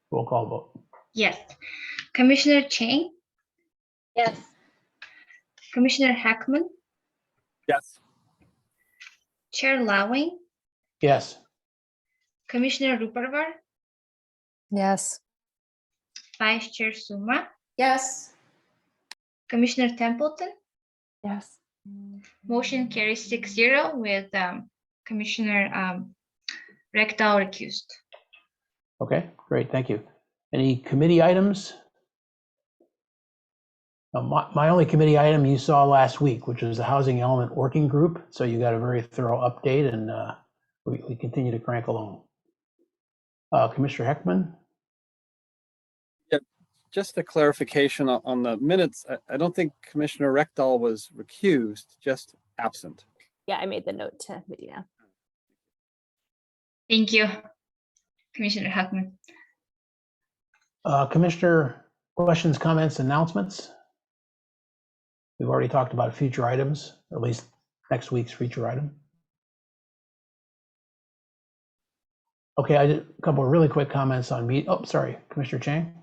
A: roll call vote?
B: Yes. Commissioner Chang?
G: Yes.
B: Commissioner Heckman?
D: Yes.
B: Chair Lawing?
A: Yes.
B: Commissioner Rupervar?
K: Yes.
B: Vice Chair Suma?
J: Yes.
B: Commissioner Templeton?
L: Yes.
B: Motion carries 6-0 with Commissioner Rectal recused.
A: Okay, great, thank you. Any committee items? My only committee item you saw last week, which was the Housing Element Working Group. So you got a very thorough update, and we continue to crank along. Commissioner Heckman?
D: Just a clarification on the minutes. I don't think Commissioner Rekdal was recused, just absent.
Q: Yeah, I made the note to Medina.
B: Thank you, Commissioner Heckman.
A: Commissioner, questions, comments, announcements? We've already talked about future items, at least next week's future item. Okay, I did a couple of really quick comments on oh, sorry, Commissioner Chang.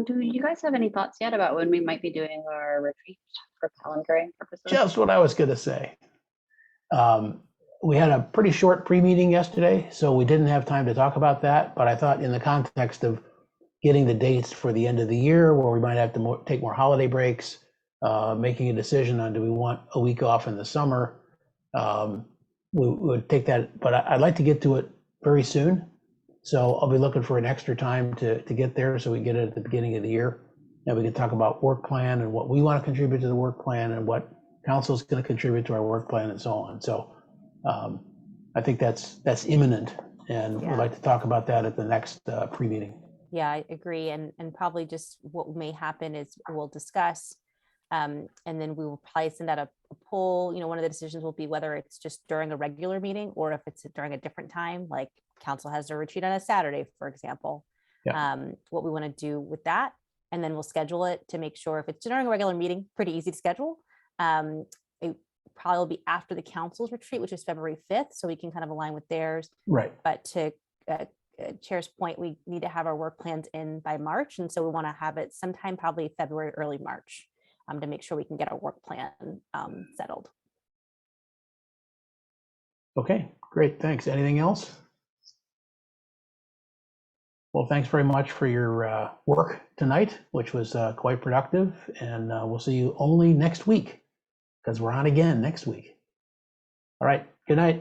M: Do you guys have any thoughts yet about when we might be doing our retreat for calendaring purposes?
A: Just what I was going to say. We had a pretty short pre-meeting yesterday, so we didn't have time to talk about that. But I thought in the context of getting the dates for the end of the year, where we might have to take more holiday breaks, making a decision on do we want a week off in the summer, we would take that. But I'd like to get to it very soon. So I'll be looking for an extra time to get there so we get it at the beginning of the year. And we can talk about work plan and what we want to contribute to the work plan and what council is going to contribute to our work plan and so on. So I think that's imminent, and we'd like to talk about that at the next pre-meeting.
Q: Yeah, I agree. And probably just what may happen is we'll discuss and then we will probably send out a poll. You know, one of the decisions will be whether it's just during a regular meeting or if it's during a different time, like council has a retreat on a Saturday, for example. What we want to do with that. And then we'll schedule it to make sure if it's during a regular meeting, pretty easy to schedule. It probably will be after the council's retreat, which is February 5th. So we can kind of align with theirs.
A: Right.
Q: But to Chair's point, we need to have our work plans in by March. And so we want to have it sometime probably February, early March to make sure we can get our work plan settled.
A: Okay, great. Thanks. Anything else? Well, thanks very much for your work tonight, which was quite productive. And we'll see you only next week because we're on again next week. All right. Good night.